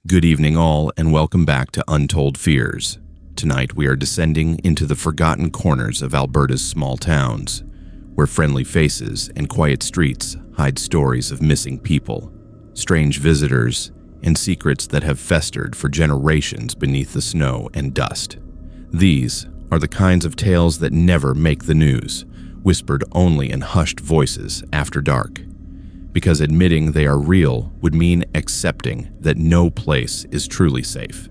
Good evening all, and welcome back to Untold Fears. Tonight we are descending into the forgotten corners of Alberta's small towns, where friendly faces and quiet streets hide stories of missing people, strange visitors, and secrets that have festered for generations beneath the snow and dust. These are the kinds of tales that never make the news, whispered only in hushed voices after dark. Because admitting they are real would mean accepting that no place is truly safe.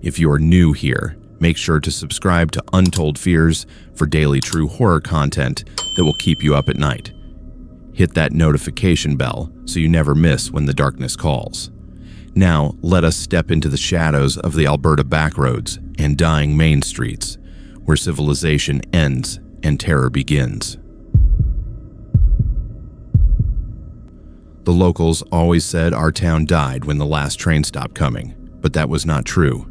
If you are new here, make sure to subscribe to Untold Fears for daily true horror content that will keep you up at night. Hit that notification bell so you never miss when the darkness calls. Now, let us step into the shadows of the Alberta backroads and dying main streets, where civilization ends and terror begins. The locals always said our town died when the last train stopped coming, but that was not true.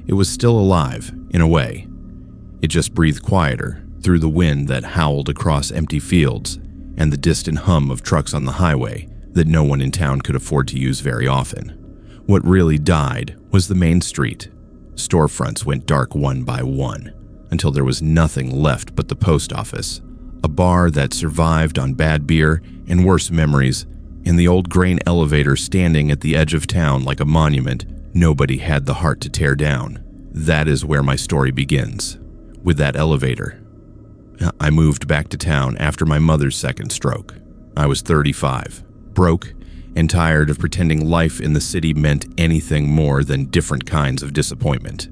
It was still alive, in a way. It just breathed quieter through the wind that howled across empty fields and the distant hum of trucks on the highway that no one in town could afford to use very often. What really died was the main street. Storefronts went dark one by one, until there was nothing left but the post office, a bar that survived on bad beer and worse memories, and the old grain elevator standing at the edge of town like a monument nobody had the heart to tear down. That is where my story begins, with that elevator. I moved back to town after my mother's second stroke. I was 35, broke, and tired of pretending life in the city meant anything more than different kinds of disappointment.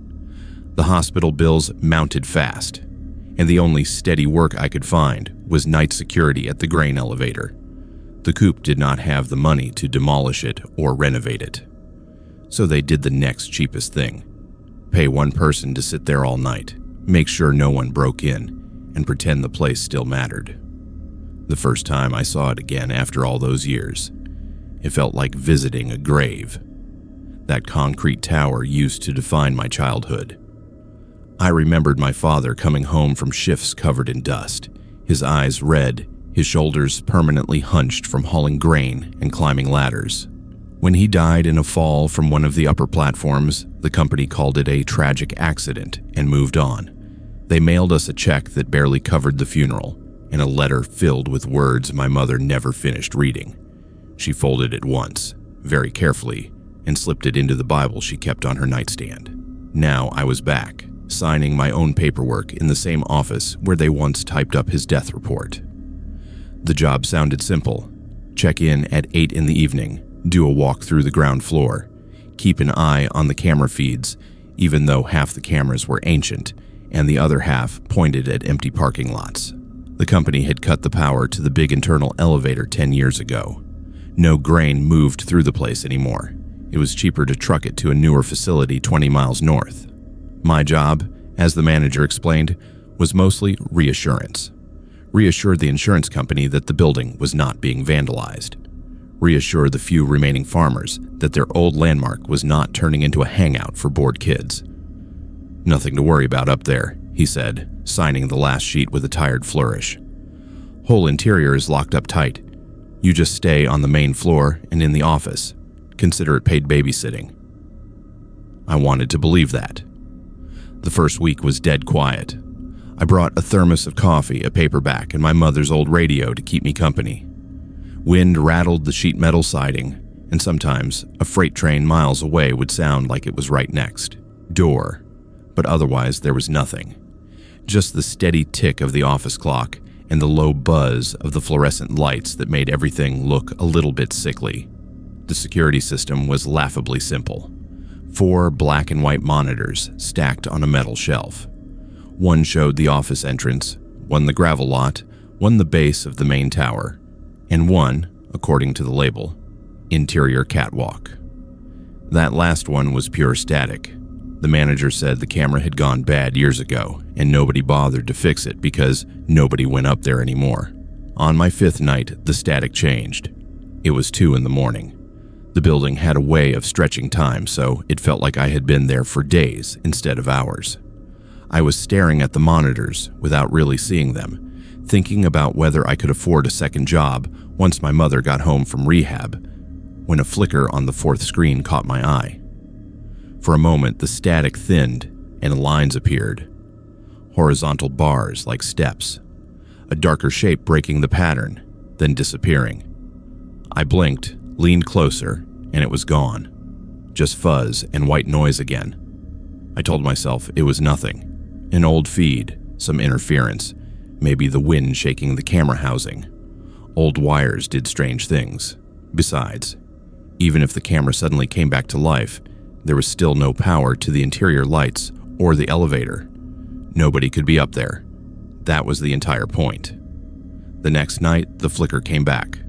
The hospital bills mounted fast, and the only steady work I could find was night security at the grain elevator. The coop did not have the money to demolish it or renovate it. So they did the next cheapest thing. Pay one person to sit there all night, make sure no one broke in, and pretend the place still mattered. The first time I saw it again after all those years, it felt like visiting a grave. That concrete tower used to define my childhood. I remembered my father coming home from shifts covered in dust, his eyes red, his shoulders permanently hunched from hauling grain and climbing ladders. When he died in a fall from one of the upper platforms, the company called it a tragic accident and moved on. They mailed us a check that barely covered the funeral and a letter filled with words my mother never finished reading. She folded it once, very carefully, and slipped it into the Bible she kept on her nightstand. Now I was back, signing my own paperwork in the same office where they once typed up his death report. The job sounded simple. Check in at 8 in the evening, do a walk through the ground floor, keep an eye on the camera feeds, even though half the cameras were ancient and the other half pointed at empty parking lots. The company had cut the power to the big internal elevator 10 years ago. No grain moved through the place anymore. It was cheaper to truck it to a newer facility 20 miles north. My job, as the manager explained, was mostly reassurance. Reassure the insurance company that the building was not being vandalized. Reassure the few remaining farmers that their old landmark was not turning into a hangout for bored kids. Nothing to worry about up there, he said, signing the last sheet with a tired flourish. Whole interior is locked up tight. You just stay on the main floor and in the office. Consider it paid babysitting. I wanted to believe that. The first week was dead quiet. I brought a thermos of coffee, a paperback, and my mother's old radio to keep me company. Wind rattled the sheet metal siding, and sometimes a freight train miles away would sound like it was right next door, but otherwise there was nothing. Just the steady tick of the office clock and the low buzz of the fluorescent lights that made everything look a little bit sickly. The security system was laughably simple. 4 black and white monitors stacked on a metal shelf. One showed the office entrance, one the gravel lot, one the base of the main tower, and one, according to the label, interior catwalk. That last one was pure static. The manager said the camera had gone bad years ago, and nobody bothered to fix it because nobody went up there anymore. On my 5th night, the static changed. It was 2 in the morning. The building had a way of stretching time, so it felt like I had been there for days instead of hours. I was staring at the monitors without really seeing them, thinking about whether I could afford a second job once my mother got home from rehab, when a flicker on the 4th screen caught my eye. For a moment, the static thinned and lines appeared. Horizontal bars like steps. A darker shape breaking the pattern, then disappearing. I blinked, leaned closer, and it was gone. Just fuzz and white noise again. I told myself it was nothing. An old feed, some interference, maybe the wind shaking the camera housing. Old wires did strange things. Besides, even if the camera suddenly came back to life, there was still no power to the interior lights or the elevator. Nobody could be up there. That was the entire point. The next night, the flicker came back.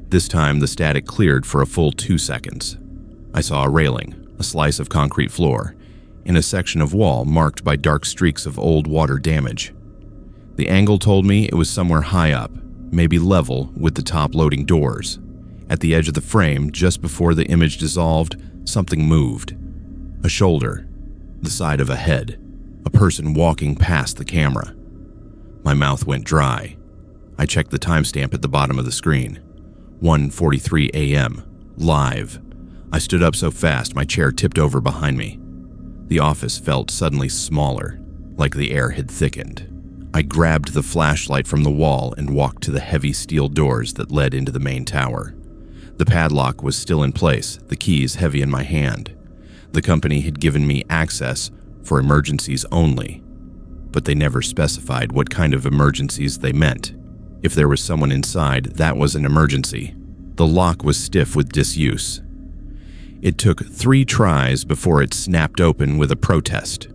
This time, the static cleared for a full 2 seconds. I saw a railing, a slice of concrete floor, and a section of wall marked by dark streaks of old water damage. The angle told me it was somewhere high up, maybe level with the top loading doors. At the edge of the frame, just before the image dissolved, something moved. A shoulder, the side of a head, a person walking past the camera. My mouth went dry. I checked the timestamp at the bottom of the screen. 1:43 a.m. Live. I stood up so fast my chair tipped over behind me. The office felt suddenly smaller, like the air had thickened. I grabbed the flashlight from the wall and walked to the heavy steel doors that led into the main tower. The padlock was still in place, the keys heavy in my hand. The company had given me access for emergencies only, but they never specified what kind of emergencies they meant. If there was someone inside, that was an emergency. The lock was stiff with disuse. It took 3 tries before it snapped open with a protest.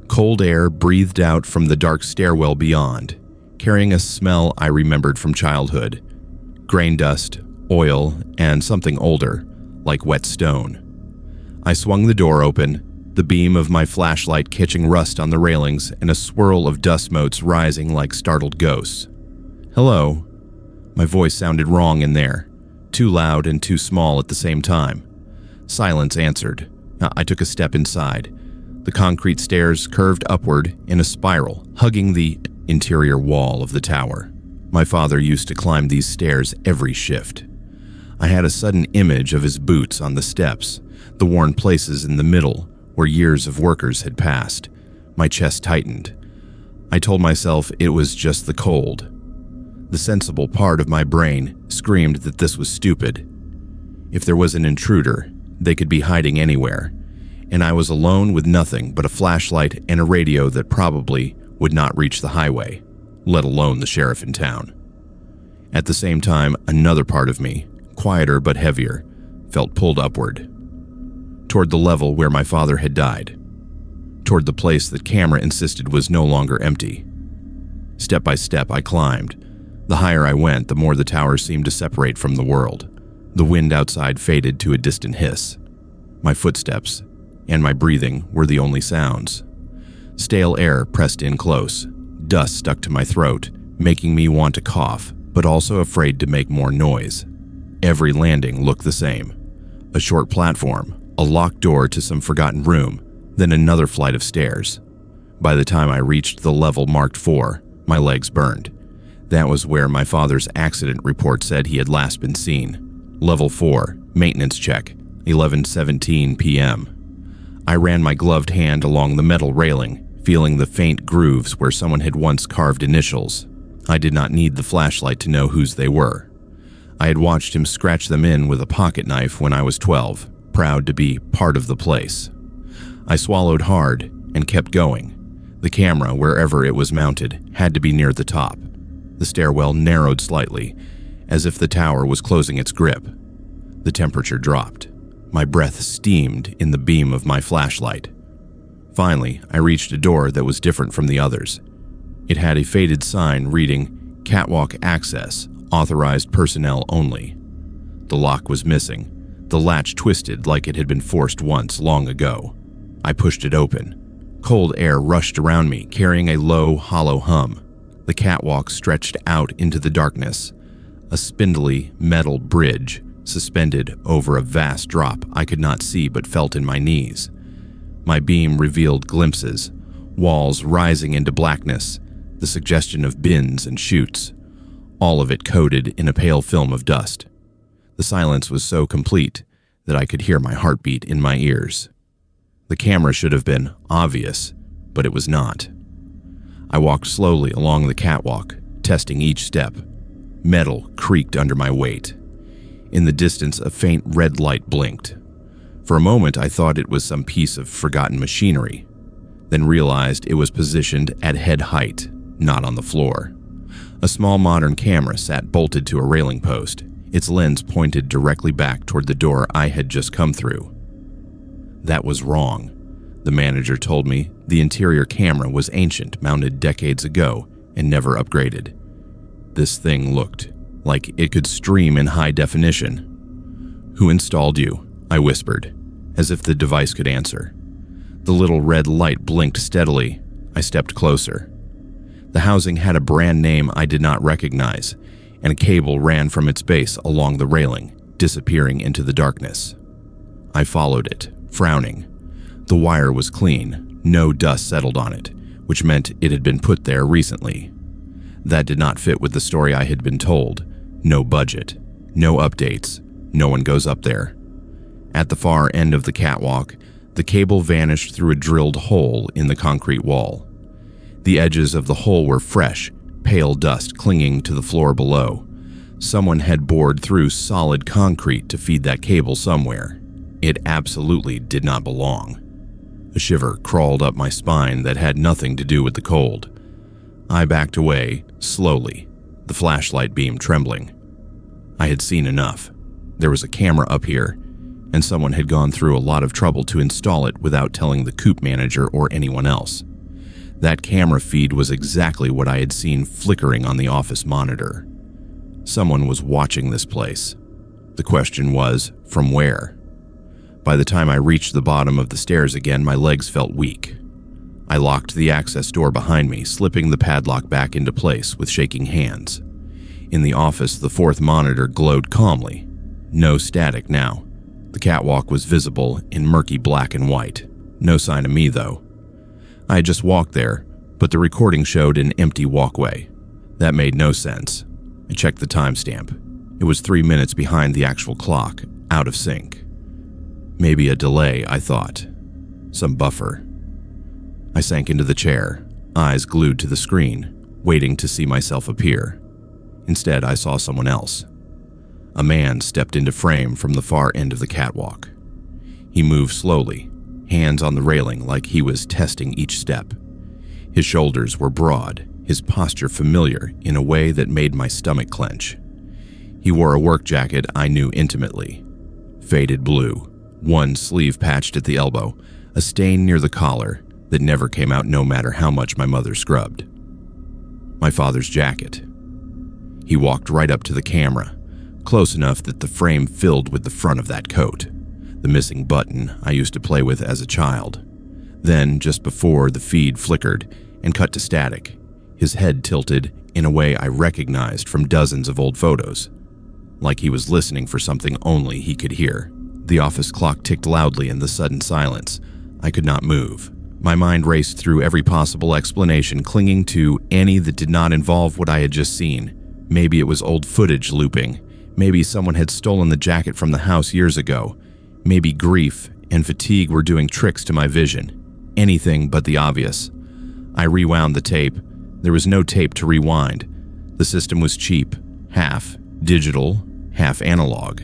Cold air breathed out from the dark stairwell beyond, carrying a smell I remembered from childhood. Grain dust, oil, and something older, like wet stone. I swung the door open, the beam of my flashlight catching rust on the railings and a swirl of dust motes rising like startled ghosts. "Hello." My voice sounded wrong in there, too loud and too small at the same time. Silence answered. I took a step inside. The concrete stairs curved upward in a spiral, hugging the interior wall of the tower. My father used to climb these stairs every shift. I had a sudden image of his boots on the steps, the worn places in the middle where years of workers had passed. My chest tightened. I told myself it was just the cold. The sensible part of my brain screamed that this was stupid. If there was an intruder, they could be hiding anywhere, and I was alone with nothing but a flashlight and a radio that probably would not reach the highway, let alone the sheriff in town. At the same time, another part of me, quieter but heavier, felt pulled upward, toward the level where my father had died, toward the place that camera insisted was no longer empty. Step by step, I climbed. The higher I went, the more the tower seemed to separate from the world. The wind outside faded to a distant hiss. My footsteps and my breathing were the only sounds. Stale air pressed in close. Dust stuck to my throat, making me want to cough, but also afraid to make more noise. Every landing looked the same. A short platform, a locked door to some forgotten room, then another flight of stairs. By the time I reached the level marked 4, my legs burned. That was where my father's accident report said he had last been seen. Level 4, maintenance check, 11:17 p.m. I ran my gloved hand along the metal railing, feeling the faint grooves where someone had once carved initials. I did not need the flashlight to know whose they were. I had watched him scratch them in with a pocket knife when I was 12, proud to be part of the place. I swallowed hard and kept going. The camera, wherever it was mounted, had to be near the top. The stairwell narrowed slightly, as if the tower was closing its grip. The temperature dropped. My breath steamed in the beam of my flashlight. Finally, I reached a door that was different from the others. It had a faded sign reading, "Catwalk access, authorized personnel only." The lock was missing. The latch twisted like it had been forced once long ago. I pushed it open. Cold air rushed around me, carrying a low, hollow hum. The catwalk stretched out into the darkness, a spindly metal bridge suspended over a vast drop I could not see but felt in my knees. My beam revealed glimpses, walls rising into blackness, the suggestion of bins and chutes, all of it coated in a pale film of dust. The silence was so complete that I could hear my heartbeat in my ears. The camera should have been obvious, but it was not. I walked slowly along the catwalk, testing each step. Metal creaked under my weight. In the distance, a faint red light blinked. For a moment, I thought it was some piece of forgotten machinery, then realized it was positioned at head height, not on the floor. A small modern camera sat bolted to a railing post, its lens pointed directly back toward the door I had just come through. That was wrong. The manager told me the interior camera was ancient, mounted decades ago, and never upgraded. This thing looked like it could stream in high definition. "Who installed you?" I whispered, as if the device could answer. The little red light blinked steadily. I stepped closer. The housing had a brand name I did not recognize, and a cable ran from its base along the railing, disappearing into the darkness. I followed it, frowning. The wire was clean, no dust settled on it, which meant it had been put there recently. That did not fit with the story I had been told. No budget, no updates, no one goes up there. At the far end of the catwalk, the cable vanished through a drilled hole in the concrete wall. The edges of the hole were fresh, pale dust clinging to the floor below. Someone had bored through solid concrete to feed that cable somewhere. It absolutely did not belong. A shiver crawled up my spine that had nothing to do with the cold. I backed away, slowly, the flashlight beam trembling. I had seen enough. There was a camera up here, and someone had gone through a lot of trouble to install it without telling the coop manager or anyone else. That camera feed was exactly what I had seen flickering on the office monitor. Someone was watching this place. The question was, from where? By the time I reached the bottom of the stairs again, my legs felt weak. I locked the access door behind me, slipping the padlock back into place with shaking hands. In the office, the fourth monitor glowed calmly. No static now. The catwalk was visible in murky black and white. No sign of me, though. I had just walked there, but the recording showed an empty walkway. That made no sense. I checked the timestamp. It was 3 minutes behind the actual clock, out of sync. Maybe a delay, I thought. Some buffer. I sank into the chair, eyes glued to the screen, waiting to see myself appear. Instead, I saw someone else. A man stepped into frame from the far end of the catwalk. He moved slowly, hands on the railing like he was testing each step. His shoulders were broad, his posture familiar in a way that made my stomach clench. He wore a work jacket I knew intimately. Faded blue, one sleeve patched at the elbow, a stain near the collar that never came out no matter how much my mother scrubbed. My father's jacket. He walked right up to the camera, close enough that the frame filled with the front of that coat, the missing button I used to play with as a child. Then, just before the feed flickered and cut to static, his head tilted in a way I recognized from dozens of old photos, like he was listening for something only he could hear. The office clock ticked loudly in the sudden silence. I could not move. My mind raced through every possible explanation, clinging to any that did not involve what I had just seen. Maybe it was old footage looping. Maybe someone had stolen the jacket from the house years ago. Maybe grief and fatigue were doing tricks to my vision. Anything but the obvious. I rewound the tape. There was no tape to rewind. The system was cheap, half digital, half analog,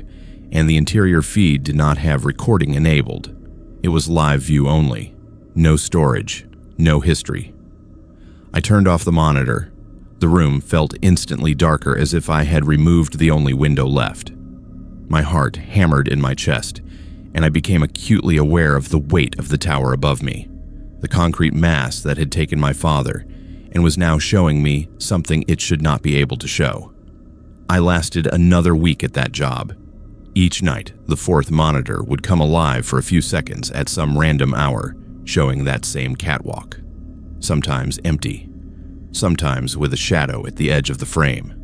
and the interior feed did not have recording enabled. It was live view only. No storage, no history. I turned off the monitor. The room felt instantly darker, as if I had removed the only window left. My heart hammered in my chest, and I became acutely aware of the weight of the tower above me, the concrete mass that had taken my father and was now showing me something it should not be able to show. I lasted another week at that job. Each night, the fourth monitor would come alive for a few seconds at some random hour, showing that same catwalk. Sometimes empty, sometimes with a shadow at the edge of the frame.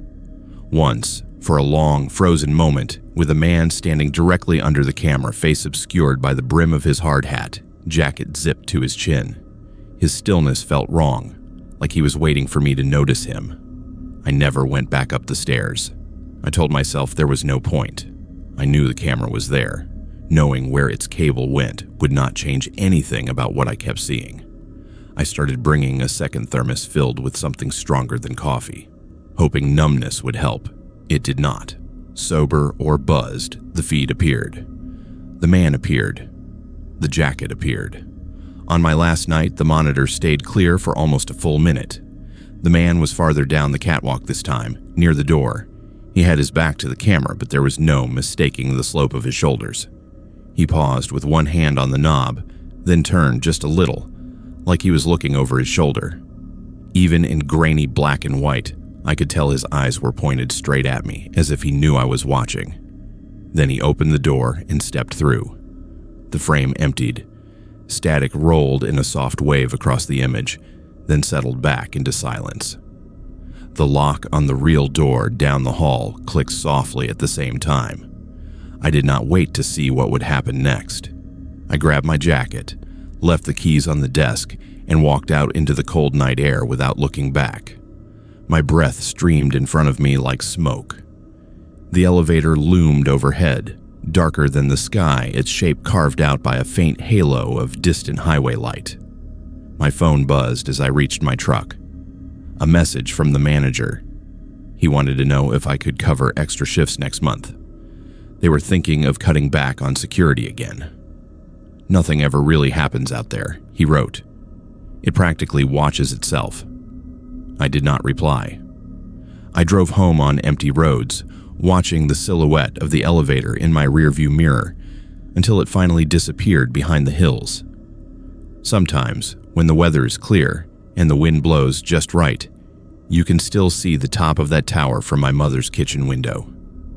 Once, for a long, frozen moment, with a man standing directly under the camera, face obscured by the brim of his hard hat, jacket zipped to his chin. His stillness felt wrong, like he was waiting for me to notice him. I never went back up the stairs. I told myself there was no point. I knew the camera was there. Knowing where its cable went would not change anything about what I kept seeing. I started bringing a second thermos filled with something stronger than coffee, hoping numbness would help. It did not. Sober or buzzed, the feed appeared. The man appeared. The jacket appeared. On my last night, the monitor stayed clear for almost a full minute. The man was farther down the catwalk this time, near the door. He had his back to the camera, but there was no mistaking the slope of his shoulders. He paused with one hand on the knob, then turned just a little, like he was looking over his shoulder. Even in grainy black and white, I could tell his eyes were pointed straight at me, as if he knew I was watching. Then he opened the door and stepped through. The frame emptied. Static rolled in a soft wave across the image, then settled back into silence. The lock on the real door down the hall clicked softly at the same time. I did not wait to see what would happen next. I grabbed my jacket, left the keys on the desk, and walked out into the cold night air without looking back. My breath streamed in front of me like smoke. The elevator loomed overhead, darker than the sky, its shape carved out by a faint halo of distant highway light. My phone buzzed as I reached my truck. A message from the manager. He wanted to know if I could cover extra shifts next month. They were thinking of cutting back on security again. "Nothing ever really happens out there," he wrote. "It practically watches itself." I did not reply. I drove home on empty roads, watching the silhouette of the elevator in my rearview mirror until it finally disappeared behind the hills. Sometimes, when the weather is clear and the wind blows just right, you can still see the top of that tower from my mother's kitchen window.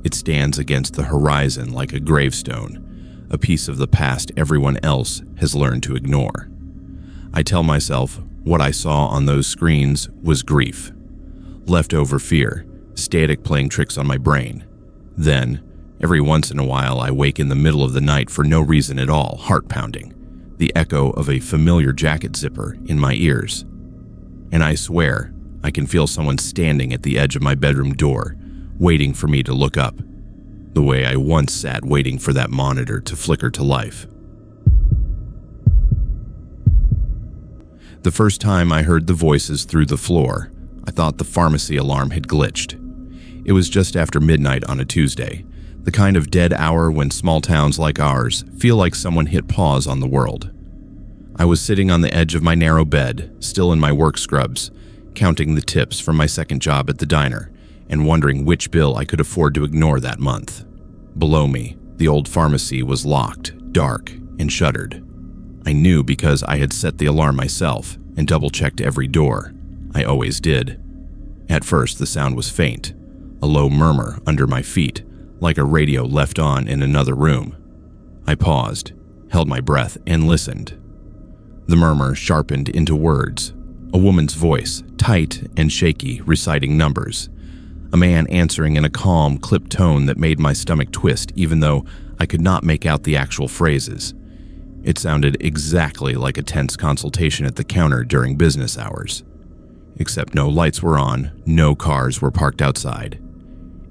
It stands against the horizon like a gravestone, a piece of the past everyone else has learned to ignore. I tell myself what I saw on those screens was grief, leftover fear, static playing tricks on my brain. Then, every once in a while, I wake in the middle of the night for no reason at all, heart pounding, the echo of a familiar jacket zipper in my ears. And I swear, I can feel someone standing at the edge of my bedroom door, waiting for me to look up, the way I once sat waiting for that monitor to flicker to life. The first time I heard the voices through the floor, I thought the pharmacy alarm had glitched. It was just after midnight on a Tuesday, the kind of dead hour when small towns like ours feel like someone hit pause on the world. I was sitting on the edge of my narrow bed, still in my work scrubs, counting the tips from my second job at the diner, and wondering which bill I could afford to ignore that month. Below me, the old pharmacy was locked, dark, and shuttered. I knew because I had set the alarm myself and double-checked every door. I always did. At first, the sound was faint, a low murmur under my feet, like a radio left on in another room. I paused, held my breath, and listened. The murmur sharpened into words, a woman's voice, tight and shaky, reciting numbers. A man answering in a calm, clipped tone that made my stomach twist even though I could not make out the actual phrases. It sounded exactly like a tense consultation at the counter during business hours. Except no lights were on, no cars were parked outside,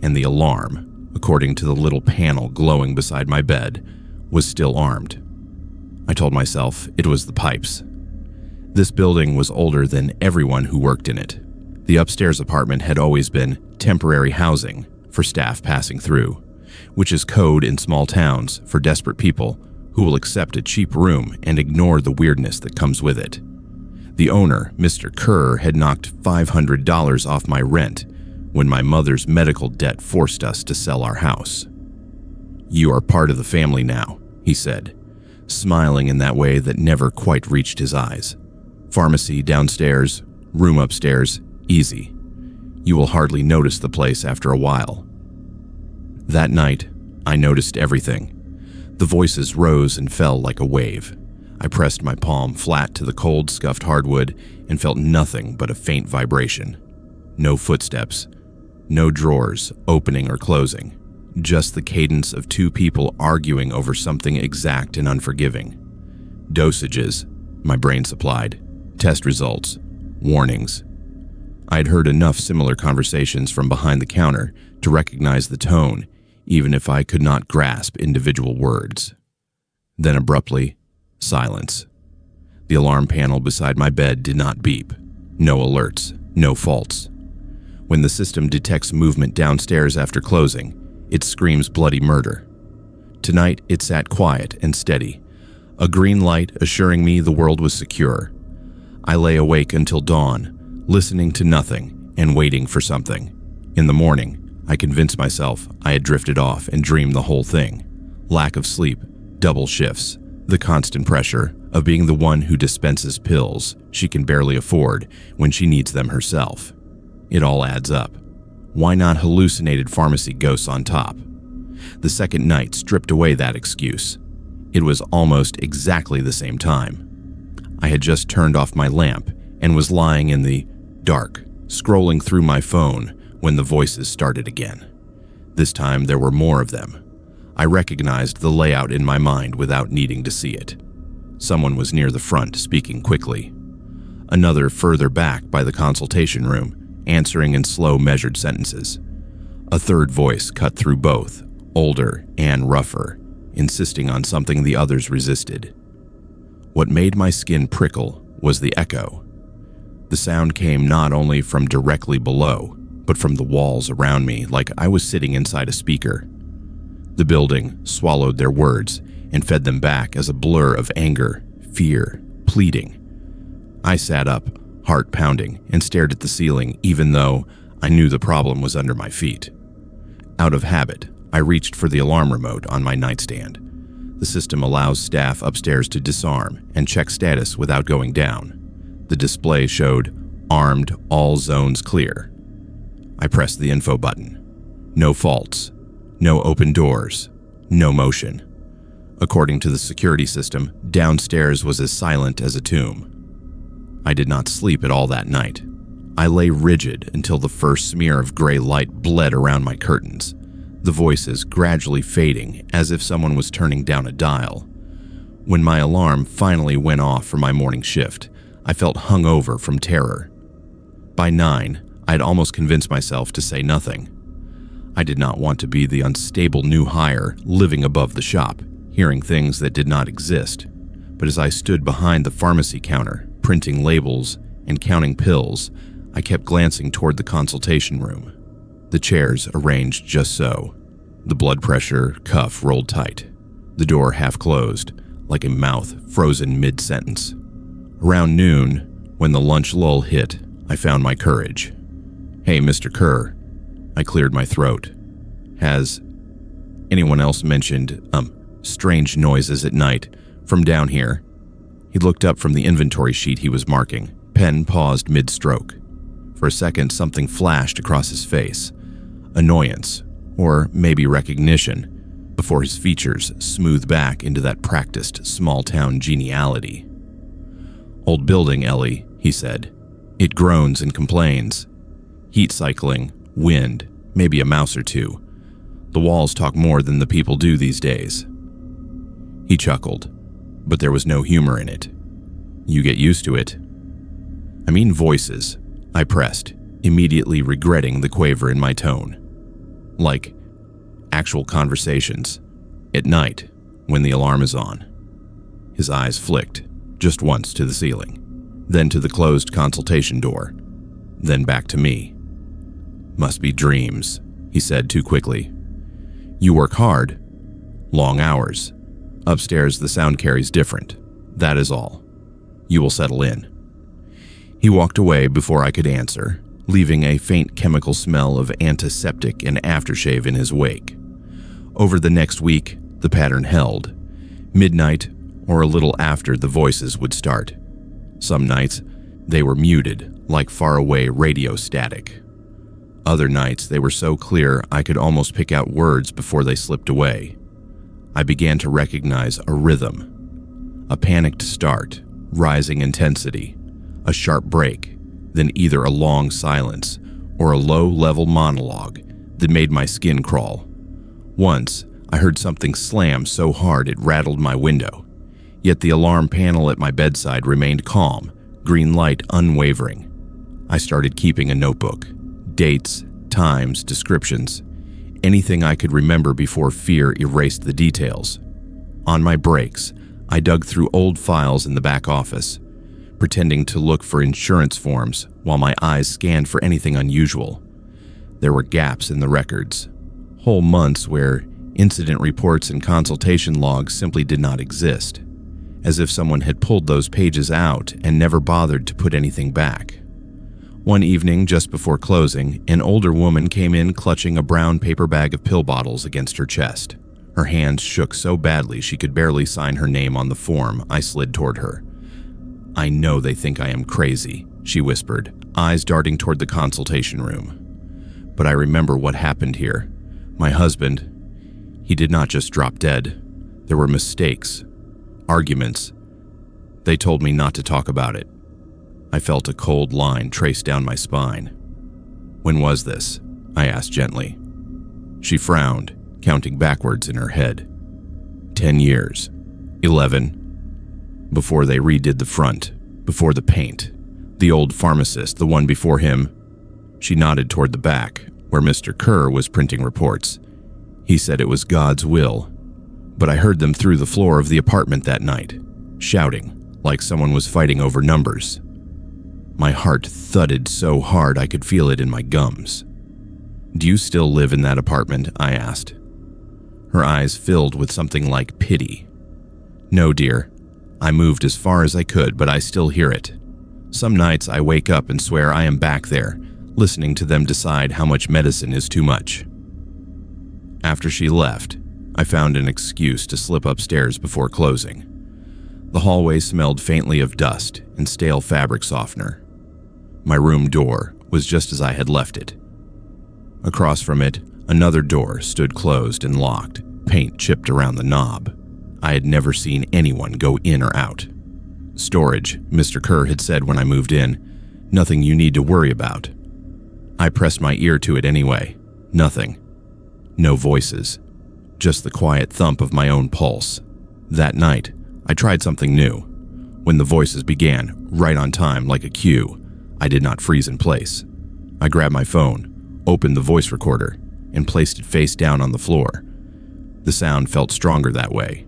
and the alarm, according to the little panel glowing beside my bed, was still armed. I told myself it was the pipes. This building was older than everyone who worked in it. The upstairs apartment had always been temporary housing for staff passing through, which is code in small towns for desperate people who will accept a cheap room and ignore the weirdness that comes with it. The owner, Mr. Kerr, had knocked $500 off my rent when my mother's medical debt forced us to sell our house. "You are part of the family now," he said, smiling in that way that never quite reached his eyes. "Pharmacy downstairs, room upstairs, easy. You will hardly notice the place after a while." That night, I noticed everything. The voices rose and fell like a wave. I pressed my palm flat to the cold, scuffed hardwood and felt nothing but a faint vibration. No footsteps, no drawers opening or closing, just the cadence of two people arguing over something exact and unforgiving. Dosages, my brain supplied, test results, warnings. I'd heard enough similar conversations from behind the counter to recognize the tone, even if I could not grasp individual words. Then abruptly, silence. The alarm panel beside my bed did not beep. No alerts, no faults. When the system detects movement downstairs after closing, it screams bloody murder. Tonight, it sat quiet and steady, a green light assuring me the world was secure. I lay awake until dawn, listening to nothing and waiting for something. In the morning, I convinced myself I had drifted off and dreamed the whole thing. Lack of sleep, double shifts, the constant pressure of being the one who dispenses pills she can barely afford when she needs them herself. It all adds up. Why not hallucinated pharmacy ghosts on top? The second night stripped away that excuse. It was almost exactly the same time. I had just turned off my lamp and was lying in the dark, scrolling through my phone when the voices started again. This time there were more of them. I recognized the layout in my mind without needing to see it. Someone was near the front, speaking quickly. Another further back by the consultation room, answering in slow, measured sentences. A third voice cut through both, older and rougher, insisting on something the others resisted. What made my skin prickle was the echo. The sound came not only from directly below, but from the walls around me, like I was sitting inside a speaker. The building swallowed their words and fed them back as a blur of anger, fear, pleading. I sat up, heart pounding, and stared at the ceiling, even though I knew the problem was under my feet. Out of habit, I reached for the alarm remote on my nightstand. The system allows staff upstairs to disarm and check status without going down. The display showed "Armed, all zones clear." I pressed the info button. No faults, no open doors, no motion. According to the security system, downstairs was as silent as a tomb. I did not sleep at all that night. I lay rigid until the first smear of gray light bled around my curtains, the voices gradually fading as if someone was turning down a dial. When my alarm finally went off for my morning shift, I felt hungover from terror. By 9, I had almost convinced myself to say nothing. I did not want to be the unstable new hire living above the shop, hearing things that did not exist. But as I stood behind the pharmacy counter, printing labels and counting pills, I kept glancing toward the consultation room. The chairs arranged just so. The blood pressure cuff rolled tight. The door half closed, like a mouth frozen mid-sentence. Around noon, when the lunch lull hit, I found my courage. "Hey, Mr. Kerr." I cleared my throat. "Has anyone else mentioned, strange noises at night from down here?" He looked up from the inventory sheet he was marking. Pen paused mid-stroke. For a second, something flashed across his face. Annoyance, or maybe recognition, before his features smoothed back into that practiced small-town geniality. "Old building, Ellie," he said. "It groans and complains. Heat cycling, wind, maybe a mouse or two. The walls talk more than the people do these days." He chuckled, but there was no humor in it. "You get used to it." "I mean voices," I pressed, immediately regretting the quaver in my tone. "Like actual conversations, at night, when the alarm is on." His eyes flicked, just once to the ceiling, then to the closed consultation door, then back to me. "Must be dreams," he said too quickly. "You work hard. Long hours. Upstairs the sound carries different. That is all. You will settle in." He walked away before I could answer, leaving a faint chemical smell of antiseptic and aftershave in his wake. Over the next week, the pattern held. Midnight, or a little after, the voices would start. Some nights, they were muted, like faraway radio static. Other nights, they were so clear I could almost pick out words before they slipped away. I began to recognize a rhythm. A panicked start, rising intensity, a sharp break, then either a long silence or a low-level monologue that made my skin crawl. Once, I heard something slam so hard it rattled my window, yet the alarm panel at my bedside remained calm, green light unwavering. I started keeping a notebook. Dates, times, descriptions, anything I could remember before fear erased the details. On my breaks, I dug through old files in the back office, pretending to look for insurance forms while my eyes scanned for anything unusual. There were gaps in the records, whole months where incident reports and consultation logs simply did not exist, as if someone had pulled those pages out and never bothered to put anything back. One evening, just before closing, an older woman came in clutching a brown paper bag of pill bottles against her chest. Her hands shook so badly she could barely sign her name on the form I slid toward her. "I know they think I am crazy," she whispered, eyes darting toward the consultation room. "But I remember what happened here. My husband, he did not just drop dead. There were mistakes, arguments. They told me not to talk about it." I felt a cold line trace down my spine. "When was this?" I asked gently. She frowned, counting backwards in her head. 10 years. 11. Before they redid the front, before the paint. The old pharmacist, the one before him. She nodded toward the back, where Mr. Kerr was printing reports. He said it was God's will. But I heard them through the floor of the apartment that night, shouting, like someone was fighting over numbers. My heart thudded so hard I could feel it in my gums. "Do you still live in that apartment?" I asked. Her eyes filled with something like pity. "No, dear. I moved as far as I could, but I still hear it. Some nights I wake up and swear I am back there, listening to them decide how much medicine is too much." After she left, I found an excuse to slip upstairs before closing. The hallway smelled faintly of dust and stale fabric softener. My room door was just as I had left it. Across from it, another door stood closed and locked, paint chipped around the knob. I had never seen anyone go in or out. "Storage," Mr. Kerr had said when I moved in. "Nothing you need to worry about." I pressed my ear to it anyway. Nothing. No voices. Just the quiet thump of my own pulse. That night, I tried something new. When the voices began, right on time like a cue, I did not freeze in place. I grabbed my phone, opened the voice recorder, and placed it face down on the floor. The sound felt stronger that way,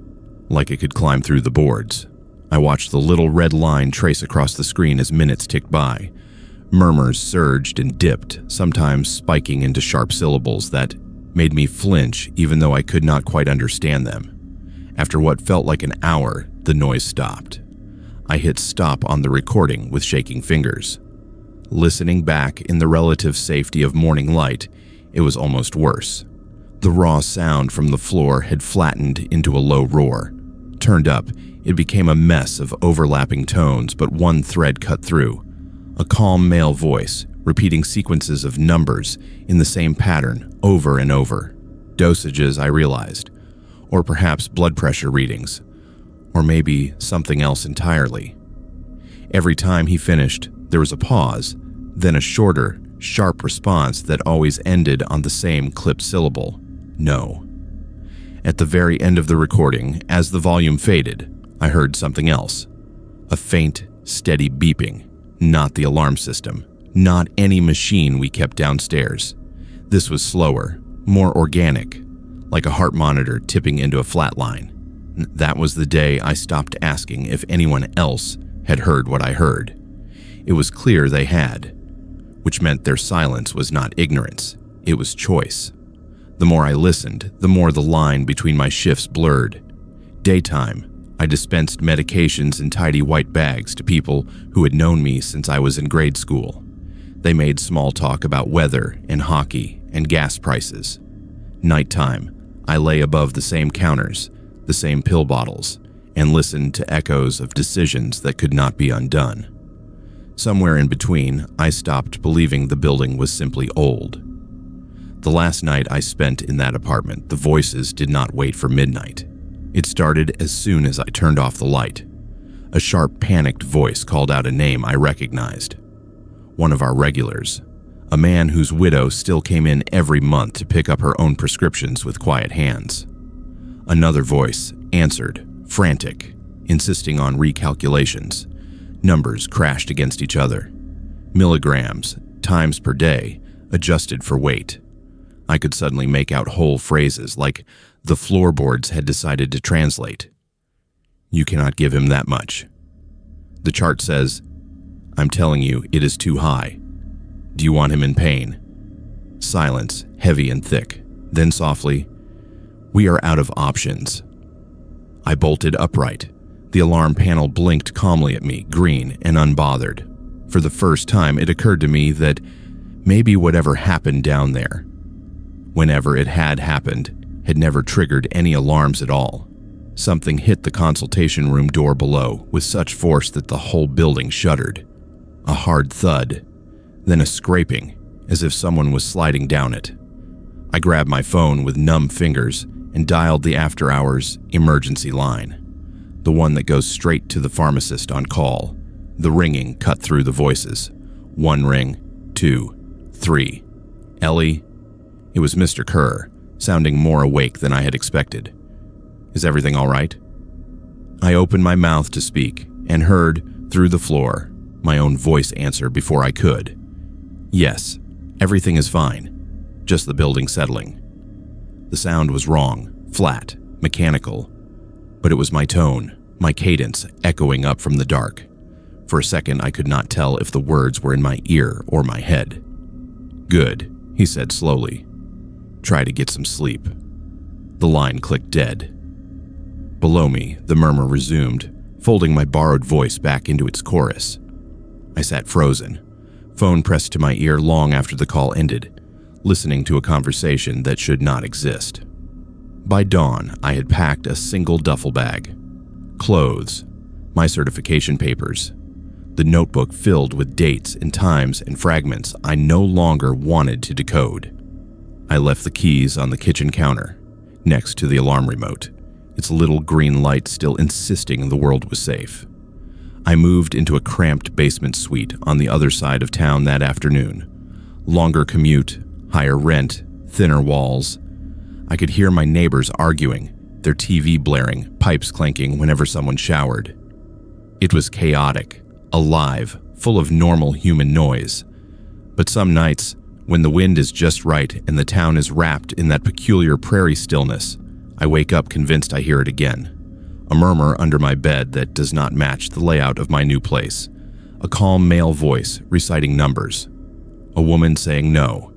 like it could climb through the boards. I watched the little red line trace across the screen as minutes ticked by. Murmurs surged and dipped, sometimes spiking into sharp syllables that made me flinch even though I could not quite understand them. After what felt like an hour, the noise stopped. I hit stop on the recording with shaking fingers. Listening back in the relative safety of morning light, it was almost worse. The raw sound from the floor had flattened into a low roar. Turned up, it became a mess of overlapping tones, but one thread cut through. A calm male voice, repeating sequences of numbers in the same pattern over and over. Dosages, I realized. Or perhaps blood pressure readings. Or maybe something else entirely. Every time he finished, there was a pause, then a shorter, sharp response that always ended on the same clipped syllable, "No." At the very end of the recording, as the volume faded, I heard something else. A faint, steady beeping, not the alarm system, not any machine we kept downstairs. This was slower, more organic, like a heart monitor tipping into a flat line. That was the day I stopped asking if anyone else had heard what I heard. It was clear they had, which meant their silence was not ignorance, it was choice. The more I listened, the more the line between my shifts blurred. Daytime, I dispensed medications in tidy white bags to people who had known me since I was in grade school. They made small talk about weather and hockey and gas prices. Nighttime, I lay above the same counters, the same pill bottles, and listened to echoes of decisions that could not be undone. Somewhere in between, I stopped believing the building was simply old. The last night I spent in that apartment, the voices did not wait for midnight. It started as soon as I turned off the light. A sharp, panicked voice called out a name I recognized. One of our regulars, a man whose widow still came in every month to pick up her own prescriptions with quiet hands. Another voice answered, frantic, insisting on recalculations. Numbers crashed against each other. Milligrams, times per day, adjusted for weight. I could suddenly make out whole phrases like, The floorboards had decided to translate. You cannot give him that much. The chart says, I'm telling you, it is too high. Do you want him in pain? Silence, heavy and thick. Then softly, we are out of options. I bolted upright. The alarm panel blinked calmly at me, green and unbothered. For the first time, it occurred to me that maybe whatever happened down there, whenever it had happened, had never triggered any alarms at all. Something hit the consultation room door below with such force that the whole building shuddered. A hard thud, then a scraping, as if someone was sliding down it. I grabbed my phone with numb fingers and dialed the after-hours emergency line, the one that goes straight to the pharmacist on call. The ringing cut through the voices. 1 ring, 2, 3. Ellie? It was Mr. Kerr, sounding more awake than I had expected. Is everything all right? I opened my mouth to speak and heard, through the floor, my own voice answer before I could. Yes, everything is fine. Just the building settling. The sound was wrong, flat, mechanical, but it was my tone, my cadence echoing up from the dark. For a second, I could not tell if the words were in my ear or my head. Good, he said slowly. Try to get some sleep. The line clicked dead. Below me, the murmur resumed, folding my borrowed voice back into its chorus. I sat frozen, phone pressed to my ear long after the call ended, listening to a conversation that should not exist. By dawn, I had packed a single duffel bag. Clothes, my certification papers, the notebook filled with dates and times and fragments I no longer wanted to decode. I left the keys on the kitchen counter, next to the alarm remote, its little green light still insisting the world was safe. I moved into a cramped basement suite on the other side of town that afternoon. Longer commute, higher rent, thinner walls. I could hear my neighbors arguing, their TV blaring, pipes clanking whenever someone showered. It was chaotic, alive, full of normal human noise. But some nights, when the wind is just right and the town is wrapped in that peculiar prairie stillness, I wake up convinced I hear it again. A murmur under my bed that does not match the layout of my new place. A calm male voice reciting numbers. A woman saying no.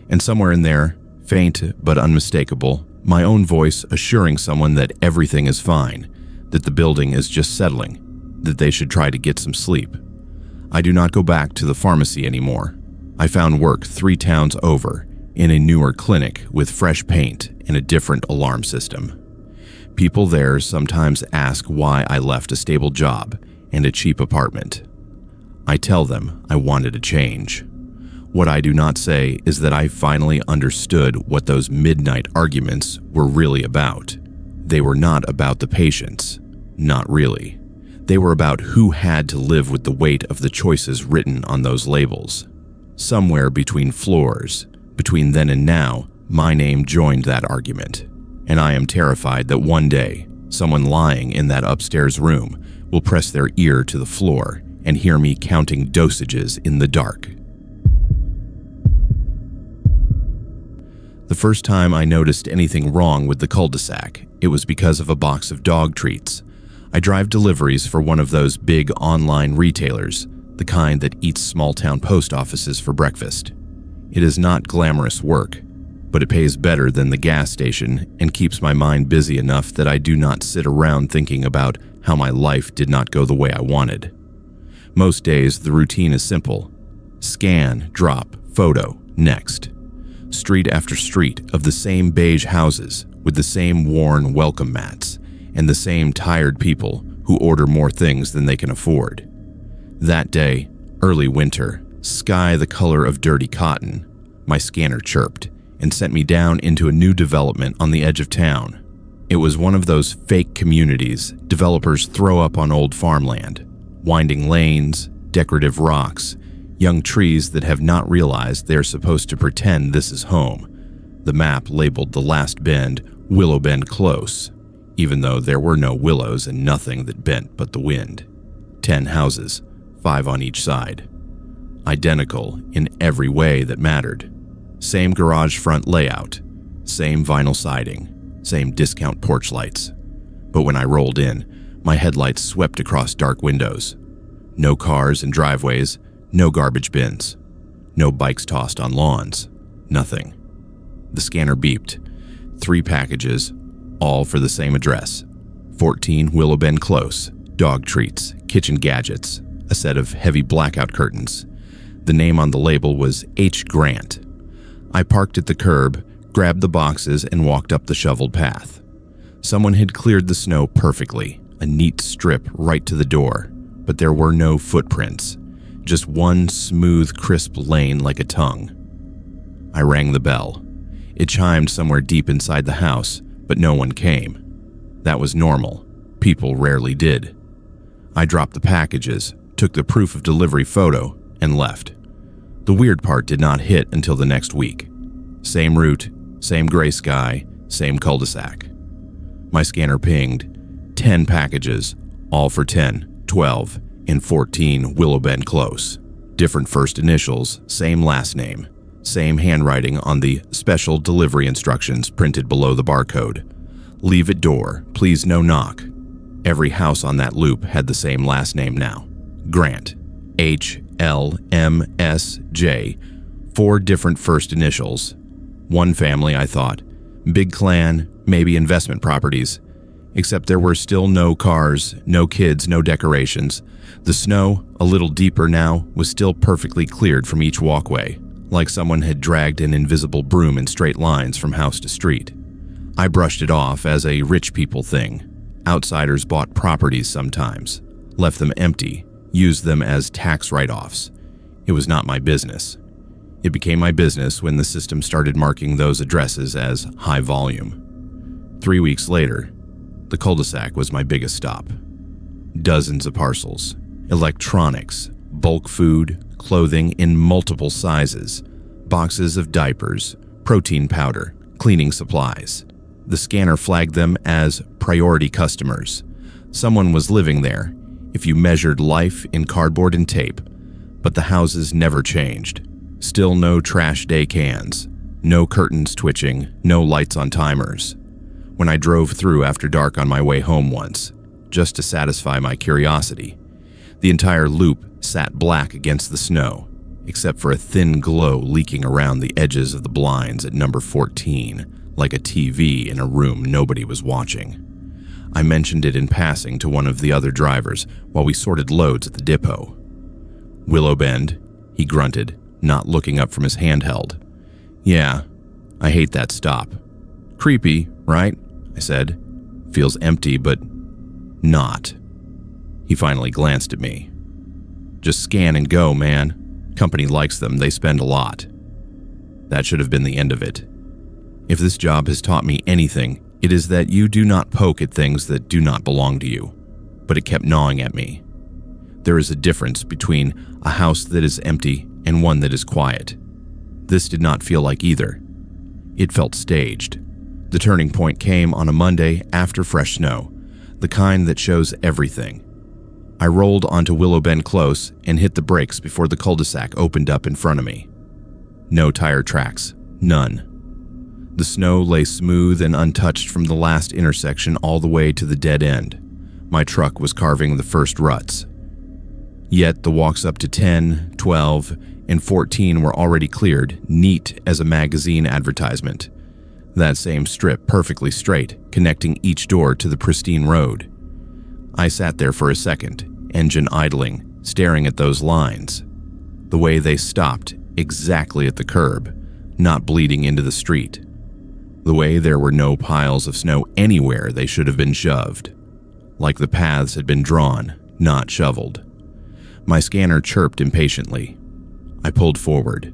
And somewhere in there, faint but unmistakable, my own voice assuring someone that everything is fine, that the building is just settling, that they should try to get some sleep. I do not go back to the pharmacy anymore. I found work 3 towns over, in a newer clinic with fresh paint and a different alarm system. People there sometimes ask why I left a stable job and a cheap apartment. I tell them I wanted a change. What I do not say is that I finally understood what those midnight arguments were really about. They were not about the patients, not really. They were about who had to live with the weight of the choices written on those labels. Somewhere between floors, between then and now, my name joined that argument. And I am terrified that one day, someone lying in that upstairs room will press their ear to the floor and hear me counting dosages in the dark. The first time I noticed anything wrong with the cul-de-sac, it was because of a box of dog treats. I drive deliveries for one of those big online retailers, the kind that eats small-town post offices for breakfast. It is not glamorous work, but it pays better than the gas station and keeps my mind busy enough that I do not sit around thinking about how my life did not go the way I wanted. Most days, the routine is simple. Scan, drop, photo, next. Street after street of the same beige houses with the same worn welcome mats and the same tired people who order more things than they can afford. That day, early winter, sky the color of dirty cotton, my scanner chirped and sent me down into a new development on the edge of town. It was one of those fake communities developers throw up on old farmland. Winding lanes, decorative rocks, young trees that have not realized they're supposed to pretend this is home. The map labeled the last bend Willow Bend Close, even though there were no willows and nothing that bent but the wind. 10 houses, 5 on each side. Identical in every way that mattered. Same garage front layout, same vinyl siding, same discount porch lights. But when I rolled in, my headlights swept across dark windows. No cars and driveways, no garbage bins, no bikes tossed on lawns, nothing. The scanner beeped. 3 packages, all for the same address. 14 Willow Bend Close, dog treats, kitchen gadgets, a set of heavy blackout curtains. The name on the label was H. Grant. I parked at the curb, grabbed the boxes, and walked up the shoveled path. Someone had cleared the snow perfectly, a neat strip right to the door, but there were no footprints, just one smooth, crisp lane like a tongue. I rang the bell. It chimed somewhere deep inside the house, but no one came. That was normal. People rarely did. I dropped the packages, took the proof of delivery photo, and left. The weird part did not hit until the next week. Same route, same gray sky, same cul-de-sac. My scanner pinged 10 packages, all for 10, 12, and 14 Willow Bend Close. Different first initials, same last name, same handwriting on the special delivery instructions printed below the barcode. Leave at door, please no knock. Every house on that loop had the same last name now. Grant. HLMSJ. 4 different first initials. One family, I thought. Big clan, maybe investment properties. Except there were still no cars, no kids, no decorations. The snow, a little deeper now, was still perfectly cleared from each walkway, like someone had dragged an invisible broom in straight lines from house to street. I brushed it off as a rich people thing. Outsiders bought properties sometimes, left them empty, used them as tax write-offs. It was not my business. It became my business when the system started marking those addresses as high volume. 3 weeks later, the cul-de-sac was my biggest stop. Dozens of parcels, electronics, bulk food, clothing in multiple sizes, boxes of diapers, protein powder, cleaning supplies. The scanner flagged them as priority customers. Someone was living there, if you measured life in cardboard and tape, but the houses never changed. Still no trash day cans, no curtains twitching, no lights on timers. When I drove through after dark on my way home once, just to satisfy my curiosity, the entire loop sat black against the snow, except for a thin glow leaking around the edges of the blinds at number 14, like a TV in a room nobody was watching. I mentioned it in passing to one of the other drivers while we sorted loads at the depot. Willow Bend, he grunted, not looking up from his handheld. Yeah, I hate that stop. Creepy, right? I said. Feels empty, but not. He finally glanced at me. Just scan and go, man. Company likes them, they spend a lot. That should have been the end of it. If this job has taught me anything, it is that you do not poke at things that do not belong to you. But it kept gnawing at me. There is a difference between a house that is empty and one that is quiet. This did not feel like either. It felt staged. The turning point came on a Monday after fresh snow, the kind that shows everything. I rolled onto Willow Bend Close and hit the brakes before the cul-de-sac opened up in front of me. No tire tracks, none. The snow lay smooth and untouched from the last intersection all the way to the dead end. My truck was carving the first ruts. Yet the walks up to 10, 12, and 14 were already cleared, neat as a magazine advertisement. That same strip perfectly straight, connecting each door to the pristine road. I sat there for a second, engine idling, staring at those lines. The way they stopped, exactly at the curb, not bleeding into the street. The way there were no piles of snow anywhere they should have been shoved. Like the paths had been drawn, not shoveled. My scanner chirped impatiently. I pulled forward.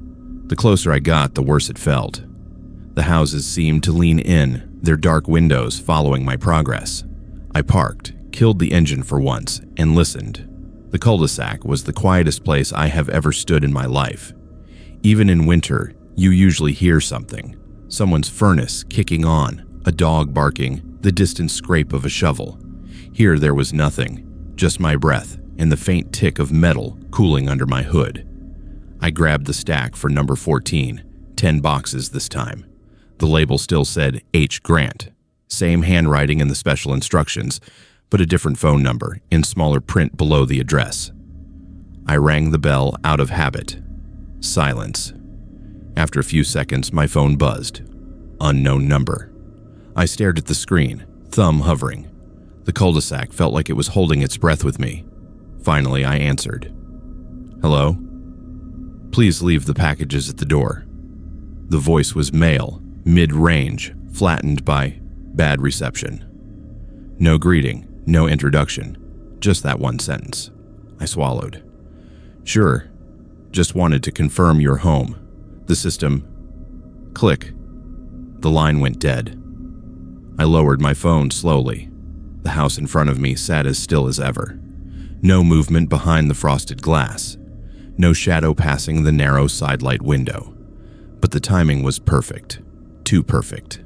The closer I got, the worse it felt. The houses seemed to lean in, their dark windows following my progress. I parked, killed the engine for once, and listened. The cul-de-sac was the quietest place I have ever stood in my life. Even in winter, you usually hear something. Someone's furnace kicking on, a dog barking, the distant scrape of a shovel. Here there was nothing, just my breath and the faint tick of metal cooling under my hood. I grabbed the stack for number 14, 10 boxes this time. The label still said H. Grant. Same handwriting in the special instructions, but a different phone number in smaller print below the address. I rang the bell out of habit. Silence. After a few seconds, my phone buzzed. Unknown number. I stared at the screen, thumb hovering. The cul-de-sac felt like it was holding its breath with me. Finally, I answered. Hello? Please leave the packages at the door. The voice was male, mid-range, flattened by bad reception. No greeting, no introduction, just that one sentence. I swallowed. Sure, just wanted to confirm you're home. The system... Click. The line went dead. I lowered my phone slowly. The house in front of me sat as still as ever. No movement behind the frosted glass. No shadow passing the narrow sidelight window. But the timing was perfect. Too perfect.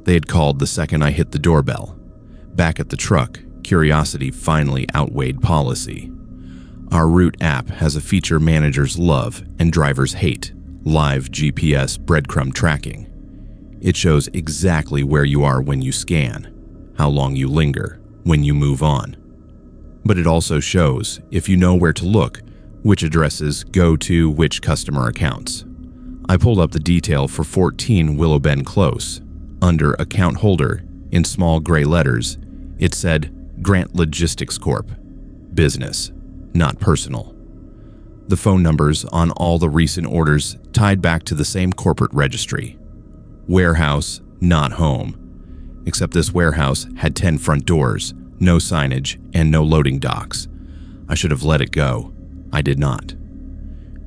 They had called the second I hit the doorbell. Back at the truck, curiosity finally outweighed policy. Our route app has a feature managers love and drivers hate: live GPS breadcrumb tracking. It shows exactly where you are when you scan, how long you linger, when you move on. But it also shows, if you know where to look, which addresses go to which customer accounts. I pulled up the detail for 14 Willow Bend Close. Under account holder, in small gray letters, it said Grant Logistics Corp. Business, not personal. The phone numbers on all the recent orders tied back to the same corporate registry. Warehouse, not home. Except this warehouse had 10 front doors, no signage, and no loading docks. I should have let it go. I did not.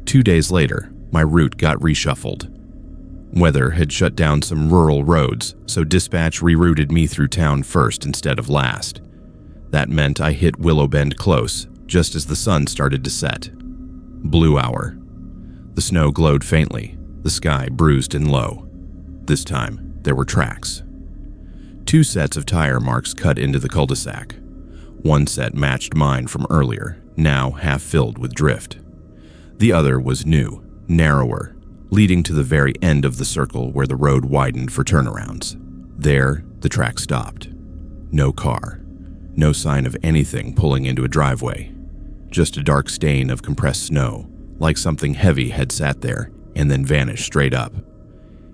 2 days later, my route got reshuffled. Weather had shut down some rural roads, so dispatch rerouted me through town first instead of last. That meant I hit Willow Bend Close, just as the sun started to set. Blue hour. The snow glowed faintly, the sky bruised and low. This time, there were tracks. 2 sets of tire marks cut into the cul-de-sac. One set matched mine from earlier, now half filled with drift. The other was new, narrower, leading to the very end of the circle where the road widened for turnarounds. There, the track stopped. No car. No sign of anything pulling into a driveway. Just a dark stain of compressed snow, like something heavy had sat there and then vanished straight up.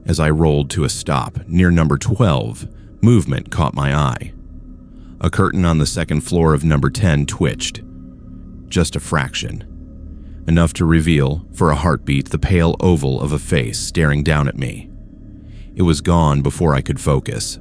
As I rolled to a stop near number 12, movement caught my eye. A curtain on the second floor of number 10 twitched. Just a fraction. Enough to reveal, for a heartbeat, the pale oval of a face staring down at me. It was gone before I could focus.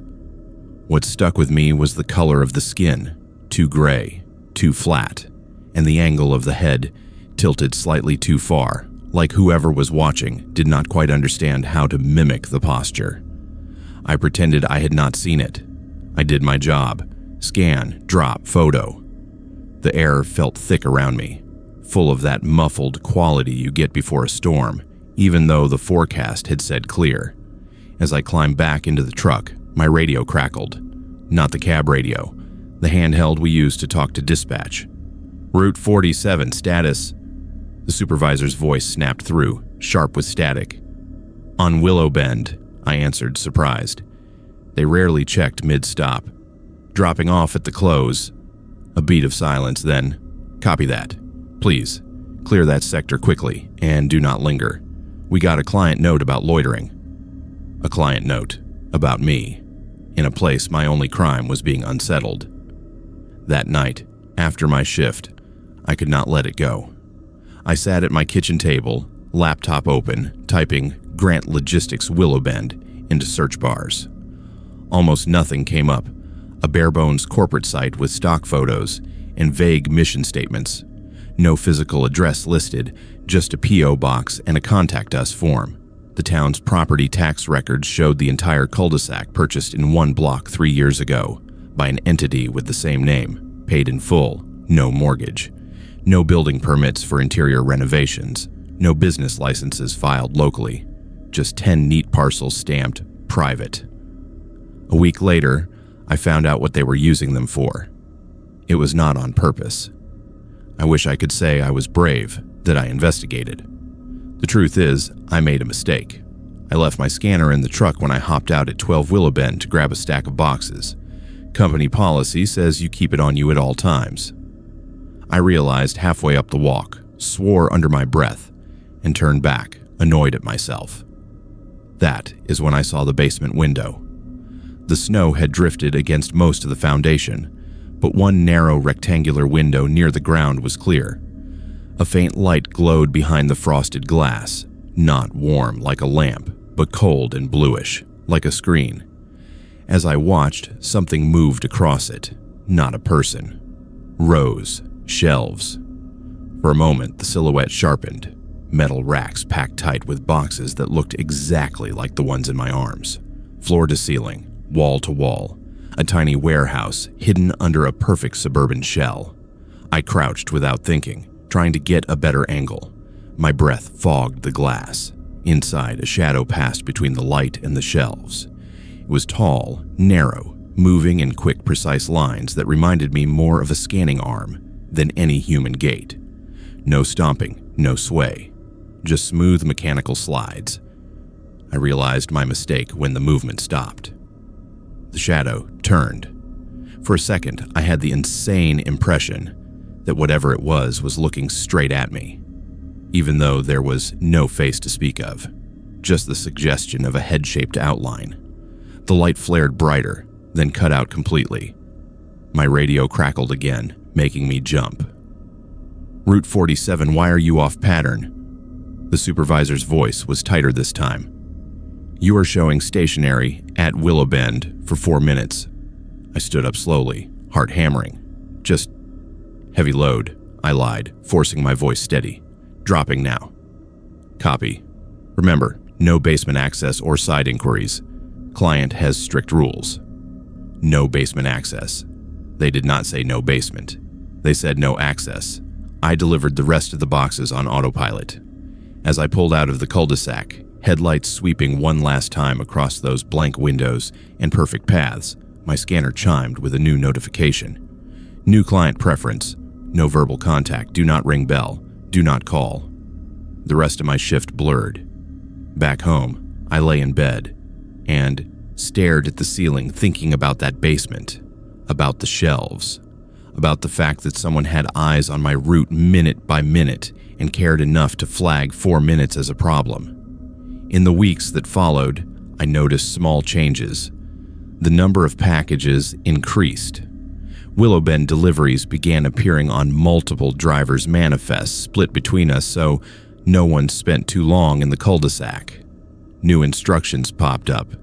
What stuck with me was the color of the skin, too gray, too flat, and the angle of the head tilted slightly too far, like whoever was watching did not quite understand how to mimic the posture. I pretended I had not seen it. I did my job. Scan, drop, photo. The air felt thick around me, full of that muffled quality you get before a storm, even though the forecast had said clear. As I climbed back into the truck, my radio crackled. Not the cab radio, the handheld we used to talk to dispatch. Route 47, status. The supervisor's voice snapped through, sharp with static. On Willow Bend, I answered, surprised. They rarely checked mid-stop. Dropping off at the close. A beat of silence, then, copy that. Please, clear that sector quickly, and do not linger. We got a client note about loitering. A client note about me, in a place my only crime was being unsettled. That night, after my shift, I could not let it go. I sat at my kitchen table, laptop open, typing Grant Logistics Willow Bend into search bars. Almost nothing came up. A bare-bones corporate site with stock photos and vague mission statements. No physical address listed, just a P.O. box and a contact us form. The town's property tax records showed the entire cul-de-sac purchased in one block 3 years ago by an entity with the same name, paid in full, no mortgage. No building permits for interior renovations, no business licenses filed locally, just 10 neat parcels stamped private. A week later, I found out what they were using them for. It was not on purpose. I wish I could say I was brave, that I investigated. The truth is, I made a mistake. I left my scanner in the truck when I hopped out at 12 Willowbend to grab a stack of boxes. Company policy says you keep it on you at all times. I realized halfway up the walk, swore under my breath, and turned back, annoyed at myself. That is when I saw the basement window. The snow had drifted against most of the foundation, but one narrow rectangular window near the ground was clear. A faint light glowed behind the frosted glass, not warm like a lamp, but cold and bluish, like a screen. As I watched, something moved across it, not a person. Rows, shelves. For a moment, the silhouette sharpened. Metal racks packed tight with boxes that looked exactly like the ones in my arms. Floor to ceiling, wall to wall. A tiny warehouse hidden under a perfect suburban shell. I crouched without thinking, trying to get a better angle. My breath fogged the glass. Inside, a shadow passed between the light and the shelves. It was tall, narrow, moving in quick, precise lines that reminded me more of a scanning arm than any human gait. No stomping, no sway, just smooth mechanical slides. I realized my mistake when the movement stopped. The shadow turned. For a second, I had the insane impression that whatever it was looking straight at me, even though there was no face to speak of, just the suggestion of a head-shaped outline. The light flared brighter, then cut out completely. My radio crackled again, making me jump. "Route 47, why are you off pattern?" The supervisor's voice was tighter this time. "You are showing stationary at Willowbend for 4 minutes." I stood up slowly, heart hammering. "Just heavy load," I lied, forcing my voice steady. "Dropping now." "Copy. Remember, no basement access or side inquiries. Client has strict rules." No basement access. They did not say no basement. They said no access. I delivered the rest of the boxes on autopilot. As I pulled out of the cul-de-sac, headlights sweeping one last time across those blank windows and perfect paths, my scanner chimed with a new notification. New client preference. No verbal contact. Do not ring bell. Do not call. The rest of my shift blurred. Back home, I lay in bed and stared at the ceiling, thinking about that basement, about the shelves, about the fact that someone had eyes on my route minute by minute and cared enough to flag 4 minutes as a problem. In the weeks that followed, I noticed small changes. The number of packages increased. Willowbend deliveries began appearing on multiple drivers' manifests split between us, so no one spent too long in the cul-de-sac. New instructions popped up.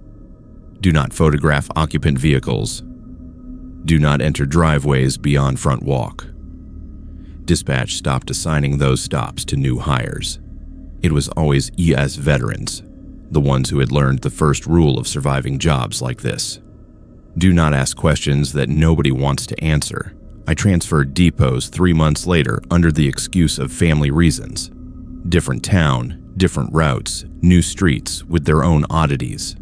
Do not photograph occupant vehicles. Do not enter driveways beyond front walk. Dispatch stopped assigning those stops to new hires. It was always ES veterans, the ones who had learned the first rule of surviving jobs like this. Do not ask questions that nobody wants to answer. I transferred depots 3 months later under the excuse of family reasons. Different town, different routes, new streets with their own oddities.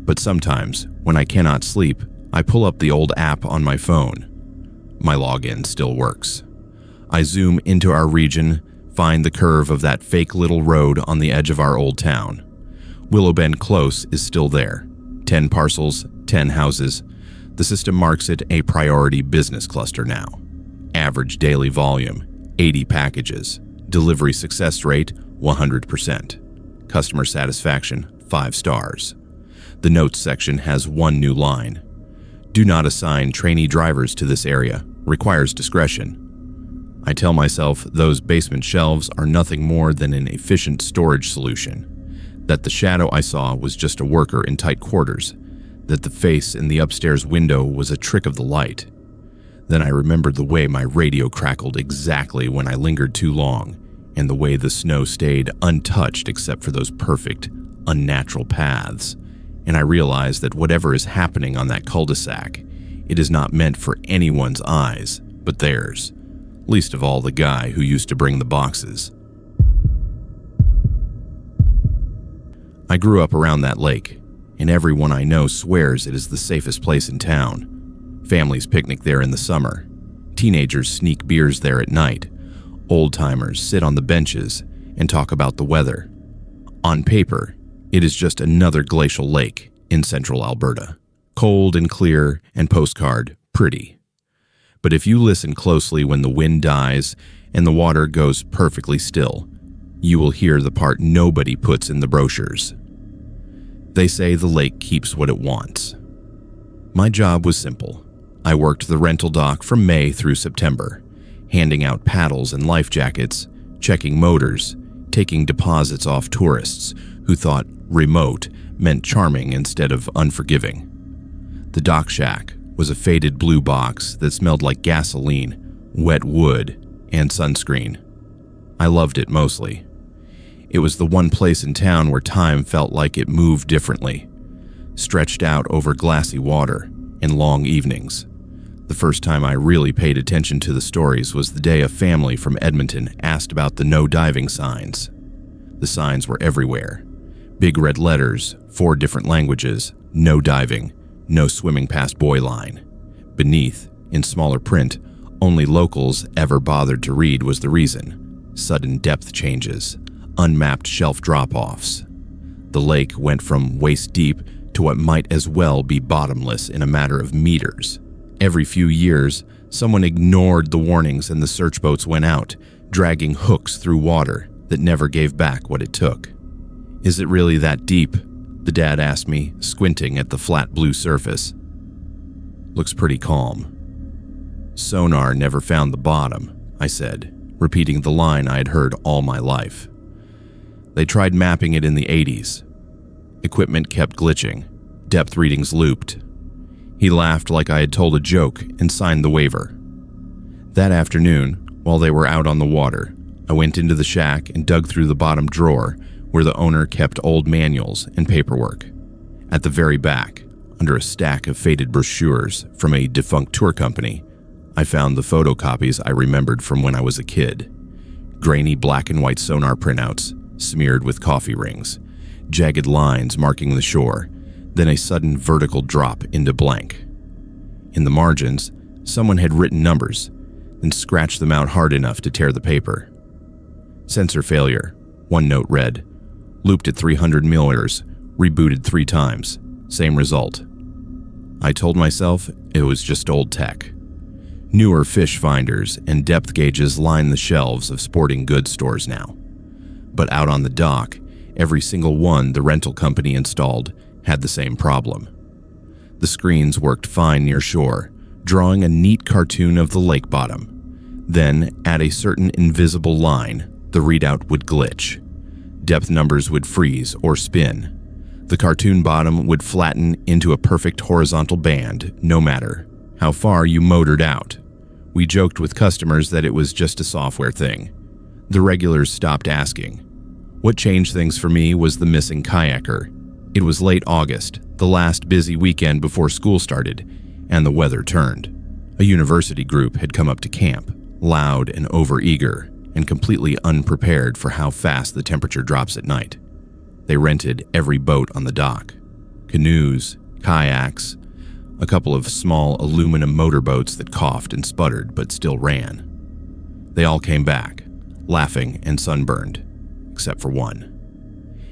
But sometimes, when I cannot sleep, I pull up the old app on my phone. My login still works. I zoom into our region, find the curve of that fake little road on the edge of our old town. Willowbend Close is still there. 10 parcels, 10 houses. The system marks it a priority business cluster now. Average daily volume, 80 packages. Delivery success rate, 100%. Customer satisfaction, 5 stars. The notes section has one new line. Do not assign trainee drivers to this area. Requires discretion. I tell myself those basement shelves are nothing more than an efficient storage solution. That the shadow I saw was just a worker in tight quarters. That the face in the upstairs window was a trick of the light. Then I remembered the way my radio crackled exactly when I lingered too long, and the way the snow stayed untouched except for those perfect, unnatural paths. And I realized that whatever is happening on that cul-de-sac, it is not meant for anyone's eyes but theirs, least of all the guy who used to bring the boxes. I grew up around that lake, and everyone I know swears it is the safest place in town. Families picnic there in the summer. Teenagers sneak beers there at night. Old-timers sit on the benches and talk about the weather. On paper, It is just another glacial lake in central Alberta. Cold and clear and postcard pretty. But if you listen closely when the wind dies and the water goes perfectly still, you will hear the part nobody puts in the brochures. They say the lake keeps what it wants. My job was simple. I worked the rental dock from May through September, handing out paddles and life jackets, checking motors, taking deposits off tourists who thought remote meant charming instead of unforgiving. The dock shack was a faded blue box that smelled like gasoline, wet wood, and sunscreen. I loved it mostly. It was the one place in town where time felt like it moved differently, stretched out over glassy water and long evenings. The first time I really paid attention to the stories was the day a family from Edmonton asked about the no diving signs. The signs were everywhere. Big red letters, 4 different languages, no diving, no swimming past buoy line. Beneath, in smaller print, only locals ever bothered to read was the reason: sudden depth changes, unmapped shelf drop-offs. The lake went from waist deep to what might as well be bottomless in a matter of meters. Every few years, someone ignored the warnings and the search boats went out, dragging hooks through water that never gave back what it took. "Is it really that deep?" the dad asked me, squinting at the flat blue surface. "Looks pretty calm." "Sonar never found the bottom," I said, repeating the line I had heard all my life. "They tried mapping it in the 80s. Equipment kept glitching. Depth readings looped." He laughed like I had told a joke and signed the waiver. That afternoon, while they were out on the water, I went into the shack and dug through the bottom drawer where the owner kept old manuals and paperwork. At the very back, under a stack of faded brochures from a defunct tour company, I found the photocopies I remembered from when I was a kid. Grainy black and white sonar printouts, smeared with coffee rings, jagged lines marking the shore, then a sudden vertical drop into blank. In the margins, someone had written numbers, then scratched them out hard enough to tear the paper. "Sensor failure," one note read. "Looped at 300 millers, rebooted 3 times. Same result." I told myself it was just old tech. Newer fish finders and depth gauges line the shelves of sporting goods stores now. But out on the dock, every single one the rental company installed had the same problem. The screens worked fine near shore, drawing a neat cartoon of the lake bottom. Then, at a certain invisible line, the readout would glitch. Depth numbers would freeze or spin. The cartoon bottom would flatten into a perfect horizontal band, no matter how far you motored out. We joked with customers that it was just a software thing. The regulars stopped asking. What changed things for me was the missing kayaker. It was late August, the last busy weekend before school started, and the weather turned. A university group had come up to camp, loud and overeager, and completely unprepared for how fast the temperature drops at night. They rented every boat on the dock. Canoes, kayaks, a couple of small aluminum motorboats that coughed and sputtered but still ran. They all came back, laughing and sunburned, except for one.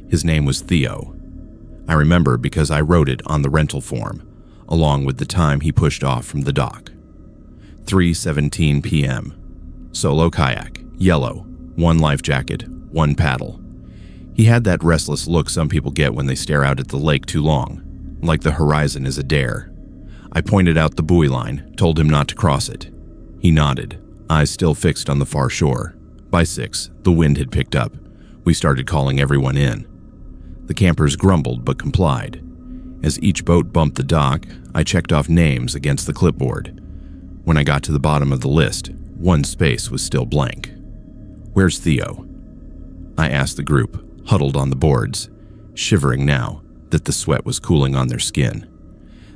His name was Theo. I remember because I wrote it on the rental form, along with the time he pushed off from the dock. 3:17 p.m. Solo kayak, yellow, 1 life jacket, 1 paddle. He had that restless look some people get when they stare out at the lake too long, like the horizon is a dare. I pointed out the buoy line, told him not to cross it. He nodded, eyes still fixed on the far shore. By 6, the wind had picked up. We started calling everyone in. The campers grumbled but complied. As each boat bumped the dock, I checked off names against the clipboard. When I got to the bottom of the list, 1 space was still blank. "Where's Theo?" I asked the group, huddled on the boards, shivering now that the sweat was cooling on their skin.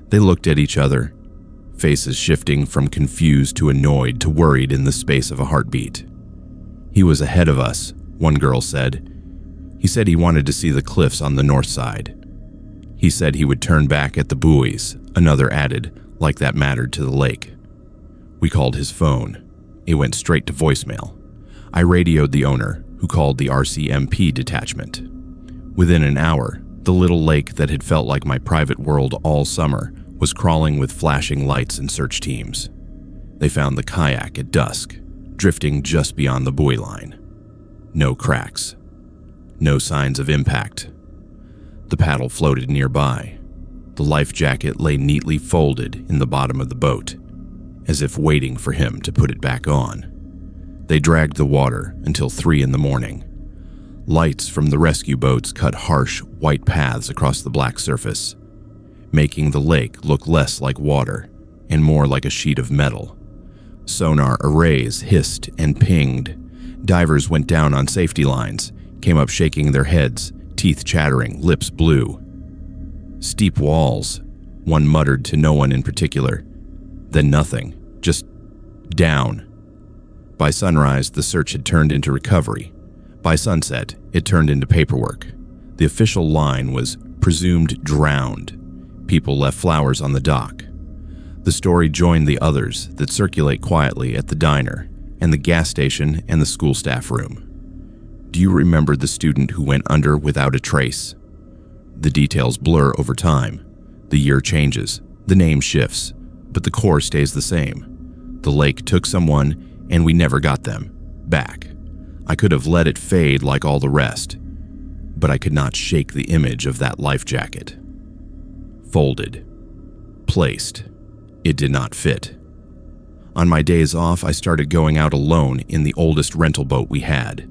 They looked at each other, faces shifting from confused to annoyed to worried in the space of a heartbeat. "He was ahead of us," one girl said. "He said he wanted to see the cliffs on the north side." "He said he would turn back at the buoys," another added, like that mattered to the lake. We called his phone. It went straight to voicemail. I radioed the owner, who called the RCMP detachment. Within an hour, The little lake that had felt like my private world all summer was crawling with flashing lights and search teams. They found the kayak at dusk, drifting just beyond the buoy line. No cracks. No signs of impact. The paddle floated nearby. The life jacket lay neatly folded in the bottom of the boat, as if waiting for him to put it back on. They dragged the water until 3 a.m. Lights from the rescue boats cut harsh, white paths across the black surface, making the lake look less like water and more like a sheet of metal. Sonar arrays hissed and pinged. Divers went down on safety lines, came up shaking their heads, teeth chattering, lips blue. Steep walls, one muttered to no one in particular. Then nothing, just down. By sunrise, the search had turned into recovery. By sunset, it turned into paperwork. The official line was presumed drowned. People left flowers on the dock. The story joined the others that circulate quietly at the diner and the gas station and the school staff room. Do you remember the student who went under without a trace? The details blur over time. The year changes, the name shifts, but the core stays the same. The lake took someone, and we never got them back. I could have let it fade like all the rest, but I could not shake the image of that life jacket. Folded. Placed. It did not fit. On my days off, I started going out alone in the oldest rental boat we had.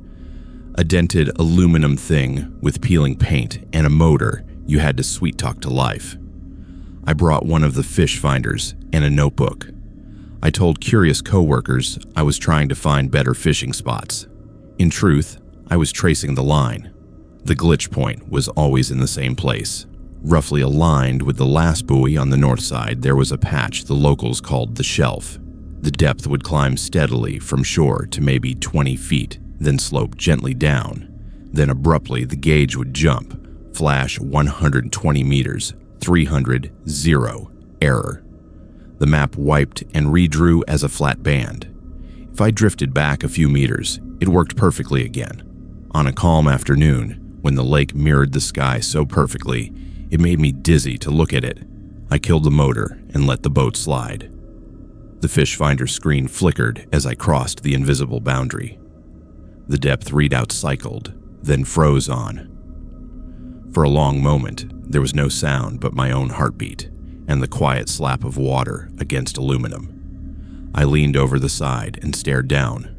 A dented aluminum thing with peeling paint and a motor you had to sweet talk to life. I brought one of the fish finders and a notebook. I told curious coworkers I was trying to find better fishing spots. In truth, I was tracing the line. The glitch point was always in the same place. Roughly aligned with the last buoy on the north side, there was a patch the locals called the shelf. The depth would climb steadily from shore to maybe 20 feet, then slope gently down. Then abruptly the gauge would jump, flash 120 meters, 300, 0, error. The map wiped and redrew as a flat band. If I drifted back a few meters, it worked perfectly again. On a calm afternoon, when the lake mirrored the sky so perfectly, it made me dizzy to look at it. I killed the motor and let the boat slide. The fish finder screen flickered as I crossed the invisible boundary. The depth readout cycled, then froze on. For a long moment, there was no sound but my own heartbeat and the quiet slap of water against aluminum. I leaned over the side and stared down.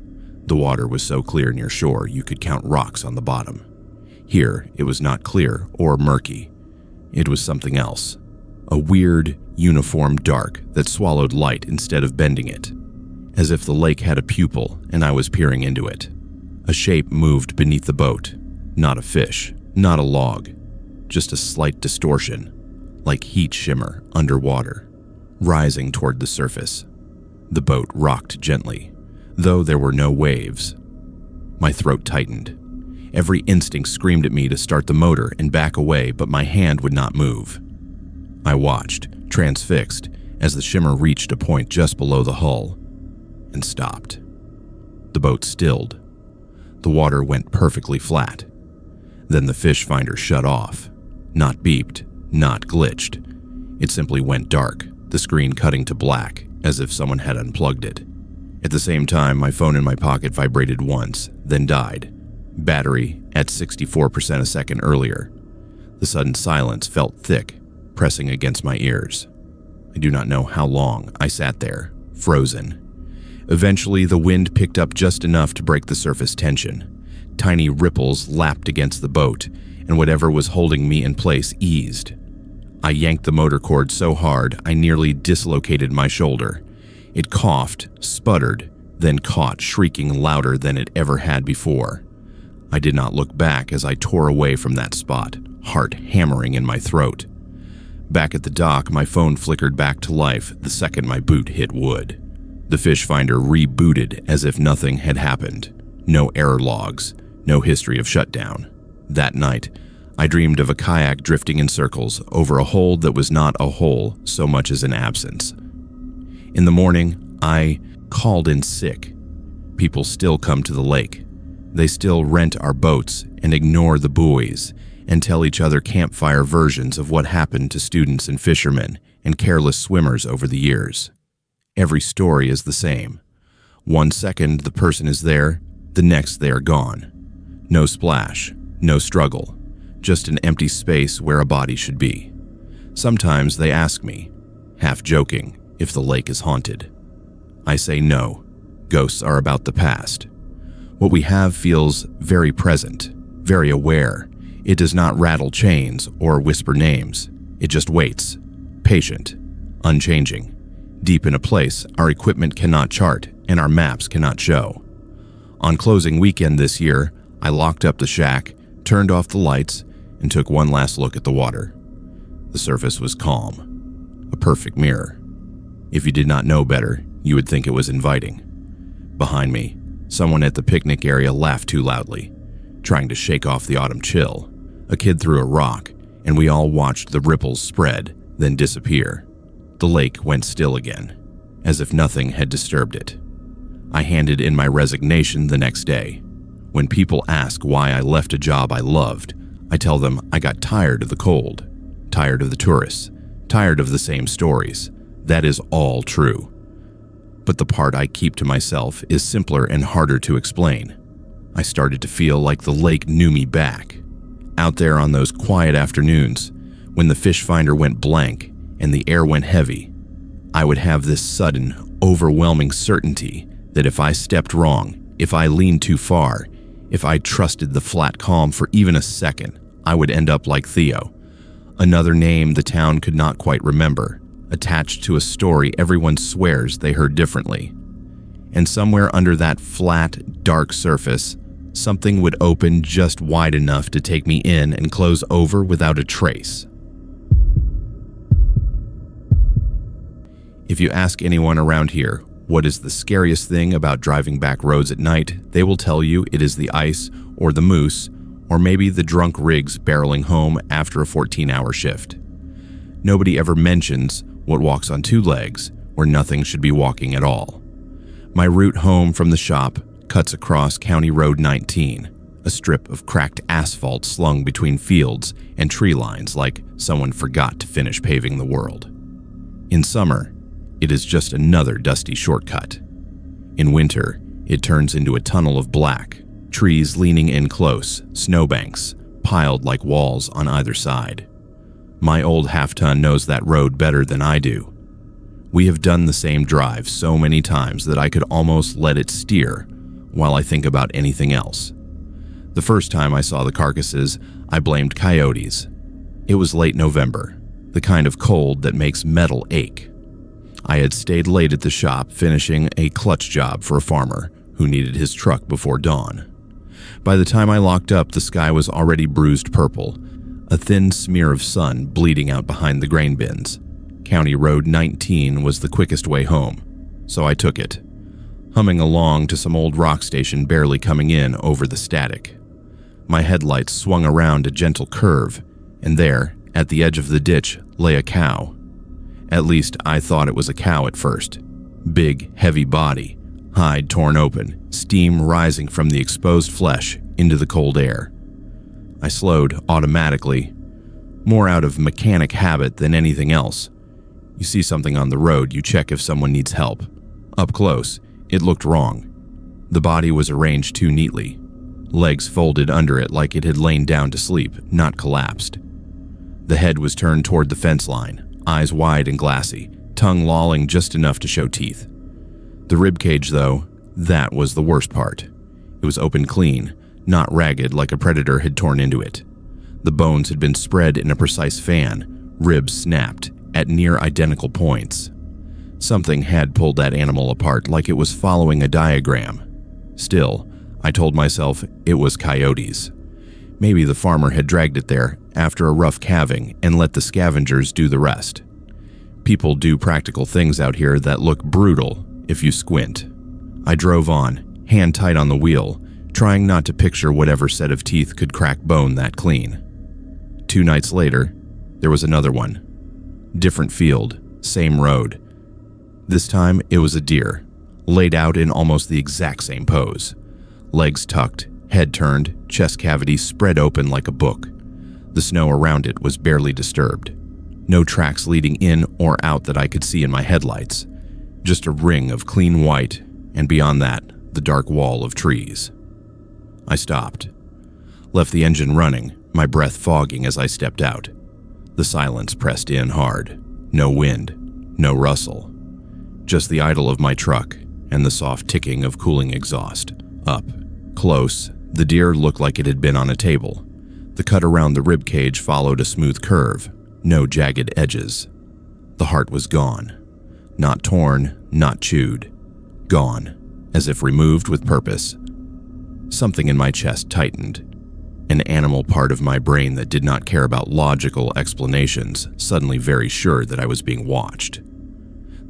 The water was so clear near shore you could count rocks on the bottom. Here, it was not clear or murky. It was something else. A weird, uniform dark that swallowed light instead of bending it. As if the lake had a pupil and I was peering into it. A shape moved beneath the boat. Not a fish, not a log. Just a slight distortion, like heat shimmer underwater, rising toward the surface. The boat rocked gently, though there were no waves. My throat tightened. Every instinct screamed at me to start the motor and back away, but my hand would not move. I watched, transfixed, as the shimmer reached a point just below the hull, and stopped. The boat stilled. The water went perfectly flat. Then the fish finder shut off. Not beeped, not glitched. It simply went dark, the screen cutting to black, as if someone had unplugged it. At the same time, my phone in my pocket vibrated once, then died. Battery at 64% a second earlier. The sudden silence felt thick, pressing against my ears. I do not know how long I sat there, frozen. Eventually, the wind picked up just enough to break the surface tension. Tiny ripples lapped against the boat, and whatever was holding me in place eased. I yanked the motor cord so hard I nearly dislocated my shoulder. It coughed, sputtered, then caught, shrieking louder than it ever had before. I did not look back as I tore away from that spot, heart hammering in my throat. Back at the dock, my phone flickered back to life the second my boot hit wood. The fish finder rebooted as if nothing had happened. No error logs, no history of shutdown. That night, I dreamed of a kayak drifting in circles over a hole that was not a hole so much as an absence. In the morning, I called in sick. People still come to the lake. They still rent our boats and ignore the buoys and tell each other campfire versions of what happened to students and fishermen and careless swimmers over the years. Every story is the same. 1 second the person is there, the next they are gone. No splash, no struggle, just an empty space where a body should be. Sometimes they ask me, half joking, if the lake is haunted. I say no, ghosts are about the past. What we have feels very present, very aware. It does not rattle chains or whisper names. It just waits, patient, unchanging. Deep in a place our equipment cannot chart and our maps cannot show. On closing weekend this year, I locked up the shack, turned off the lights, and took one last look at the water. The surface was calm, a perfect mirror. If you did not know better, you would think it was inviting. Behind me, someone at the picnic area laughed too loudly, trying to shake off the autumn chill. A kid threw a rock, and we all watched the ripples spread, then disappear. The lake went still again, as if nothing had disturbed it. I handed in my resignation the next day. When people ask why I left a job I loved, I tell them I got tired of the cold, tired of the tourists, tired of the same stories. That is all true. But the part I keep to myself is simpler and harder to explain. I started to feel like the lake knew me back. Out there on those quiet afternoons, when the fish finder went blank and the air went heavy, I would have this sudden, overwhelming certainty that if I stepped wrong, if I leaned too far, if I trusted the flat calm for even a second, I would end up like Theo, another name the town could not quite remember, attached to a story everyone swears they heard differently. And somewhere under that flat, dark surface, something would open just wide enough to take me in and close over without a trace. If you ask anyone around here what is the scariest thing about driving back roads at night, they will tell you it is the ice or the moose or maybe the drunk rigs barreling home after a 14-hour shift. Nobody ever mentions what walks on 2 legs where nothing should be walking at all. My route home from the shop cuts across County Road 19, a strip of cracked asphalt slung between fields and tree lines like someone forgot to finish paving the world. In summer, it is just another dusty shortcut. In winter, it turns into a tunnel of black, trees leaning in close, snowbanks piled like walls on either side. My old half-ton knows that road better than I do. We have done the same drive so many times that I could almost let it steer while I think about anything else. The first time I saw the carcasses, I blamed coyotes. It was late November, the kind of cold that makes metal ache. I had stayed late at the shop finishing a clutch job for a farmer who needed his truck before dawn. By the time I locked up, the sky was already bruised purple, a thin smear of sun bleeding out behind the grain bins. County Road 19 was the quickest way home, so I took it, humming along to some old rock station barely coming in over the static. My headlights swung around a gentle curve, and there, at the edge of the ditch, lay a cow. At least I thought it was a cow at first. Big, heavy body, hide torn open, steam rising from the exposed flesh into the cold air. I slowed automatically, more out of mechanic habit than anything else. You see something on the road, you check if someone needs help. Up close, it looked wrong. The body was arranged too neatly, legs folded under it like it had lain down to sleep, not collapsed. The head was turned toward the fence line, eyes wide and glassy, tongue lolling just enough to show teeth. The ribcage, though, that was the worst part. It was open clean, not ragged like a predator had torn into it. The bones had been spread in a precise fan, ribs snapped at near identical points. Something had pulled that animal apart like it was following a diagram. Still, I told myself it was coyotes. Maybe the farmer had dragged it there after a rough calving and let the scavengers do the rest. People do practical things out here that look brutal if you squint. I drove on, hand tight on the wheel, trying not to picture whatever set of teeth could crack bone that clean. 2 nights later, there was another one. Different field, same road. This time it was a deer, laid out in almost the exact same pose. Legs tucked, head turned, chest cavity spread open like a book. The snow around it was barely disturbed. No tracks leading in or out that I could see in my headlights. Just a ring of clean white, and beyond that, the dark wall of trees. I stopped. Left the engine running, my breath fogging as I stepped out. The silence pressed in hard. No wind, no rustle. Just the idle of my truck and the soft ticking of cooling exhaust. Up, close, the deer looked like it had been on a table. The cut around the rib cage followed a smooth curve, no jagged edges. The heart was gone. Not torn, not chewed. Gone, as if removed with purpose. Something in my chest tightened. An animal part of my brain that did not care about logical explanations, suddenly very sure that I was being watched.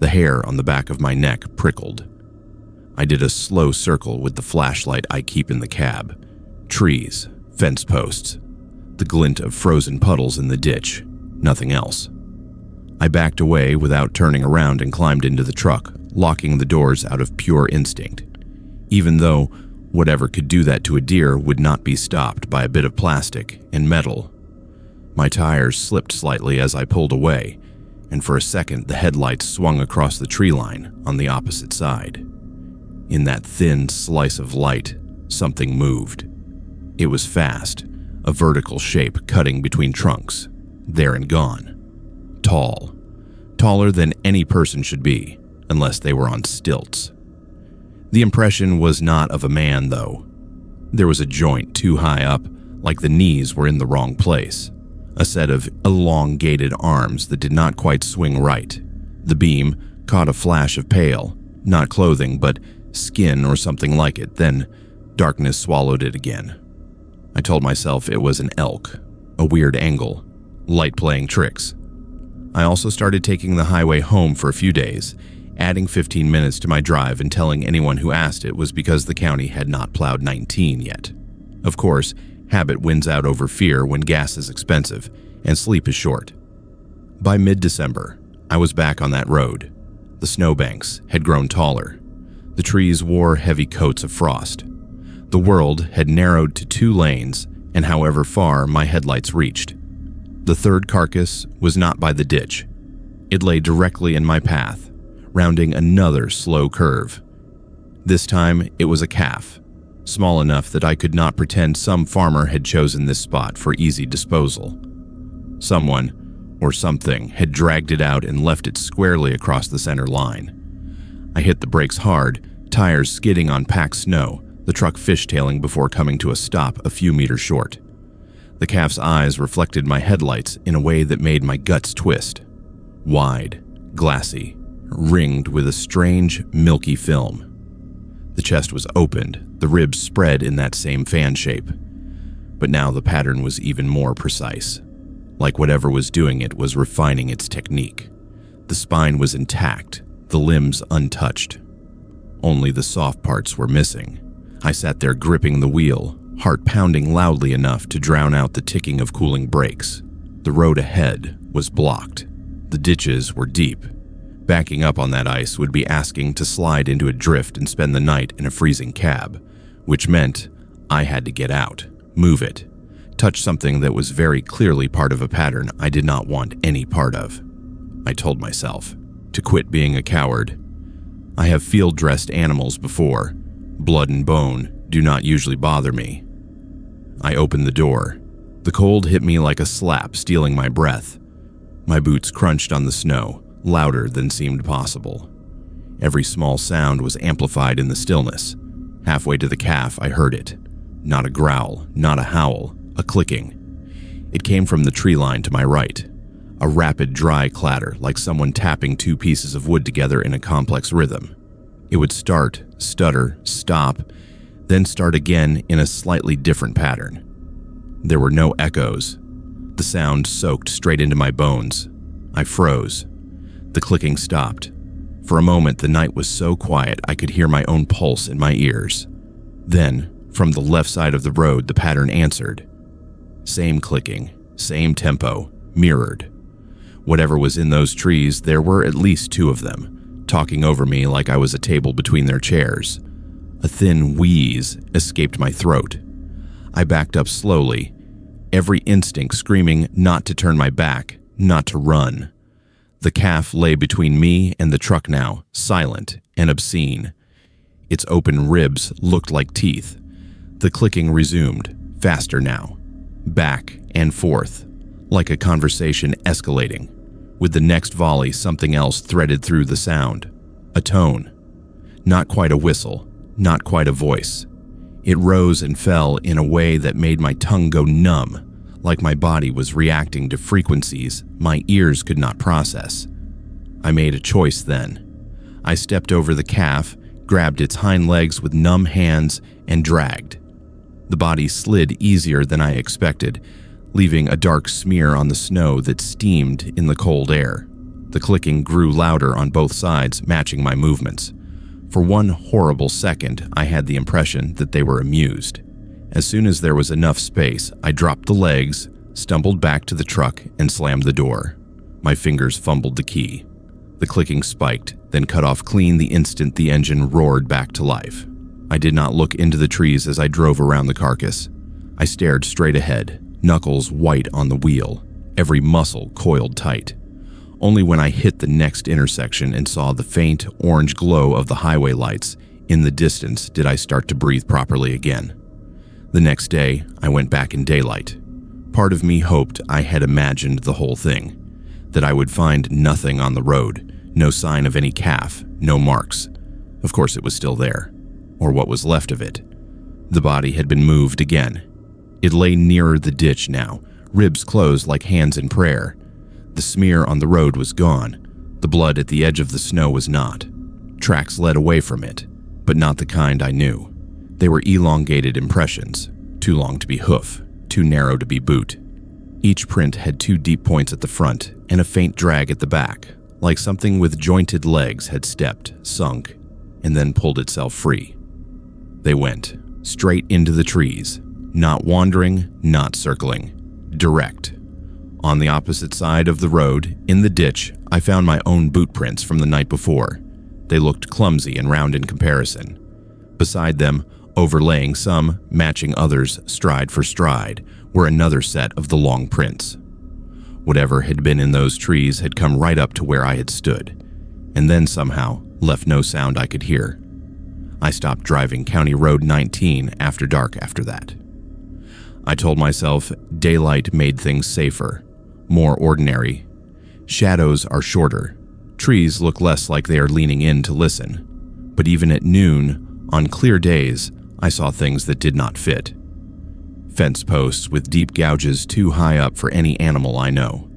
The hair on the back of my neck prickled. I did a slow circle with the flashlight I keep in the cab. Trees, fence posts, the glint of frozen puddles in the ditch, nothing else. I backed away without turning around and climbed into the truck, locking the doors out of pure instinct. Even though whatever could do that to a deer would not be stopped by a bit of plastic and metal. My tires slipped slightly as I pulled away, and for a second the headlights swung across the tree line on the opposite side. In that thin slice of light, something moved. It was fast, a vertical shape cutting between trunks, there and gone. Tall. Taller than any person should be, unless they were on stilts. The impression was not of a man, though. There was a joint too high up, like the knees were in the wrong place. A set of elongated arms that did not quite swing right. The beam caught a flash of pale, not clothing, but skin or something like it, then darkness swallowed it again. I told myself it was an elk, a weird angle, light playing tricks. I also started taking the highway home for a few days, adding 15 minutes to my drive and telling anyone who asked it was because the county had not plowed 19 yet. Of course, habit wins out over fear when gas is expensive and sleep is short. By mid-December, I was back on that road. The snowbanks had grown taller. The trees wore heavy coats of frost. The world had narrowed to 2 lanes, and however far my headlights reached. The third carcass was not by the ditch. It lay directly in my path, rounding another slow curve. This time, it was a calf, small enough that I could not pretend some farmer had chosen this spot for easy disposal. Someone, or something, had dragged it out and left it squarely across the center line. I hit the brakes hard, tires skidding on packed snow, the truck fishtailing before coming to a stop a few meters short. The calf's eyes reflected my headlights in a way that made my guts twist. Wide, glassy, ringed with a strange, milky film. The chest was opened, the ribs spread in that same fan shape. But now the pattern was even more precise. Like whatever was doing it was refining its technique. The spine was intact, the limbs untouched. Only the soft parts were missing. I sat there gripping the wheel, heart pounding loudly enough to drown out the ticking of cooling brakes. The road ahead was blocked. The ditches were deep. Backing up on that ice would be asking to slide into a drift and spend the night in a freezing cab, which meant I had to get out, move it, touch something that was very clearly part of a pattern I did not want any part of. I told myself to quit being a coward. I have field-dressed animals before. Blood and bone do not usually bother me. I opened the door. The cold hit me like a slap, stealing my breath. My boots crunched on the snow, louder than seemed possible. Every small sound was amplified in the stillness. Halfway to the calf, I heard it. Not a growl, not a howl, a clicking. It came from the tree line to my right. A rapid, dry clatter, like someone tapping 2 pieces of wood together in a complex rhythm. It would start, stutter, stop, then start again in a slightly different pattern. There were no echoes. The sound soaked straight into my bones. I froze. The clicking stopped. For a moment, the night was so quiet I could hear my own pulse in my ears. Then, from the left side of the road, the pattern answered. Same clicking, same tempo, mirrored. Whatever was in those trees, there were at least 2 of them, talking over me like I was a table between their chairs. A thin wheeze escaped my throat. I backed up slowly, every instinct screaming not to turn my back, not to run. The calf lay between me and the truck now, silent and obscene. Its open ribs looked like teeth. The clicking resumed, faster now, back and forth, like a conversation escalating. With the next volley, something else threaded through the sound. A tone. Not quite a whistle, not quite a voice. It rose and fell in a way that made my tongue go numb, like my body was reacting to frequencies my ears could not process. I made a choice then. I stepped over the calf, grabbed its hind legs with numb hands, and dragged. The body slid easier than I expected, leaving a dark smear on the snow that steamed in the cold air. The clicking grew louder on both sides, matching my movements. For one horrible second, I had the impression that they were amused. As soon as there was enough space, I dropped the legs, stumbled back to the truck, and slammed the door. My fingers fumbled the key. The clicking spiked, then cut off clean the instant the engine roared back to life. I did not look into the trees as I drove around the carcass. I stared straight ahead, knuckles white on the wheel, every muscle coiled tight. Only when I hit the next intersection and saw the faint orange glow of the highway lights in the distance did I start to breathe properly again. The next day, I went back in daylight. Part of me hoped I had imagined the whole thing, that I would find nothing on the road, no sign of any calf, no marks. Of course it was still there, or what was left of it. The body had been moved again. It lay nearer the ditch now, ribs closed like hands in prayer. The smear on the road was gone. The blood at the edge of the snow was not. Tracks led away from it, but not the kind I knew. They were elongated impressions, too long to be hoof, too narrow to be boot. Each print had two deep points at the front and a faint drag at the back, like something with jointed legs had stepped, sunk, and then pulled itself free. They went, straight into the trees, not wandering, not circling, direct. On the opposite side of the road, in the ditch, I found my own boot prints from the night before. They looked clumsy and round in comparison. Beside them, overlaying some, matching others stride for stride, were another set of the long prints. Whatever had been in those trees had come right up to where I had stood, and then somehow left no sound I could hear. I stopped driving County Road 19 after dark after that. I told myself daylight made things safer, more ordinary. Shadows are shorter. Trees look less like they are leaning in to listen. But even at noon, on clear days, I saw things that did not fit. Fence posts with deep gouges too high up for any animal I know.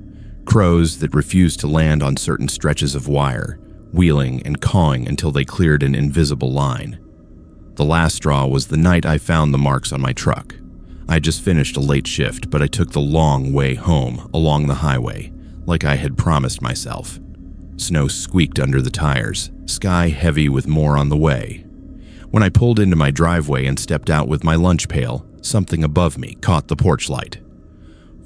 Crows that refused to land on certain stretches of wire, wheeling and cawing until they cleared an invisible line. The last straw was the night I found the marks on my truck. I had just finished a late shift, but I took the long way home along the highway, like I had promised myself. Snow squeaked under the tires, sky heavy with more on the way. When I pulled into my driveway and stepped out with my lunch pail, something above me caught the porch light.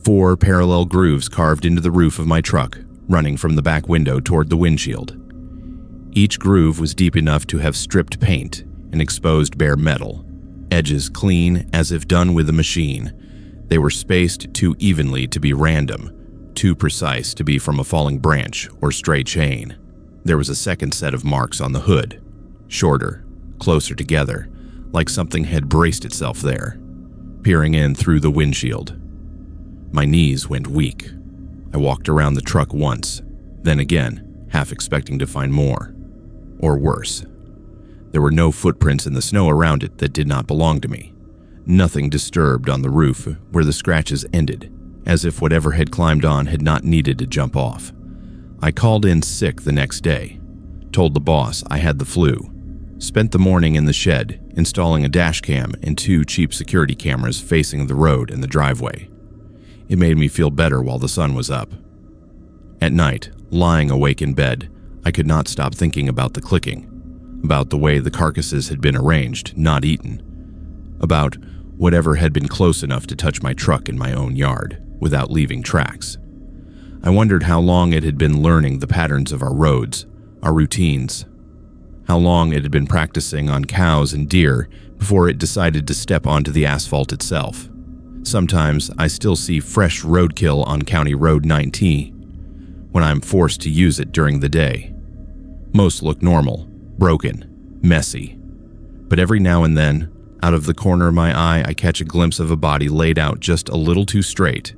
4 parallel grooves carved into the roof of my truck, running from the back window toward the windshield. Each groove was deep enough to have stripped paint and exposed bare metal, edges clean as if done with a machine. They were spaced too evenly to be random, too precise to be from a falling branch or stray chain. There was a second set of marks on the hood, shorter, closer together, like something had braced itself there, peering in through the windshield. My knees went weak. I walked around the truck once, then again, half expecting to find more, or worse. There were no footprints in the snow around it that did not belong to me. Nothing disturbed on the roof where the scratches ended, as if whatever had climbed on had not needed to jump off. I called in sick the next day, told the boss I had the flu, spent the morning in the shed installing a dash cam and 2 cheap security cameras facing the road and the driveway. It made me feel better while the sun was up. At night, lying awake in bed, I could not stop thinking about the clicking, about the way the carcasses had been arranged, not eaten, about whatever had been close enough to touch my truck in my own yard without leaving tracks. I wondered how long it had been learning the patterns of our roads, our routines, how long it had been practicing on cows and deer before it decided to step onto the asphalt itself. Sometimes I still see fresh roadkill on County Road 19 when I'm forced to use it during the day. Most look normal, broken, messy. But every now and then, out of the corner of my eye, I catch a glimpse of a body laid out just a little too straight,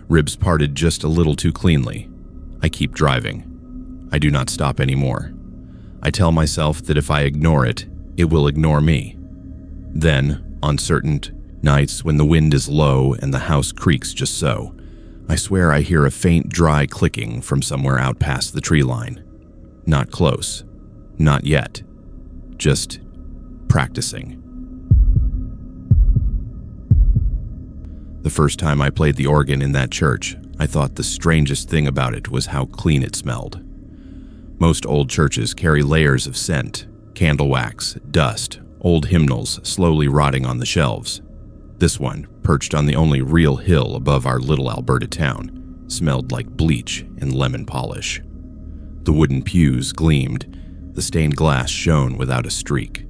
ribs parted just a little too cleanly. I keep driving. I do not stop anymore. I tell myself that if I ignore it, it will ignore me. Then, on certain nights when the wind is low and the house creaks just so, I swear I hear a faint, dry clicking from somewhere out past the tree line. Not close. Not yet. Just practicing. The first time I played the organ in that church, I thought the strangest thing about it was how clean it smelled. Most old churches carry layers of scent, candle wax, dust, old hymnals slowly rotting on the shelves. This one, perched on the only real hill above our little Alberta town, smelled like bleach and lemon polish. The wooden pews gleamed, the stained glass shone without a streak.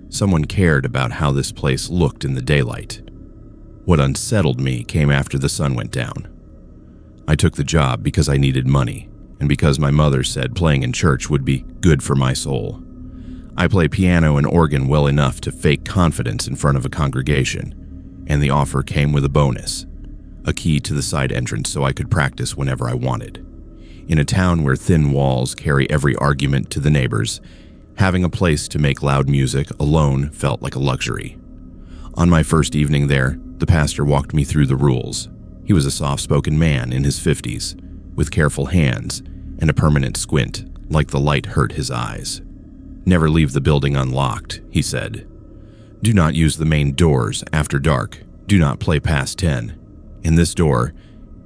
Someone cared about how this place looked in the daylight. What unsettled me came after the sun went down. I took the job because I needed money, and because my mother said playing in church would be good for my soul. I play piano and organ well enough to fake confidence in front of a congregation, and the offer came with a bonus, a key to the side entrance so I could practice whenever I wanted. In a town where thin walls carry every argument to the neighbors, having a place to make loud music alone felt like a luxury. On my first evening there, the pastor walked me through the rules. He was a soft-spoken man in his 50s, with careful hands and a permanent squint, like the light hurt his eyes. "Never leave the building unlocked," he said. "Do not use the main doors after dark. Do not play past 10. In this door,"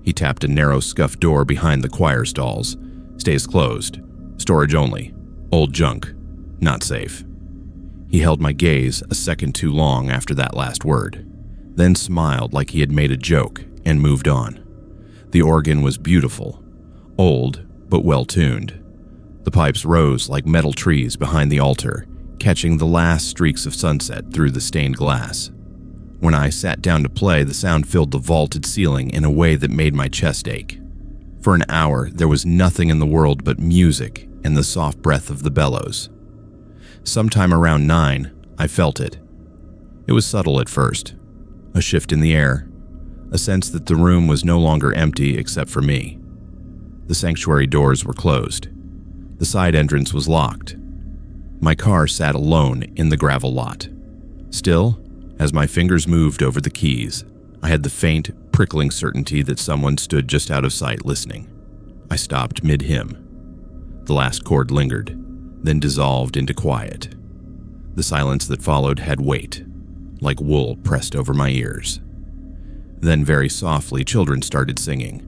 he tapped a narrow scuffed door behind the choir stalls, "stays closed. Storage only. Old junk. Not safe." He held my gaze a second too long after that last word, then smiled like he had made a joke and moved on. The organ was beautiful, old but well-tuned. The pipes rose like metal trees behind the altar, catching the last streaks of sunset through the stained glass. When I sat down to play, the sound filled the vaulted ceiling in a way that made my chest ache. For an hour, there was nothing in the world but music and the soft breath of the bellows. Sometime around 9, I felt it. It was subtle at first. A shift in the air, a sense that the room was no longer empty except for me. The sanctuary doors were closed. The side entrance was locked. My car sat alone in the gravel lot. Still, as my fingers moved over the keys, I had the faint, prickling certainty that someone stood just out of sight listening. I stopped mid-hymn. The last chord lingered, then dissolved into quiet. The silence that followed had weight, like wool pressed over my ears. Then very softly, children started singing.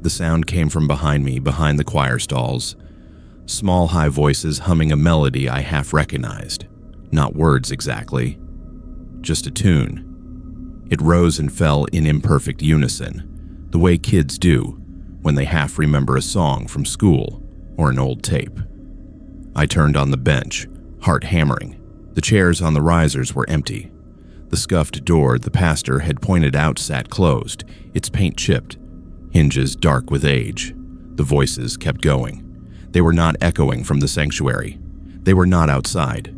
The sound came from behind me, behind the choir stalls. Small, high voices humming a melody I half recognized. Not words exactly, just a tune. It rose and fell in imperfect unison, the way kids do when they half remember a song from school or an old tape. I turned on the bench, heart hammering. The chairs on the risers were empty. The scuffed door the pastor had pointed out sat closed, its paint chipped, hinges dark with age. The voices kept going. They were not echoing from the sanctuary. They were not outside.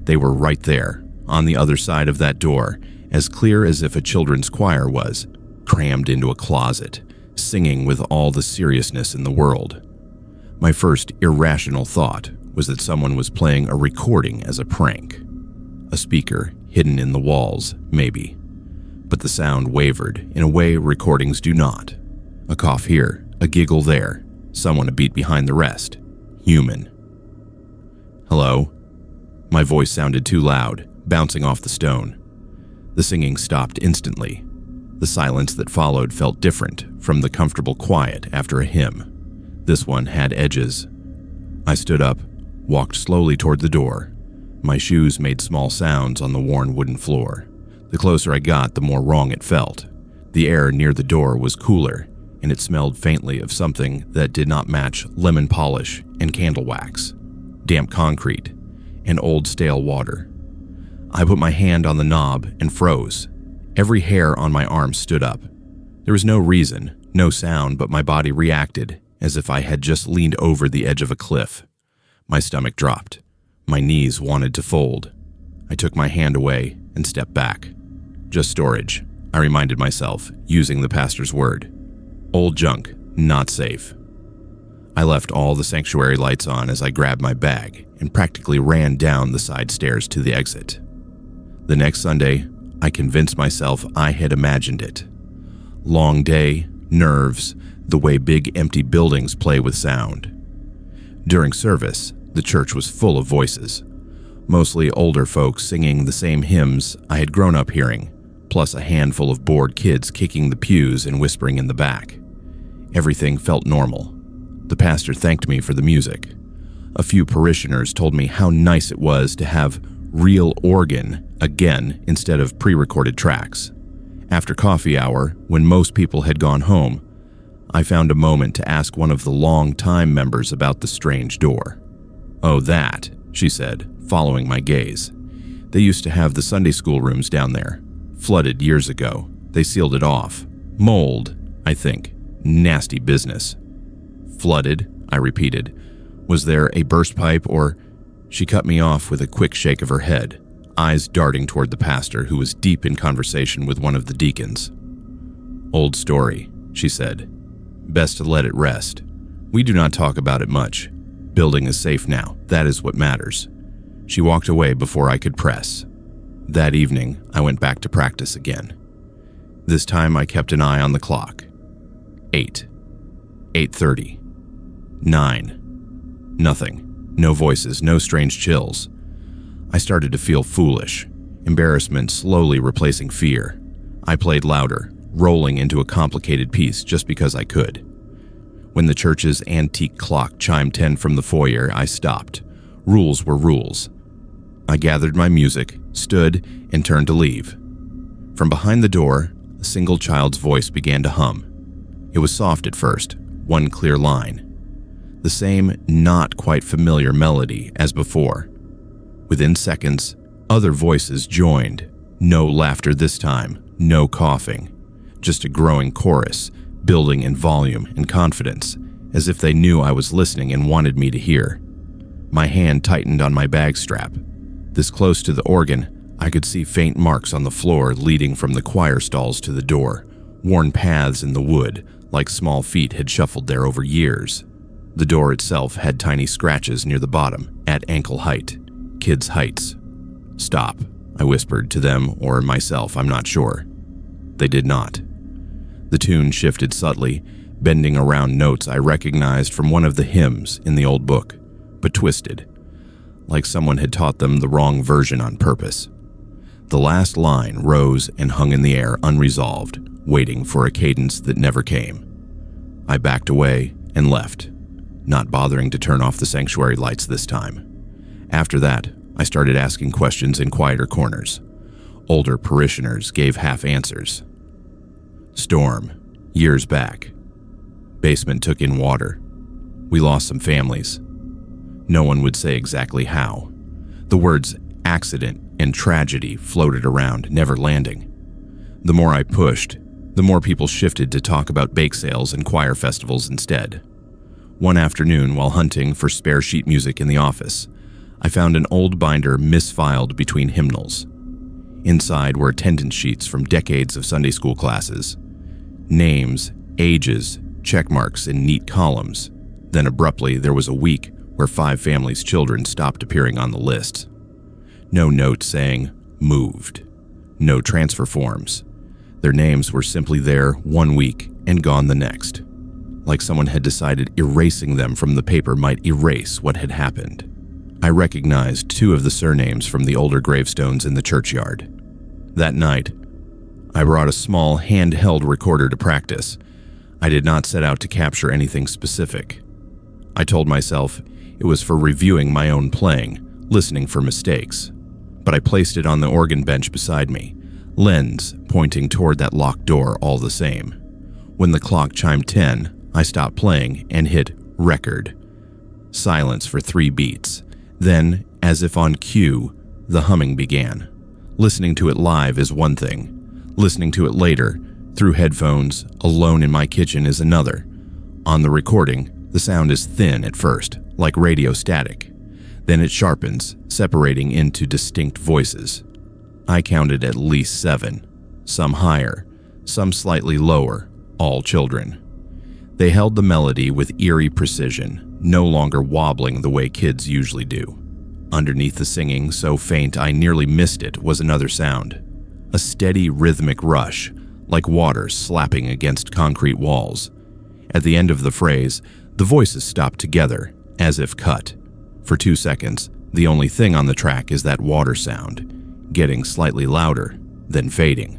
They were right there, on the other side of that door, as clear as if a children's choir was, crammed into a closet, singing with all the seriousness in the world. My first irrational thought was that someone was playing a recording as a prank. A speaker hidden in the walls, maybe. But the sound wavered in a way recordings do not. A cough here, a giggle there, someone a beat behind the rest. Human. "Hello?" My voice sounded too loud, bouncing off the stone. The singing stopped instantly. The silence that followed felt different from the comfortable quiet after a hymn. This one had edges. I stood up, walked slowly toward the door. My shoes made small sounds on the worn wooden floor. The closer I got, the more wrong it felt. The air near the door was cooler, and it smelled faintly of something that did not match lemon polish and candle wax, damp concrete, and old stale water. I put my hand on the knob and froze. Every hair on my arm stood up. There was no reason, no sound, but my body reacted as if I had just leaned over the edge of a cliff. My stomach dropped. My knees wanted to fold. I took my hand away and stepped back. Just storage, I reminded myself, using the pastor's word. Old junk, not safe. I left all the sanctuary lights on as I grabbed my bag and practically ran down the side stairs to the exit. The next Sunday, I convinced myself I had imagined it. Long day, nerves, the way big empty buildings play with sound. During service, the church was full of voices, mostly older folks singing the same hymns I had grown up hearing, plus a handful of bored kids kicking the pews and whispering in the back. Everything felt normal. The pastor thanked me for the music. A few parishioners told me how nice it was to have real organ again instead of pre-recorded tracks. After coffee hour, when most people had gone home, I found a moment to ask one of the long-time members about the strange door. "Oh, that," she said, following my gaze. "They used to have the Sunday school rooms down there. Flooded years ago. They sealed it off. Mold, I think. Nasty business." "Flooded," I repeated. "Was there a burst pipe or—" She cut me off with a quick shake of her head, eyes darting toward the pastor, who was deep in conversation with one of the deacons. "Old story," she said. "Best to let it rest. We do not talk about it much. Building is safe now. That is what matters." She walked away before I could press. That evening, I went back to practice again. This time I kept an eye on the clock. 8. 8:30. 9. Nothing. No voices, no strange chills. I started to feel foolish, embarrassment slowly replacing fear. I played louder, rolling into a complicated piece just because I could. When the church's antique clock chimed 10 from the foyer, I stopped. Rules were rules. I gathered my music, stood, and turned to leave. From behind the door, a single child's voice began to hum. It was soft at first, one clear line. The same not quite familiar melody as before. Within seconds, other voices joined. No laughter this time, no coughing. Just a growing chorus, building in volume and confidence, as if they knew I was listening and wanted me to hear. My hand tightened on my bag strap. This close to the organ, I could see faint marks on the floor leading from the choir stalls to the door, worn paths in the wood, like small feet had shuffled there over years. The door itself had tiny scratches near the bottom, at ankle height, kids' heights. "Stop," I whispered to them or myself, I'm not sure. They did not. The tune shifted subtly, bending around notes I recognized from one of the hymns in the old book, but twisted, like someone had taught them the wrong version on purpose. The last line rose and hung in the air unresolved, waiting for a cadence that never came. I backed away and left, not bothering to turn off the sanctuary lights this time. After that, I started asking questions in quieter corners. Older parishioners gave half answers. Storm, years back. Basement took in water. We lost some families. No one would say exactly how. The words accident and tragedy floated around, never landing. The more I pushed, the more people shifted to talk about bake sales and choir festivals instead. One afternoon, while hunting for spare sheet music in the office, I found an old binder misfiled between hymnals. Inside were attendance sheets from decades of Sunday school classes. Names, ages, check marks in neat columns. Then abruptly, there was a week where 5 families' children stopped appearing on the list. No note saying, moved. No transfer forms. Their names were simply there one week and gone the next. Like someone had decided erasing them from the paper might erase what had happened. I recognized 2 of the surnames from the older gravestones in the churchyard. That night, I brought a small handheld recorder to practice. I did not set out to capture anything specific. I told myself it was for reviewing my own playing, listening for mistakes. But I placed it on the organ bench beside me, lens pointing toward that locked door all the same. When the clock chimed 10, I stopped playing and hit record. Silence for 3 beats. Then, as if on cue, the humming began. Listening to it live is one thing. Listening to it later, through headphones, alone in my kitchen, is another. On the recording, the sound is thin at first, like radio static. Then it sharpens, separating into distinct voices. I counted at least 7, some higher, some slightly lower, all children. They held the melody with eerie precision, no longer wobbling the way kids usually do. Underneath the singing, so faint I nearly missed it, was another sound. A steady rhythmic rush, like water slapping against concrete walls. At the end of the phrase, the voices stopped together, as if cut. For 2 seconds, the only thing on the track is that water sound, getting slightly louder, then fading.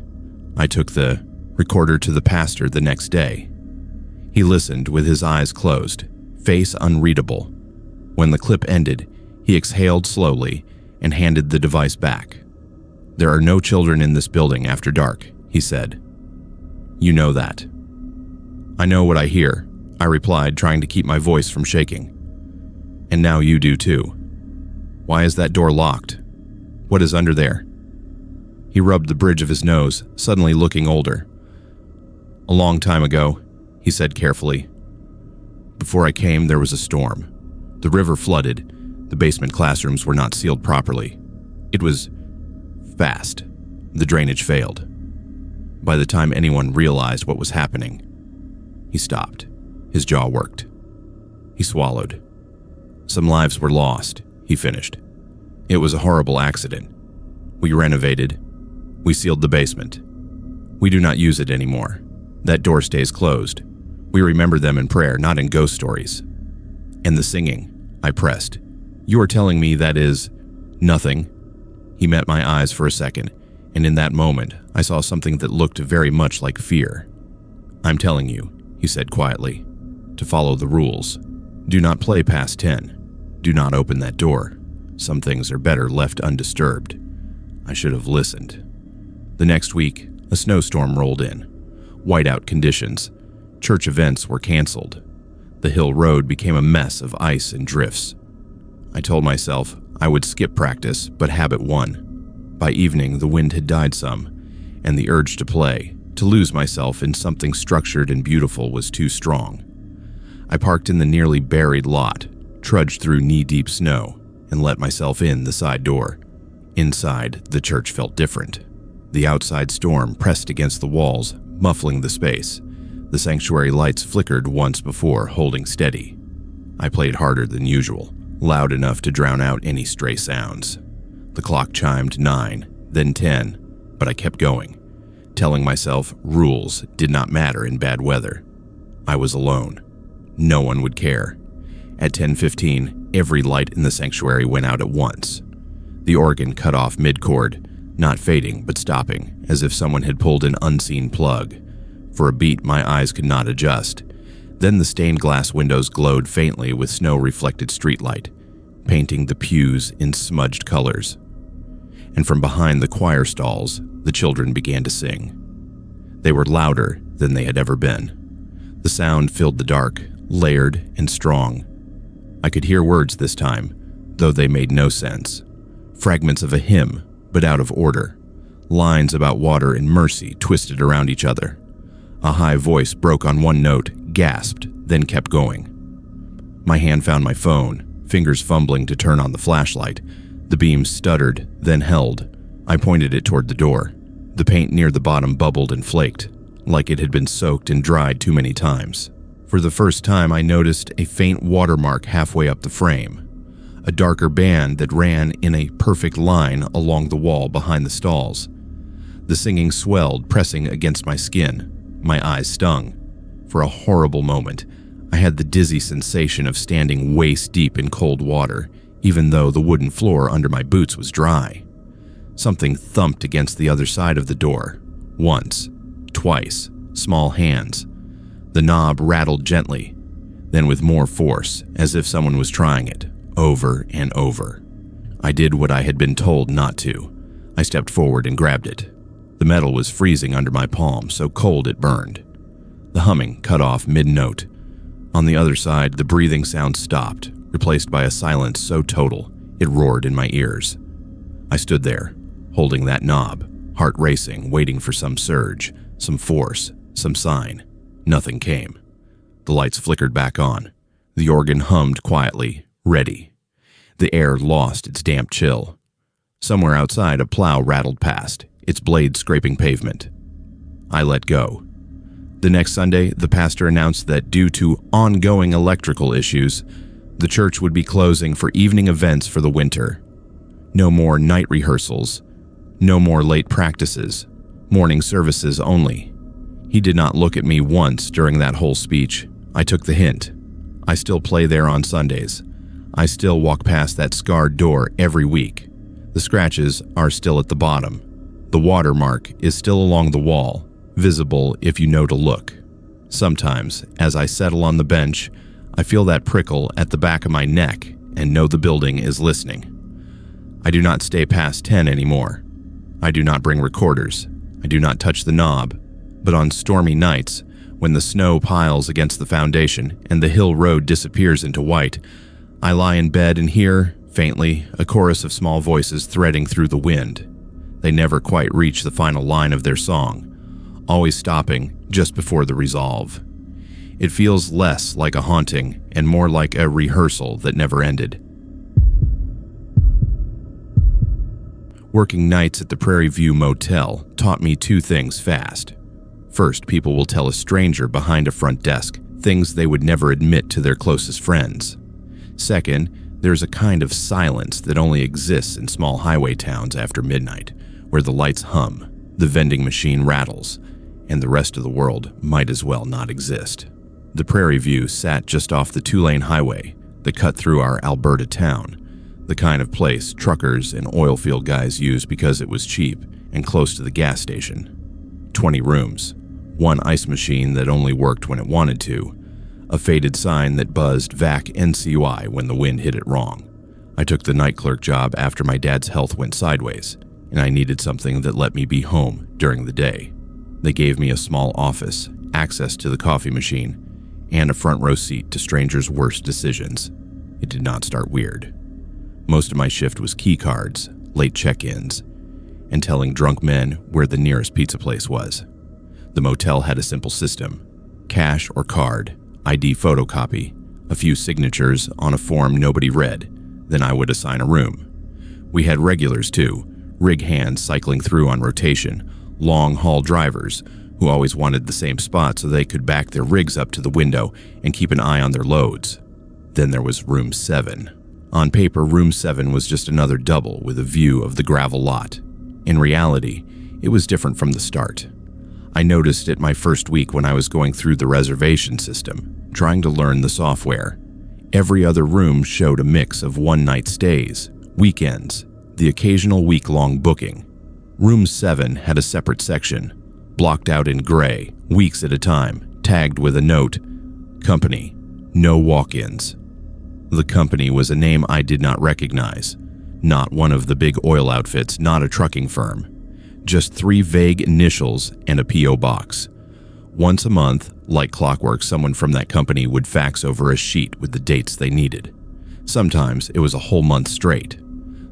I took the recorder to the pastor the next day. He listened with his eyes closed, face unreadable. When the clip ended, he exhaled slowly and handed the device back. "There are no children in this building after dark," he said. "You know that." "I know what I hear," I replied, trying to keep my voice from shaking. "And now you do too. Why is that door locked? What is under there?" He rubbed the bridge of his nose, suddenly looking older. "A long time ago," he said carefully. "Before I came, there was a storm. The river flooded. The basement classrooms were not sealed properly. It was fast. The drainage failed. By the time anyone realized what was happening," he stopped. His jaw worked. He swallowed. "Some lives were lost," he finished. "It was a horrible accident. We renovated. We sealed the basement. We do not use it anymore. That door stays closed. We remember them in prayer, not in ghost stories." "And the singing," I pressed. "You are telling me that is nothing?" He met my eyes for a second, and in that moment, I saw something that looked very much like fear. "I'm telling you," he said quietly, "to follow the rules. Do not play past 10. Do not open that door. Some things are better left undisturbed." I should have listened. The next week, a snowstorm rolled in. Whiteout conditions. Church events were canceled. The hill road became a mess of ice and drifts. I told myself I would skip practice, but habit won. By evening, the wind had died some, and the urge to play, to lose myself in something structured and beautiful, was too strong. I parked in the nearly buried lot, trudged through knee-deep snow, and let myself in the side door. Inside, the church felt different. The outside storm pressed against the walls, muffling the space. The sanctuary lights flickered once before, holding steady. I played harder than usual, loud enough to drown out any stray sounds. The clock chimed 9, then 10, but I kept going, telling myself rules did not matter in bad weather. I was alone. No one would care. At 10:15, every light in the sanctuary went out at once. The organ cut off mid-chord, not fading but stopping, as if someone had pulled an unseen plug. For a beat, my eyes could not adjust. Then the stained glass windows glowed faintly with snow-reflected streetlight, painting the pews in smudged colors. And from behind the choir stalls, the children began to sing. They were louder than they had ever been. The sound filled the dark, layered and strong. I could hear words this time, though they made no sense. Fragments of a hymn, but out of order. Lines about water and mercy twisted around each other. A high voice broke on one note, gasped, then kept going. My hand found my phone, fingers fumbling to turn on the flashlight. The beam stuttered, then held. I pointed it toward the door. The paint near the bottom bubbled and flaked, like it had been soaked and dried too many times. For the first time, I noticed a faint watermark halfway up the frame. A darker band that ran in a perfect line along the wall behind the stalls. The singing swelled, pressing against my skin. My eyes stung. For a horrible moment, I had the dizzy sensation of standing waist-deep in cold water, even though the wooden floor under my boots was dry. Something thumped against the other side of the door. Once, twice, small hands. The knob rattled gently, then with more force, as if someone was trying it, over and over. I did what I had been told not to. I stepped forward and grabbed it. The metal was freezing under my palm, so cold it burned. The humming cut off mid-note. On the other side, the breathing sound stopped, replaced by a silence so total it roared in my ears. I stood there, holding that knob, heart racing, waiting for some surge, some force, some sign. Nothing came. The lights flickered back on. The organ hummed quietly, ready. The air lost its damp chill. Somewhere outside, a plow rattled past, its blade scraping pavement. I let go. The next Sunday, the pastor announced that due to ongoing electrical issues, the church would be closing for evening events for the winter. No more night rehearsals. No more late practices. Morning services only. He did not look at me once during that whole speech. I took the hint. I still play there on Sundays. I still walk past that scarred door every week. The scratches are still at the bottom. The watermark is still along the wall, visible if you know to look. Sometimes, as I settle on the bench, I feel that prickle at the back of my neck and know the building is listening. I do not stay past 10 anymore. I do not bring recorders. I do not touch the knob. But on stormy nights, when the snow piles against the foundation and the hill road disappears into white, I lie in bed and hear, faintly, a chorus of small voices threading through the wind. They never quite reach the final line of their song, always stopping just before the resolve. It feels less like a haunting and more like a rehearsal that never ended. Working nights at the Prairie View Motel taught me two things fast. First, people will tell a stranger behind a front desk things they would never admit to their closest friends. Second, there's a kind of silence that only exists in small highway towns after midnight, where the lights hum, the vending machine rattles, and the rest of the world might as well not exist. The Prairie View sat just off the two-lane highway that cut through our Alberta town, the kind of place truckers and oil field guys used because it was cheap and close to the gas station. 20 rooms, one ice machine that only worked when it wanted to, a faded sign that buzzed VAC NCY when the wind hit it wrong. I took the night clerk job after my dad's health went sideways, and I needed something that let me be home during the day. They gave me a small office, access to the coffee machine, and a front row seat to strangers' worst decisions. It did not start weird. Most of my shift was key cards, late check-ins, and telling drunk men where the nearest pizza place was. The motel had a simple system: cash or card, ID photocopy, a few signatures on a form nobody read, then I would assign a room. We had regulars too, rig hands cycling through on rotation, long-haul drivers who always wanted the same spot so they could back their rigs up to the window and keep an eye on their loads. Then there was room 7. On paper, room 7 was just another double with a view of the gravel lot. In reality, it was different from the start. I noticed it my first week when I was going through the reservation system, trying to learn the software. Every other room showed a mix of one-night stays, weekends, the occasional week-long booking. Room 7 had a separate section, blocked out in gray, weeks at a time, tagged with a note, "Company, no walk-ins." The company was a name I did not recognize. Not one of the big oil outfits, not a trucking firm. Just 3 vague initials and a P.O. box. Once a month, like clockwork, someone from that company would fax over a sheet with the dates they needed. Sometimes it was a whole month straight.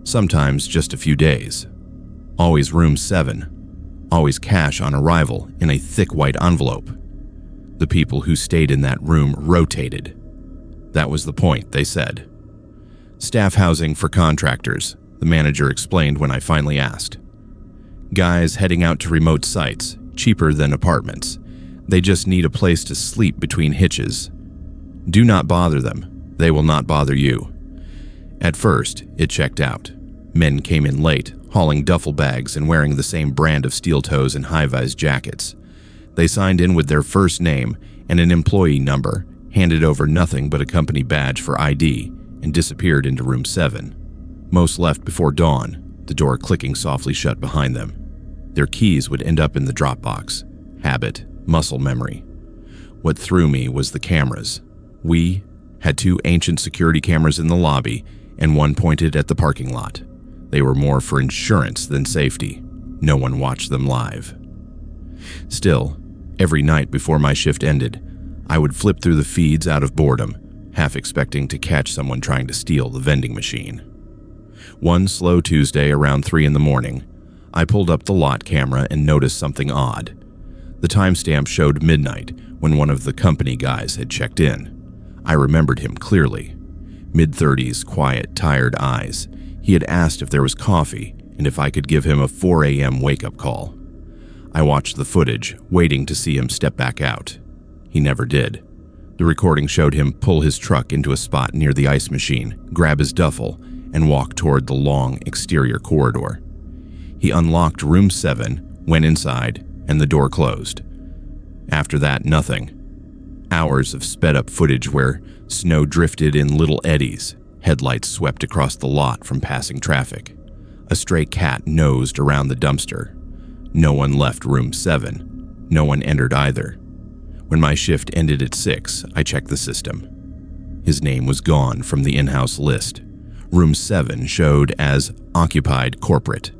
Sometimes just a few days. Always room 7. Always cash on arrival in a thick white envelope. The people who stayed in that room rotated. That was the point, they said. Staff housing for contractors, the manager explained when I finally asked. Guys heading out to remote sites, cheaper than apartments. They just need a place to sleep between hitches. Do not bother them. They will not bother you. At first, it checked out. Men came in late, hauling duffel bags and wearing the same brand of steel toes and high-vis jackets. They signed in with their first name and an employee number, handed over nothing but a company badge for ID, and disappeared into room 7. Most left before dawn, the door clicking softly shut behind them. Their keys would end up in the drop box. Habit, muscle memory. What threw me was the cameras. We had 2 ancient security cameras in the lobby and one pointed at the parking lot. They were more for insurance than safety. No one watched them live. Still, every night before my shift ended, I would flip through the feeds out of boredom, half expecting to catch someone trying to steal the vending machine. One slow Tuesday around 3 in the morning, I pulled up the lot camera and noticed something odd. The timestamp showed midnight when one of the company guys had checked in. I remembered him clearly. Mid-30s, quiet, tired eyes. He had asked if there was coffee and if I could give him a 4 a.m. wake-up call. I watched the footage, waiting to see him step back out. He never did. The recording showed him pull his truck into a spot near the ice machine, grab his duffel, and walk toward the long exterior corridor. He unlocked room 7, went inside, and the door closed. After that, nothing. Hours of sped-up footage where snow drifted in little eddies, headlights swept across the lot from passing traffic. A stray cat nosed around the dumpster. No one left room 7. No one entered either. When my shift ended at 6, I checked the system. His name was gone from the in-house list. Room 7 showed as occupied corporate.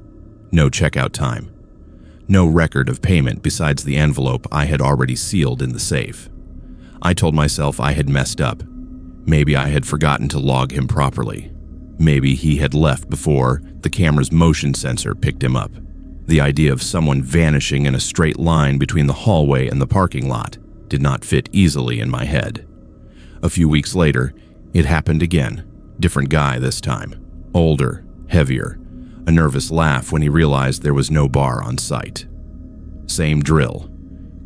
No checkout time. No record of payment besides the envelope I had already sealed in the safe. I told myself I had messed up. Maybe I had forgotten to log him properly. Maybe he had left before the camera's motion sensor picked him up. The idea of someone vanishing in a straight line between the hallway and the parking lot did not fit easily in my head. A few weeks later, it happened again. Different guy this time. Older, heavier. A nervous laugh when he realized there was no bar on site. Same drill.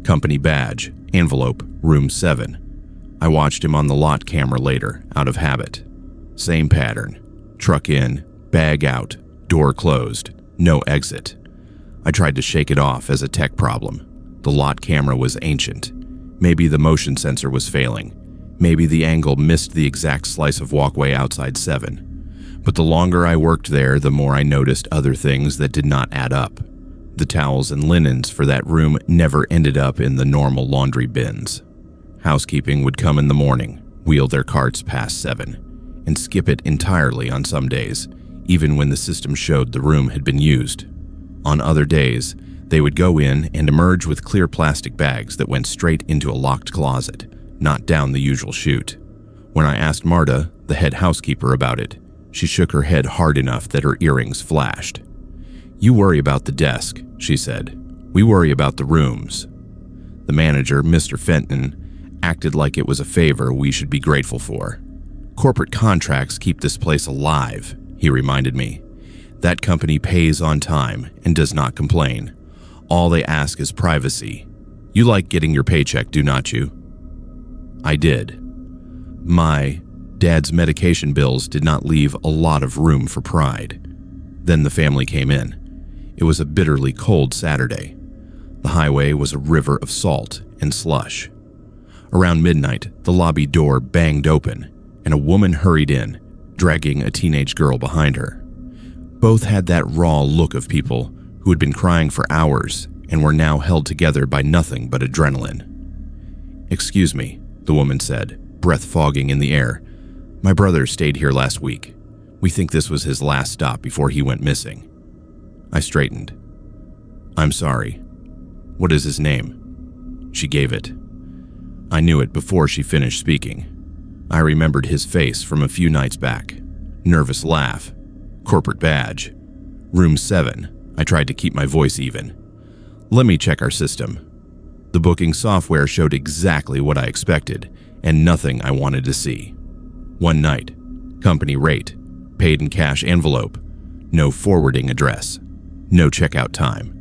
Company badge, envelope, room 7. I watched him on the lot camera later, out of habit. Same pattern. Truck in, bag out, door closed, no exit. I tried to shake it off as a tech problem. The lot camera was ancient. Maybe the motion sensor was failing. Maybe the angle missed the exact slice of walkway outside 7. But the longer I worked there, the more I noticed other things that did not add up. The towels and linens for that room never ended up in the normal laundry bins. Housekeeping would come in the morning, wheel their carts past 7, and skip it entirely on some days, even when the system showed the room had been used. On other days, they would go in and emerge with clear plastic bags that went straight into a locked closet, not down the usual chute. When I asked Marta, the head housekeeper, about it, she shook her head hard enough that her earrings flashed. "You worry about the desk," she said. "We worry about the rooms." The manager, Mr. Fenton, acted like it was a favor we should be grateful for. "Corporate contracts keep this place alive," he reminded me. "That company pays on time and does not complain. All they ask is privacy. You like getting your paycheck, do not you?" I did. My dad's medication bills did not leave a lot of room for pride. Then the family came in. It was a bitterly cold Saturday. The highway was a river of salt and slush. Around midnight, the lobby door banged open, and a woman hurried in, dragging a teenage girl behind her. Both had that raw look of people who had been crying for hours and were now held together by nothing but adrenaline. "Excuse me," the woman said, breath fogging in the air. "My brother stayed here last week. We think this was his last stop before he went missing." I straightened. "I'm sorry. What is his name?" She gave it. I knew it before she finished speaking. I remembered his face from a few nights back. Nervous laugh. Corporate badge. Room 7. I tried to keep my voice even. "Let me check our system." The booking software showed exactly what I expected, and nothing I wanted to see. One night. Company rate. Paid in cash envelope. No forwarding address. No checkout time.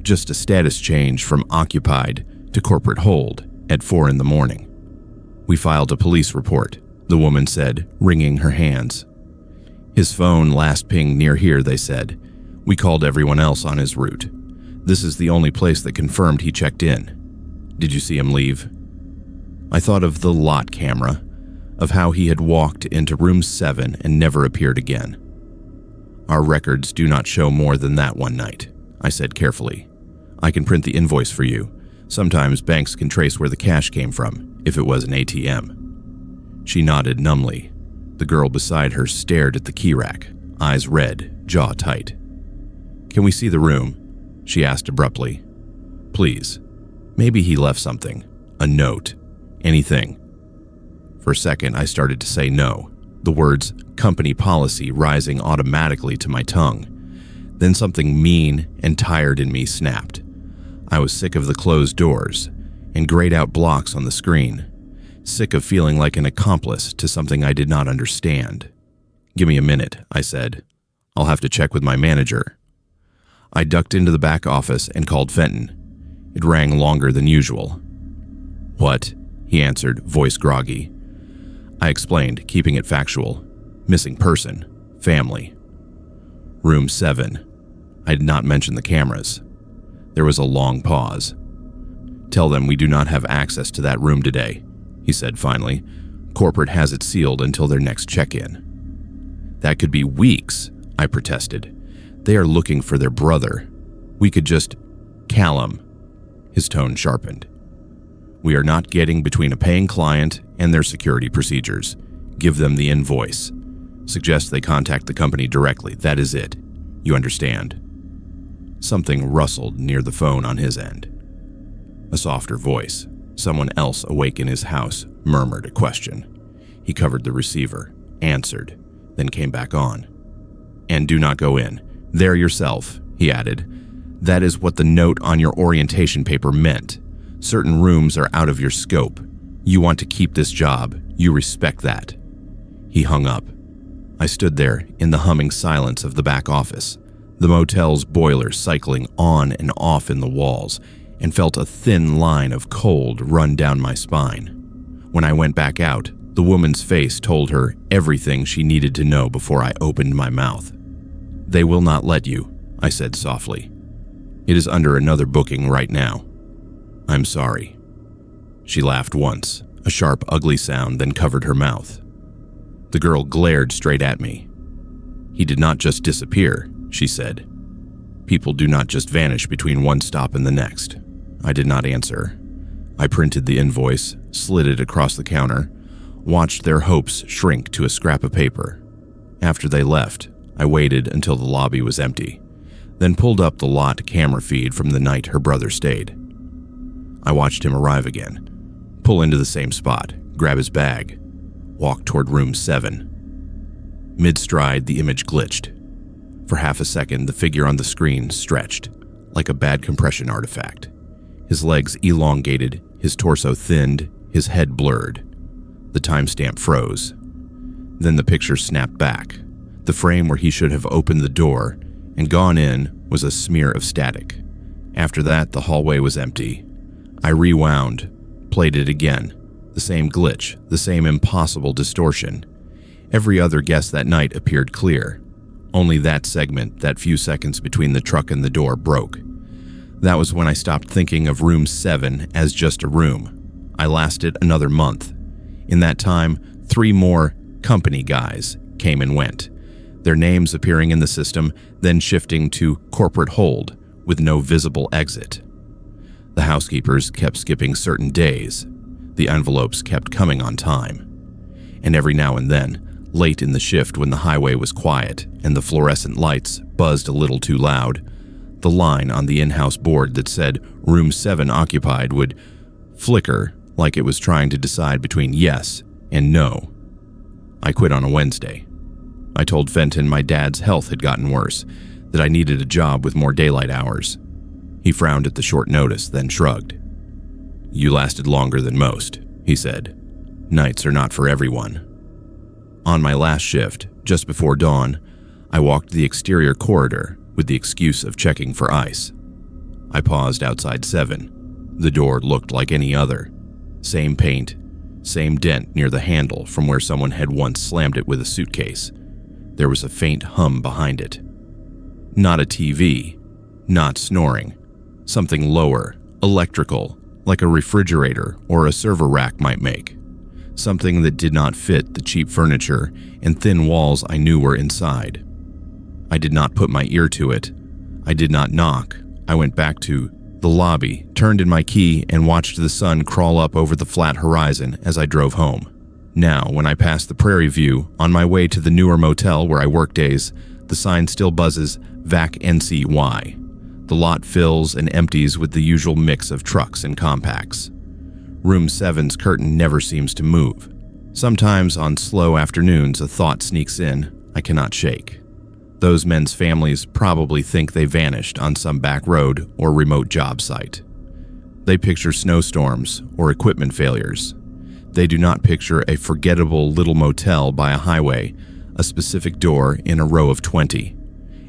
Just a status change from occupied to corporate hold at 4 in the morning. "We filed a police report," the woman said, wringing her hands. "His phone last pinged near here," they said. "We called everyone else on his route. This is the only place that confirmed he checked in. Did you see him leave?" I thought of the lot camera, of how he had walked into room 7 and never appeared again. "Our records do not show more than that one night," I said carefully. "I can print the invoice for you. Sometimes banks can trace where the cash came from, if it was an ATM." She nodded numbly. The girl beside her stared at the key rack, eyes red, jaw tight. "Can we see the room?" she asked abruptly. "Please. Maybe he left something. A note. Anything." For a second, I started to say no, the words "company policy" rising automatically to my tongue. Then something mean and tired in me snapped. I was sick of the closed doors and grayed out blocks on the screen, sick of feeling like an accomplice to something I did not understand. "Give me a minute," I said. "I'll have to check with my manager." I ducked into the back office and called Fenton. It rang longer than usual. "What?" he answered, voice groggy. I explained, keeping it factual. Missing person. Family. Room 7. I did not mention the cameras. There was a long pause. "Tell them we do not have access to that room today," he said finally. "Corporate has it sealed until their next check-in." "That could be weeks," I protested. "They are looking for their brother. We could just... Callum." His tone sharpened. "We are not getting between a paying client and their security procedures. Give them the invoice. Suggest they contact the company directly. That is it. You understand?" Something rustled near the phone on his end. A softer voice, someone else awake in his house, murmured a question. He covered the receiver, answered, then came back on. "And do not go in. There yourself," he added. "That is what the note on your orientation paper meant. Certain rooms are out of your scope. You want to keep this job. You respect that." He hung up. I stood there in the humming silence of the back office, the motel's boiler cycling on and off in the walls, and felt a thin line of cold run down my spine. When I went back out, the woman's face told her everything she needed to know before I opened my mouth. "They will not let you," I said softly. "It is under another booking right now. I'm sorry." She laughed once, a sharp, ugly sound, then covered her mouth. The girl glared straight at me. "He did not just disappear," she said. "People do not just vanish between one stop and the next." I did not answer. I printed the invoice, slid it across the counter, watched their hopes shrink to a scrap of paper. After they left, I waited until the lobby was empty, then pulled up the lot camera feed from the night her brother stayed. I watched him arrive again, pull into the same spot, grab his bag, walk toward room 7. Mid-stride, the image glitched. For half a second, the figure on the screen stretched, like a bad compression artifact. His legs elongated, his torso thinned, his head blurred. The timestamp froze. Then the picture snapped back. The frame where he should have opened the door and gone in was a smear of static. After that, the hallway was empty. I rewound, played it again. The same glitch, the same impossible distortion. Every other guess that night appeared clear. Only that segment, that few seconds between the truck and the door, broke. That was when I stopped thinking of room 7 as just a room. I lasted another month. In that time, 3 more company guys came and went, their names appearing in the system, then shifting to corporate hold with no visible exit. The housekeepers kept skipping certain days. The envelopes kept coming on time. And every now and then, late in the shift when the highway was quiet and the fluorescent lights buzzed a little too loud, the line on the in-house board that said room 7 occupied would flicker like it was trying to decide between yes and no. I quit on a Wednesday. I told Fenton my dad's health had gotten worse, that I needed a job with more daylight hours. He frowned at the short notice, then shrugged. "You lasted longer than most," he said. "Nights are not for everyone." On my last shift, just before dawn, I walked the exterior corridor with the excuse of checking for ice. I paused outside 7. The door looked like any other. Same paint, same dent near the handle from where someone had once slammed it with a suitcase. There was a faint hum behind it. Not a TV, not snoring. Something lower, electrical, like a refrigerator or a server rack might make. Something that did not fit the cheap furniture and thin walls I knew were inside. I did not put my ear to it. I did not knock. I went back to the lobby, turned in my key, and watched the sun crawl up over the flat horizon as I drove home. Now, when I pass the Prairie View, on my way to the newer motel where I work days, the sign still buzzes VAC NCY. The lot fills and empties with the usual mix of trucks and compacts. Room 7's curtain never seems to move. Sometimes on slow afternoons, a thought sneaks in I cannot shake. Those men's families probably think they vanished on some back road or remote job site. They picture snowstorms or equipment failures. They do not picture a forgettable little motel by a highway, a specific door in a row of 20,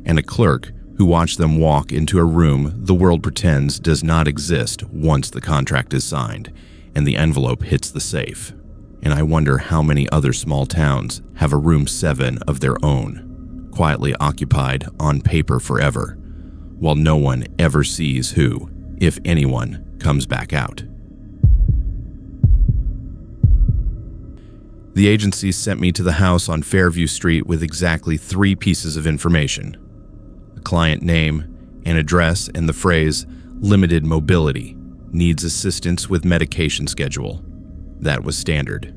and a clerk who watched them walk into a room the world pretends does not exist once the contract is signed and the envelope hits the safe. And I wonder how many other small towns have a room 7 of their own, quietly occupied on paper forever, while no one ever sees who, if anyone, comes back out. The agency sent me to the house on Fairview Street with exactly 3 pieces of information: a client name, an address, and the phrase, "limited mobility, needs assistance with medication schedule." That was standard.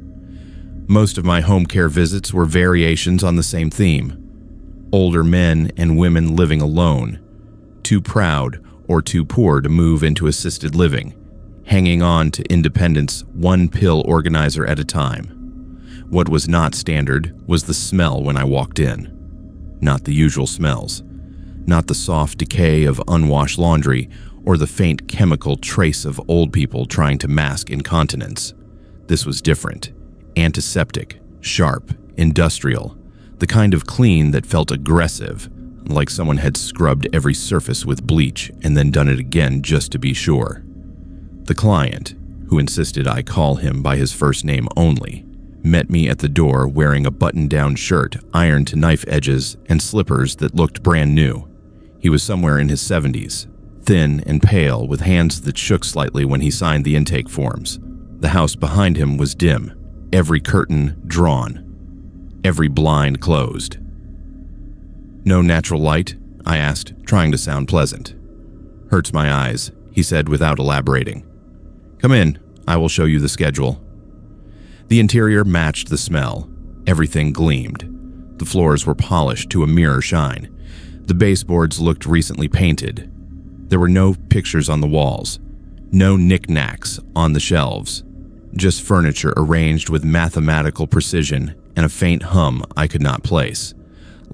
Most of my home care visits were variations on the same theme: older men and women living alone, too proud or too poor to move into assisted living, hanging on to independence one pill organizer at a time. What was not standard was the smell when I walked in. Not the usual smells. Not the soft decay of unwashed laundry or the faint chemical trace of old people trying to mask incontinence. This was different. Antiseptic, sharp, industrial. The kind of clean that felt aggressive, like someone had scrubbed every surface with bleach and then done it again just to be sure. The client, who insisted I call him by his first name only, met me at the door wearing a button-down shirt ironed to knife edges and slippers that looked brand new. He was somewhere in his 70s, thin and pale with hands that shook slightly when he signed the intake forms. The house behind him was dim, every curtain drawn, every blind closed. "No natural light?" I asked, trying to sound pleasant. "Hurts my eyes," he said without elaborating. "Come in, I will show you the schedule." The interior matched the smell. Everything gleamed. The floors were polished to a mirror shine. The baseboards looked recently painted. There were no pictures on the walls, no knickknacks on the shelves, just furniture arranged with mathematical precision and a faint hum I could not place,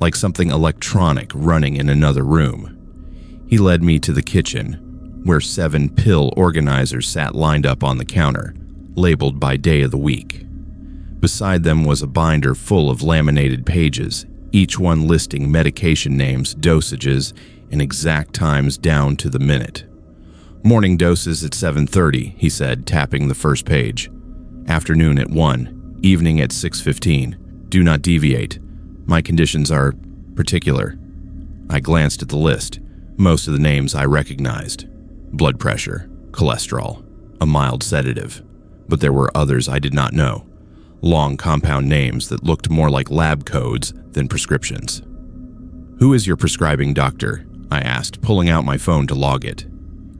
like something electronic running in another room. He led me to the kitchen, where 7 pill organizers sat lined up on the counter, labeled by day of the week. Beside them was a binder full of laminated pages, each one listing medication names, dosages, and exact times down to the minute. "Morning doses at 7:30, he said, tapping the first page. "Afternoon at 1, evening at 6:15. Do not deviate. My conditions are particular." I glanced at the list. Most of the names I recognized: blood pressure, cholesterol, a mild sedative. But there were others I did not know. Long compound names that looked more like lab codes than prescriptions. "Who is your prescribing doctor?" I asked, pulling out my phone to log it.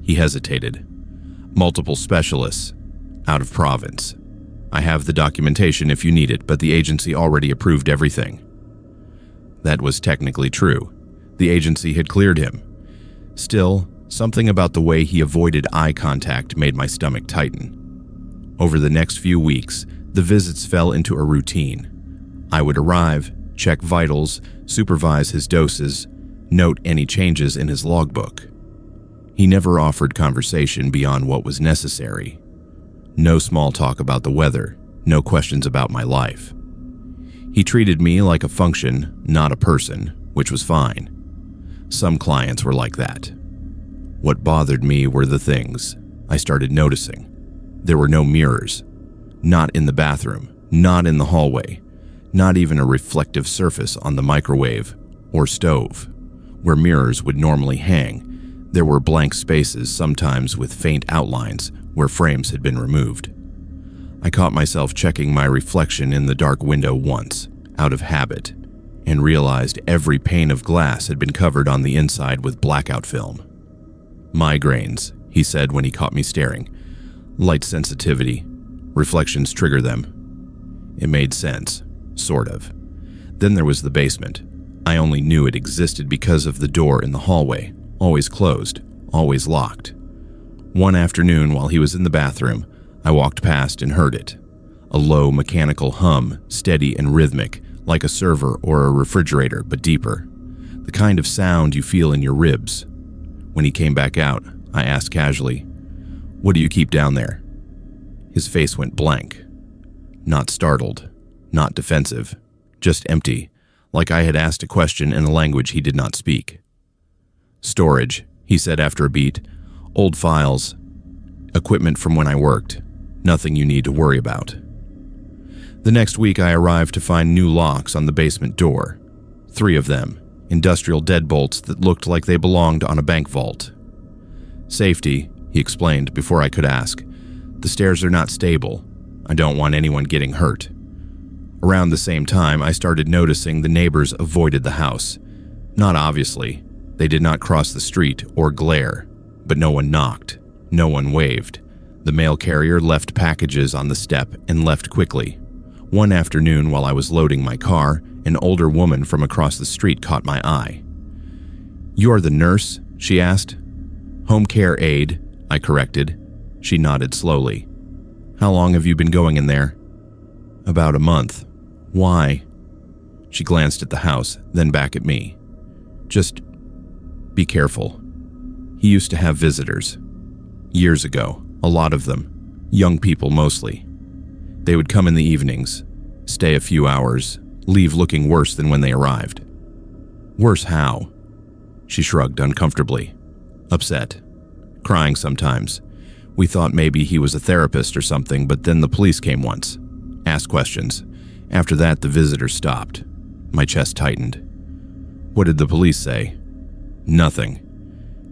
He hesitated. "Multiple specialists. Out of province. I have the documentation if you need it, but the agency already approved everything." That was technically true. The agency had cleared him. Still, something about the way he avoided eye contact made my stomach tighten. Over the next few weeks, the visits fell into a routine. I would arrive, check vitals, supervise his doses, note any changes in his logbook. He never offered conversation beyond what was necessary. No small talk about the weather, no questions about my life. He treated me like a function, not a person, which was fine. Some clients were like that. What bothered me were the things I started noticing. There were no mirrors. Not in the bathroom, not in the hallway, not even a reflective surface on the microwave or stove. Where mirrors would normally hang, there were blank spaces, sometimes with faint outlines where frames had been removed. I caught myself checking my reflection in the dark window once, out of habit, and realized every pane of glass had been covered on the inside with blackout film. "Migraines," he said when he caught me staring. "Light sensitivity. Reflections trigger them." It made sense, sort of. Then there was the basement. I only knew it existed because of the door in the hallway, always closed, always locked. One afternoon while he was in the bathroom, I walked past and heard it. A low mechanical hum, steady and rhythmic, like a server or a refrigerator, but deeper. The kind of sound you feel in your ribs. When he came back out, I asked casually, "What do you keep down there?" His face went blank. Not startled, not defensive, just empty, like I had asked a question in a language he did not speak. "Storage," he said after a beat. "Old files. Equipment from when I worked. Nothing you need to worry about." The next week I arrived to find new locks on the basement door. 3 of them, industrial deadbolts that looked like they belonged on a bank vault. "Safety," he explained before I could ask. "The stairs are not stable. I don't want anyone getting hurt." Around the same time, I started noticing the neighbors avoided the house. Not obviously. They did not cross the street or glare, but no one knocked. No one waved. The mail carrier left packages on the step and left quickly. One afternoon while I was loading my car, an older woman from across the street caught my eye. "You are the nurse?" she asked. "Home care aide," I corrected. She nodded slowly. "How long have you been going in there?" "About a month." "Why?" She glanced at the house, then back at me. "Just be careful. He used to have visitors. Years ago, a lot of them. Young people mostly. They would come in the evenings, stay a few hours, leave looking worse than when they arrived." "Worse how?" She shrugged uncomfortably. "Upset. Crying sometimes. We thought maybe he was a therapist or something, but then the police came once. Asked questions. After that, the visitors stopped." My chest tightened. "What did the police say?" "Nothing.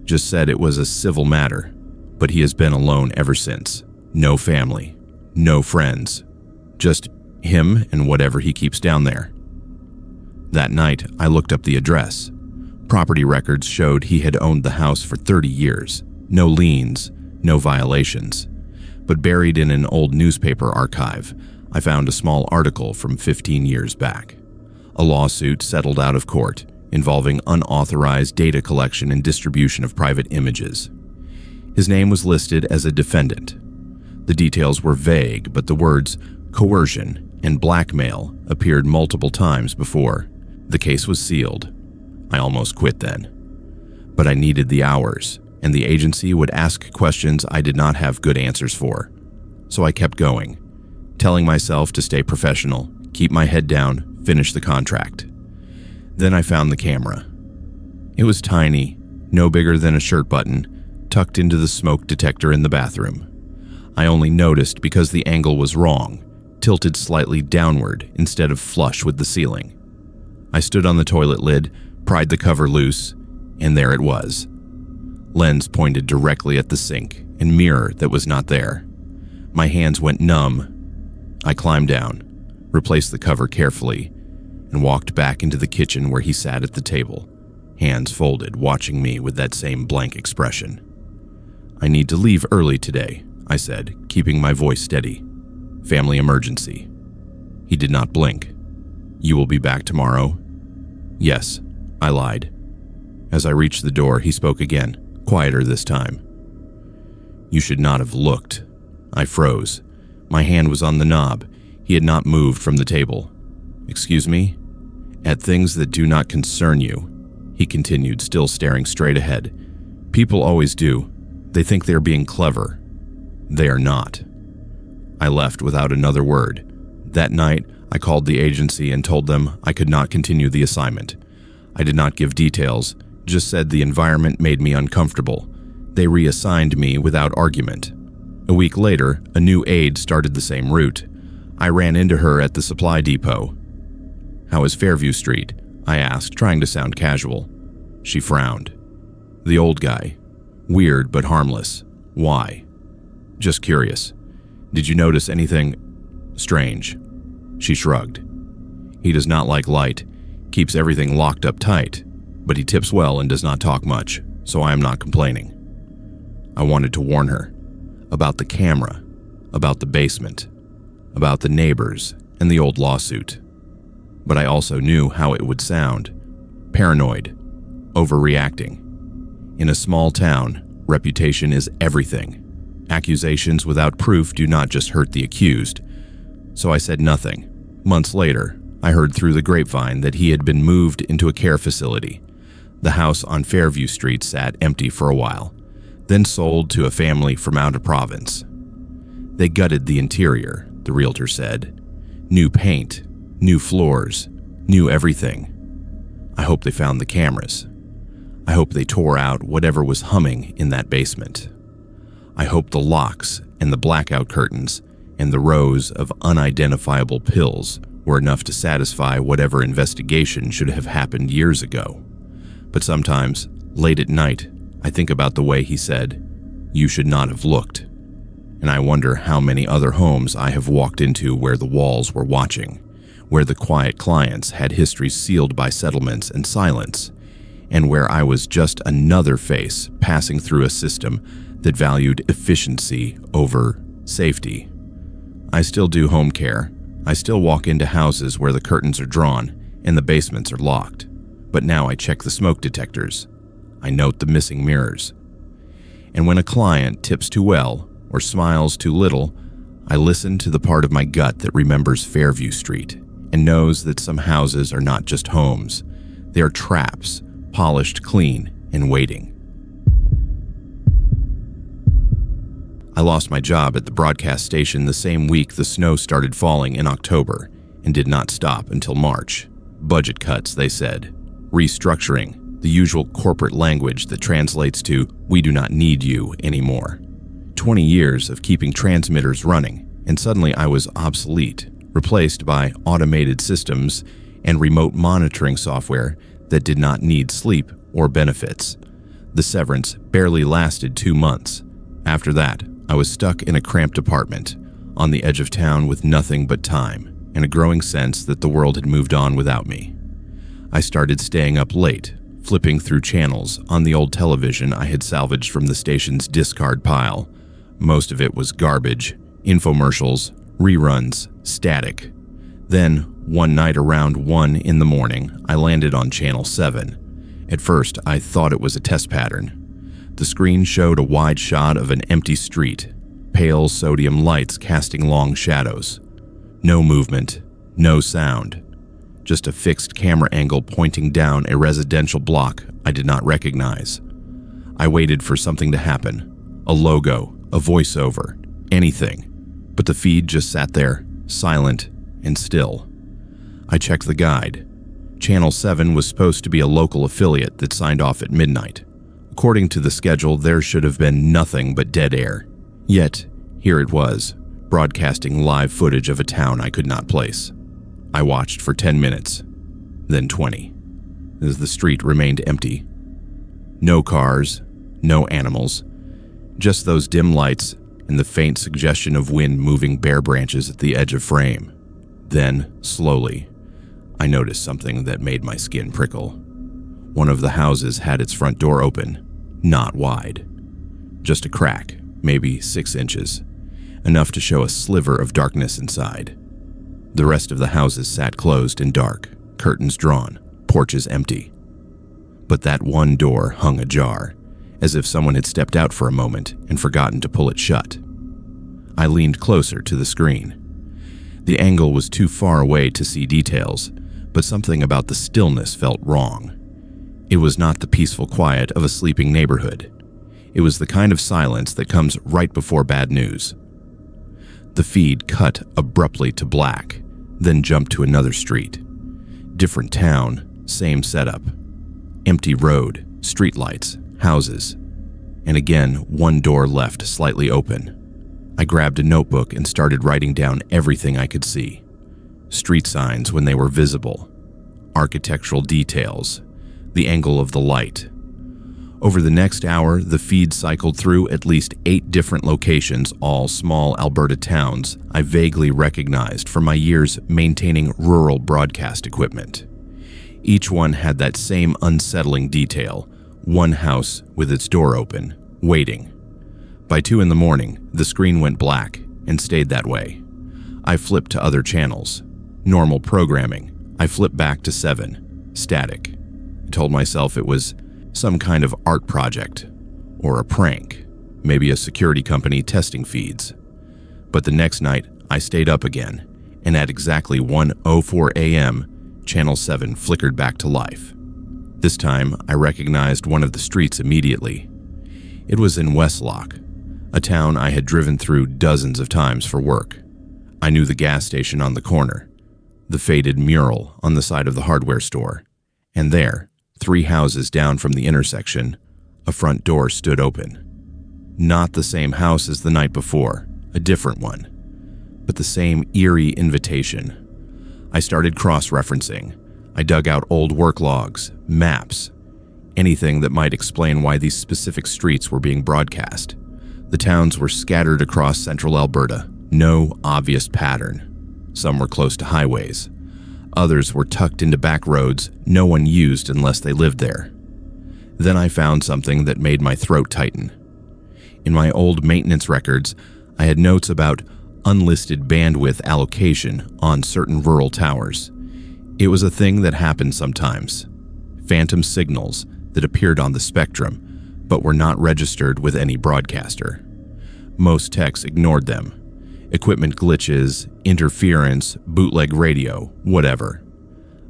Just said it was a civil matter. But he has been alone ever since. No family. No friends. Just him and whatever he keeps down there." That night, I looked up the address. Property records showed he had owned the house for 30 years. No liens, no violations. But buried in an old newspaper archive, I found a small article from 15 years back. A lawsuit settled out of court involving unauthorized data collection and distribution of private images. His name was listed as a defendant. The details were vague, but the words coercion and blackmail appeared multiple times before. The case was sealed. I almost quit then. But I needed the hours, and the agency would ask questions I did not have good answers for. So I kept going, telling myself to stay professional, keep my head down, finish the contract. Then I found the camera. It was tiny, no bigger than a shirt button, tucked into the smoke detector in the bathroom. I only noticed because the angle was wrong, tilted slightly downward instead of flush with the ceiling. I stood on the toilet lid, pried the cover loose, and there it was. Lens pointed directly at the sink and mirror that was not there. My hands went numb. I climbed down, replaced the cover carefully, and walked back into the kitchen where he sat at the table, hands folded, watching me with that same blank expression. "I need to leave early today," I said, keeping my voice steady. "Family emergency." He did not blink. "You will be back tomorrow?" "Yes," I lied. As I reached the door, he spoke again, quieter this time. "You should not have looked." I froze. My hand was on the knob. He had not moved from the table. "Excuse me?" "At things that do not concern you," he continued, still staring straight ahead. "People always do. They think they are being clever. They are not." I left without another word. That night, I called the agency and told them I could not continue the assignment. I did not give details, just said the environment made me uncomfortable. They reassigned me without argument. A week later, a new aide started the same route. I ran into her at the supply depot. "How is Fairview Street?" I asked, trying to sound casual. She frowned. "The old guy. Weird but harmless. Why?" "Just curious. Did you notice anything strange?" She shrugged. "He does not like light, keeps everything locked up tight, but he tips well and does not talk much, so I am not complaining." I wanted to warn her about the camera, about the basement, about the neighbors and the old lawsuit. But I also knew how it would sound. Paranoid, overreacting. In a small town, reputation is everything. Accusations without proof do not just hurt the accused. So I said nothing. Months later, I heard through the grapevine that he had been moved into a care facility. The house on Fairview Street sat empty for a while, then sold to a family from out of province. They gutted the interior, the realtor said. New paint, new floors, new everything. I hope they found the cameras. I hope they tore out whatever was humming in that basement. I hope the locks and the blackout curtains and the rows of unidentifiable pills were enough to satisfy whatever investigation should have happened years ago. But sometimes, late at night, I think about the way he said, "You should not have looked." And I wonder how many other homes I have walked into where the walls were watching, where the quiet clients had histories sealed by settlements and silence, and where I was just another face passing through a system that valued efficiency over safety. I still do home care. I still walk into houses where the curtains are drawn and the basements are locked. But now I check the smoke detectors. I note the missing mirrors. And when a client tips too well or smiles too little, I listen to the part of my gut that remembers Fairview Street and knows that some houses are not just homes. They are traps, polished clean and waiting. I lost my job at the broadcast station the same week the snow started falling in October and did not stop until March. Budget cuts, they said. Restructuring, the usual corporate language that translates to, "We do not need you anymore." 20 years of keeping transmitters running, and suddenly I was obsolete, replaced by automated systems and remote monitoring software that did not need sleep or benefits. The severance barely lasted 2 months. After that, I was stuck in a cramped apartment, on the edge of town with nothing but time, and a growing sense that the world had moved on without me. I started staying up late, flipping through channels on the old television I had salvaged from the station's discard pile. Most of it was garbage, infomercials, reruns, static. Then, one night around 1 in the morning, I landed on Channel 7. At first, I thought it was a test pattern. The screen showed a wide shot of an empty street, pale sodium lights casting long shadows. No movement, no sound. Just a fixed camera angle pointing down a residential block I did not recognize. I waited for something to happen. A logo, a voiceover, anything. But the feed just sat there, silent and still. I checked the guide. Channel 7 was supposed to be a local affiliate that signed off at midnight. According to the schedule, there should have been nothing but dead air. Yet, here it was, broadcasting live footage of a town I could not place. I watched for 10 minutes, then 20, as the street remained empty. No cars, no animals, just those dim lights and the faint suggestion of wind moving bare branches at the edge of frame. Then, slowly, I noticed something that made my skin prickle. One of the houses had its front door open, not wide. Just a crack, maybe 6 inches, enough to show a sliver of darkness inside. The rest of the houses sat closed and dark, curtains drawn, porches empty. But that one door hung ajar, as if someone had stepped out for a moment and forgotten to pull it shut. I leaned closer to the screen. The angle was too far away to see details, but something about the stillness felt wrong. It was not the peaceful quiet of a sleeping neighborhood. It was the kind of silence that comes right before bad news. The feed cut abruptly to black, then jumped to another street. Different town, same setup. Empty road, streetlights, houses. And again, one door left slightly open. I grabbed a notebook and started writing down everything I could see. Street signs when they were visible. Architectural details. The angle of the light. Over the next hour, the feed cycled through at least 8 different locations, all small Alberta towns I vaguely recognized from my years maintaining rural broadcast equipment. Each one had that same unsettling detail, one house with its door open, waiting. By 2 in the morning, the screen went black and stayed that way. I flipped to other channels. Normal programming. I flipped back to 7, static. I told myself it was some kind of art project, or a prank, maybe a security company testing feeds. But the next night, I stayed up again, and at exactly 1:04 a.m., Channel 7 flickered back to life. This time, I recognized one of the streets immediately. It was in Westlock, a town I had driven through dozens of times for work. I knew the gas station on the corner, the faded mural on the side of the hardware store, and there, 3 houses down from the intersection, a front door stood open. Not the same house as the night before, a different one, but the same eerie invitation. I started cross-referencing. I dug out old work logs, maps, anything that might explain why these specific streets were being broadcast. The towns were scattered across central Alberta, no obvious pattern. Some were close to highways. Others were tucked into back roads no one used unless they lived there. Then I found something that made my throat tighten. In my old maintenance records, I had notes about unlisted bandwidth allocation on certain rural towers. It was a thing that happened sometimes. Phantom signals that appeared on the spectrum, but were not registered with any broadcaster. Most techs ignored them. Equipment glitches, interference, bootleg radio, whatever.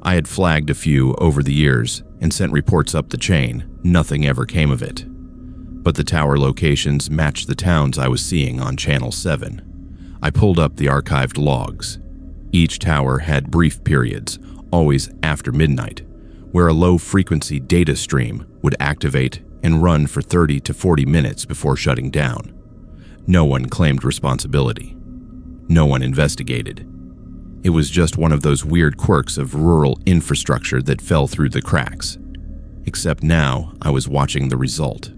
I had flagged a few over the years and sent reports up the chain. Nothing ever came of it. But the tower locations matched the towns I was seeing on Channel 7. I pulled up the archived logs. Each tower had brief periods, always after midnight, where a low-frequency data stream would activate and run for 30 to 40 minutes before shutting down. No one claimed responsibility. No one investigated. It was just one of those weird quirks of rural infrastructure that fell through the cracks. Except now I was watching the result.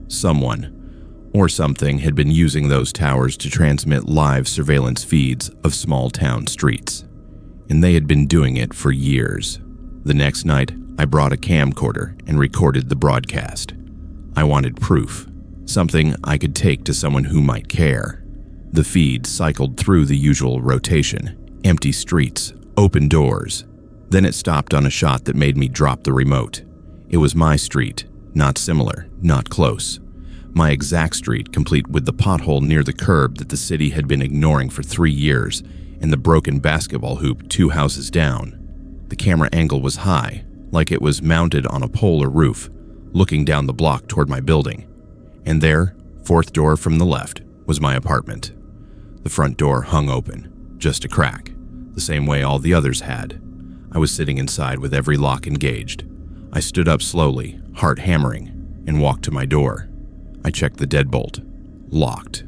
Someone, or something, had been using those towers to transmit live surveillance feeds of small town streets. And they had been doing it for years. The next night, I brought a camcorder and recorded the broadcast. I wanted proof, something I could take to someone who might care. The feed cycled through the usual rotation, empty streets, open doors. Then it stopped on a shot that made me drop the remote. It was my street, not similar, not close. My exact street, complete with the pothole near the curb that the city had been ignoring for 3 years, and the broken basketball hoop 2 houses down. The camera angle was high, like it was mounted on a pole or roof, looking down the block toward my building. And there, 4th door from the left, was my apartment. The front door hung open, just a crack, the same way all the others had. I was sitting inside with every lock engaged. I stood up slowly, heart hammering, and walked to my door. I checked the deadbolt. Locked.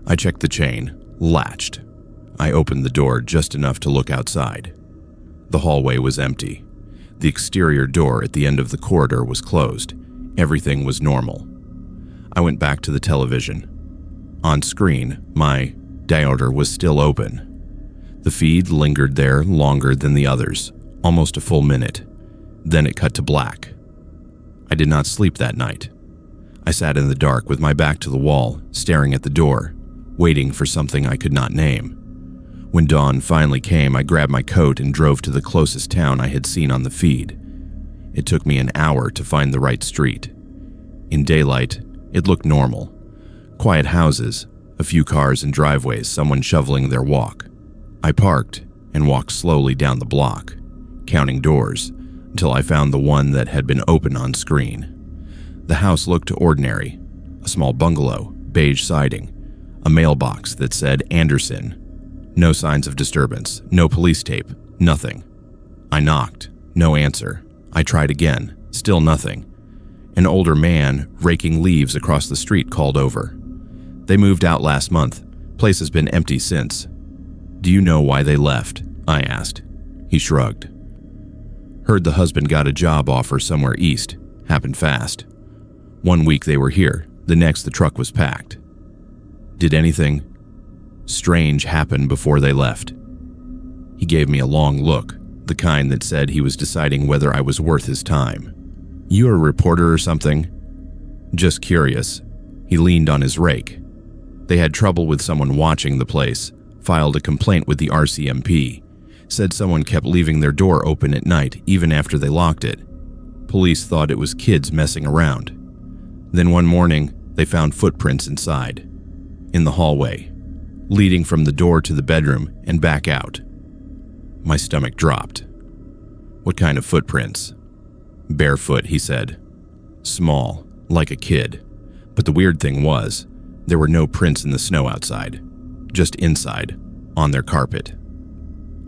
I checked the chain. Latched. I opened the door just enough to look outside. The hallway was empty. The exterior door at the end of the corridor was closed. Everything was normal. I went back to the television. On screen, my diode was still open. The feed lingered there longer than the others, almost a full minute. Then it cut to black. I did not sleep that night. I sat in the dark with my back to the wall, staring at the door, waiting for something I could not name. When dawn finally came, I grabbed my coat and drove to the closest town I had seen on the feed. It took me an hour to find the right street. In daylight, it looked normal. Quiet houses, a few cars and driveways, someone shoveling their walk. I parked and walked slowly down the block, counting doors, until I found the one that had been open on screen. The house looked ordinary. A small bungalow, beige siding, a mailbox that said Anderson. No signs of disturbance, no police tape, nothing. I knocked, no answer. I tried again, still nothing. An older man, raking leaves across the street, called over. They moved out last month. Place has been empty since. Do you know why they left? I asked. He shrugged. Heard the husband got a job offer somewhere east. Happened fast. 1 week they were here, the next the truck was packed. Did anything strange happen before they left? He gave me a long look, the kind that said he was deciding whether I was worth his time. You a reporter or something? Just curious. He leaned on his rake. They had trouble with someone watching the place, filed a complaint with the RCMP, said someone kept leaving their door open at night even after they locked it. Police thought it was kids messing around. Then one morning, they found footprints inside, in the hallway, leading from the door to the bedroom and back out. My stomach dropped. What kind of footprints? Barefoot, he said. Small, like a kid. But the weird thing was, there were no prints in the snow outside, just inside, on their carpet.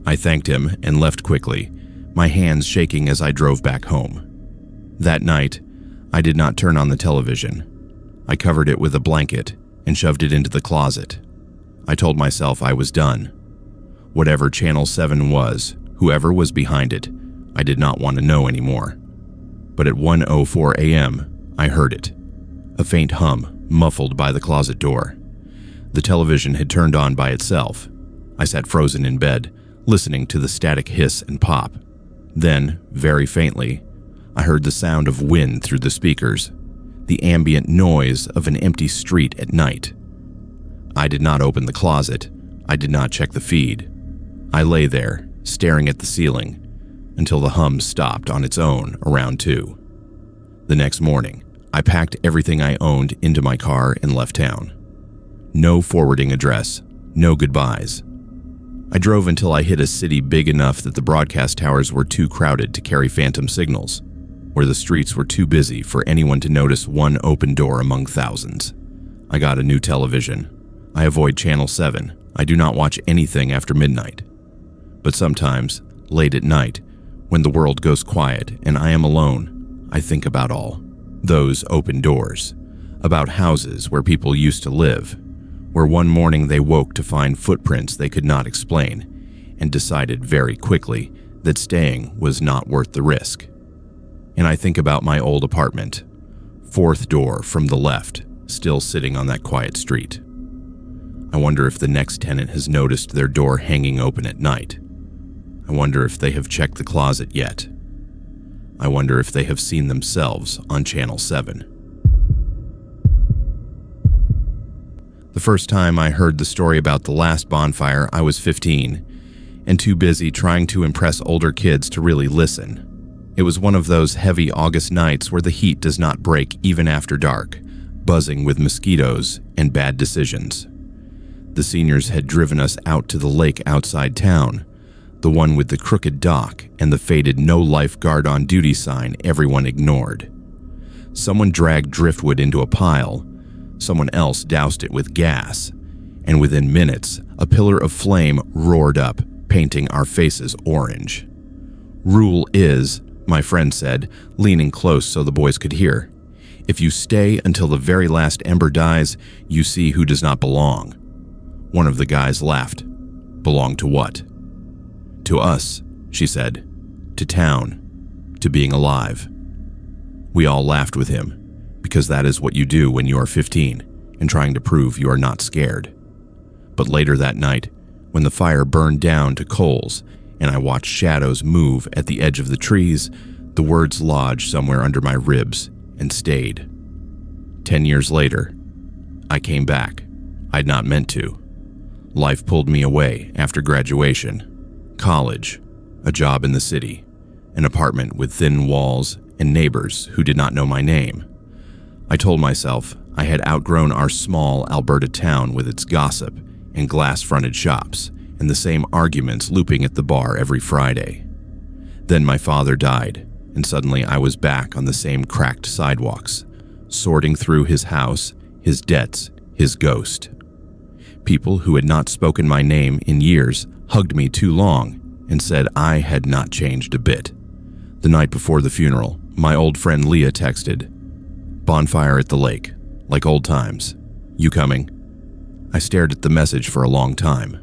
I thanked him and left quickly, my hands shaking as I drove back home. That night, I did not turn on the television. I covered it with a blanket and shoved it into the closet. I told myself I was done. Whatever Channel 7 was, whoever was behind it, I did not want to know anymore. But at 1:04 a.m., I heard it. A faint hum, muffled by the closet door. The television had turned on by itself. I sat frozen in bed, listening to the static hiss and pop. Then, very faintly, I heard the sound of wind through the speakers, the ambient noise of an empty street at night. I did not open the closet. I did not check the feed. I lay there, staring at the ceiling, until the hum stopped on its own around 2. The next morning, I packed everything I owned into my car and left town. No forwarding address, no goodbyes. I drove until I hit a city big enough that the broadcast towers were too crowded to carry phantom signals, where the streets were too busy for anyone to notice one open door among thousands. I got a new television. I avoid Channel 7. I do not watch anything after midnight. But sometimes, late at night, when the world goes quiet and I am alone, I think about all those open doors, about houses where people used to live, where one morning they woke to find footprints they could not explain and decided very quickly that staying was not worth the risk. And I think about my old apartment, 4th door from the left, still sitting on that quiet street. I wonder if the next tenant has noticed their door hanging open at night. I wonder if they have checked the closet yet. I wonder if they have seen themselves on Channel 7. The first time I heard the story about the last bonfire, I was 15, and too busy trying to impress older kids to really listen. It was one of those heavy August nights where the heat does not break even after dark, buzzing with mosquitoes and bad decisions. The seniors had driven us out to the lake outside town, the one with the crooked dock and the faded "No lifeguard on duty" sign everyone ignored. Someone dragged driftwood into a pile, someone else doused it with gas, and within minutes, a pillar of flame roared up, painting our faces orange. "Rule is," my friend said, leaning close so the boys could hear, "if you stay until the very last ember dies, you see who does not belong." One of the guys laughed. "Belong to what?" "To us," she said. "To town. To being alive." We all laughed with him, because that is what you do when you are 15 and trying to prove you are not scared. But later that night, when the fire burned down to coals and I watched shadows move at the edge of the trees, the words lodged somewhere under my ribs and stayed. 10 years later, I came back. I'd not meant to. Life pulled me away after graduation. College, a job in the city, an apartment with thin walls and neighbors who did not know my name. I told myself I had outgrown our small Alberta town with its gossip and glass-fronted shops and the same arguments looping at the bar every Friday. Then my father died, and suddenly I was back on the same cracked sidewalks, sorting through his house, his debts, his ghost. People who had not spoken my name in years hugged me too long and said I had not changed a bit. The night before the funeral, my old friend Leah texted, "Bonfire at the lake, like old times. You coming?" I stared at the message for a long time.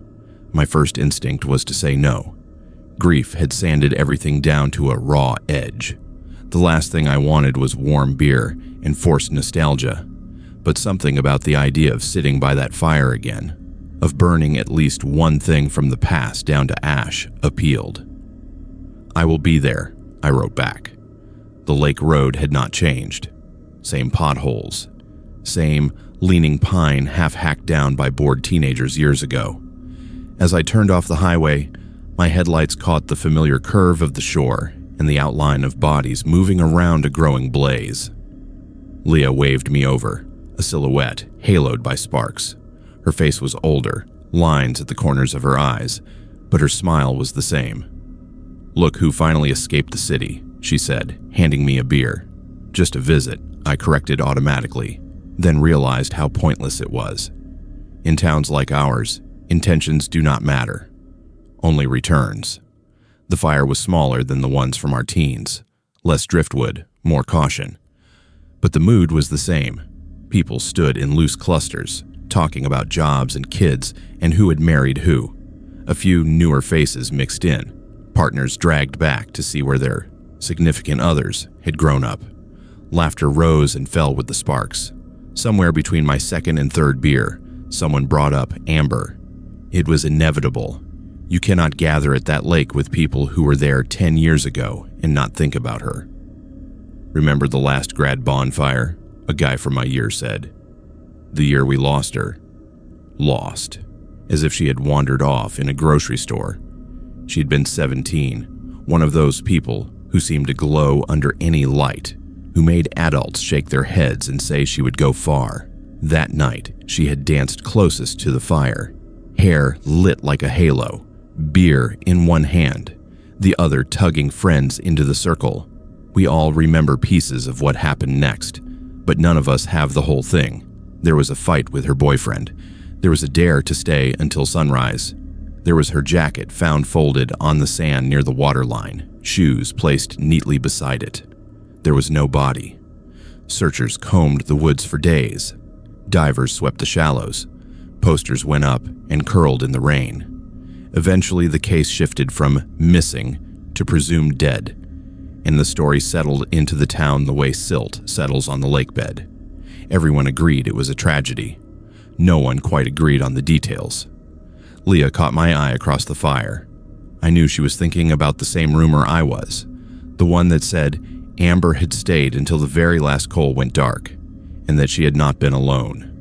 My first instinct was to say no. Grief had sanded everything down to a raw edge. The last thing I wanted was warm beer and forced nostalgia, but something about the idea of sitting by that fire again, of burning at least one thing from the past down to ash, appealed. "I will be there," I wrote back. The lake road had not changed. Same potholes. Same leaning pine half-hacked down by bored teenagers years ago. As I turned off the highway, my headlights caught the familiar curve of the shore and the outline of bodies moving around a growing blaze. Leah waved me over, a silhouette haloed by sparks. Her face was older, lines at the corners of her eyes, but her smile was the same. "Look who finally escaped the city," she said, handing me a beer. Just a visit, I corrected automatically, then realized how pointless it was. In towns like ours, intentions do not matter, only returns. The fire was smaller than the ones from our teens, less driftwood, more caution. But the mood was the same. People stood in loose clusters, talking about jobs and kids and who had married who. A few newer faces mixed in, partners dragged back to see where their significant others had grown up. Laughter rose and fell with the sparks. Somewhere between my second and third beer, someone brought up Amber. It was inevitable. You cannot gather at that lake with people who were there 10 years ago and not think about her. Remember the last grad bonfire? A guy from my year said. The year we lost her. Lost. As if she had wandered off in a grocery store. She had been 17, one of those people who seemed to glow under any light, who made adults shake their heads and say she would go far. That night, she had danced closest to the fire, hair lit like a halo, beer in one hand, the other tugging friends into the circle. We all remember pieces of what happened next, but none of us have the whole thing. There was a fight with her boyfriend. There was a dare to stay until sunrise. There was her jacket found folded on the sand near the waterline, shoes placed neatly beside it. There was no body. Searchers combed the woods for days. Divers swept the shallows. Posters went up and curled in the rain. Eventually, the case shifted from missing to presumed dead, and the story settled into the town the way silt settles on the lakebed. Everyone agreed it was a tragedy. No one quite agreed on the details. Leah caught my eye across the fire. I knew she was thinking about the same rumor I was, the one that said Amber had stayed until the very last coal went dark, and that she had not been alone.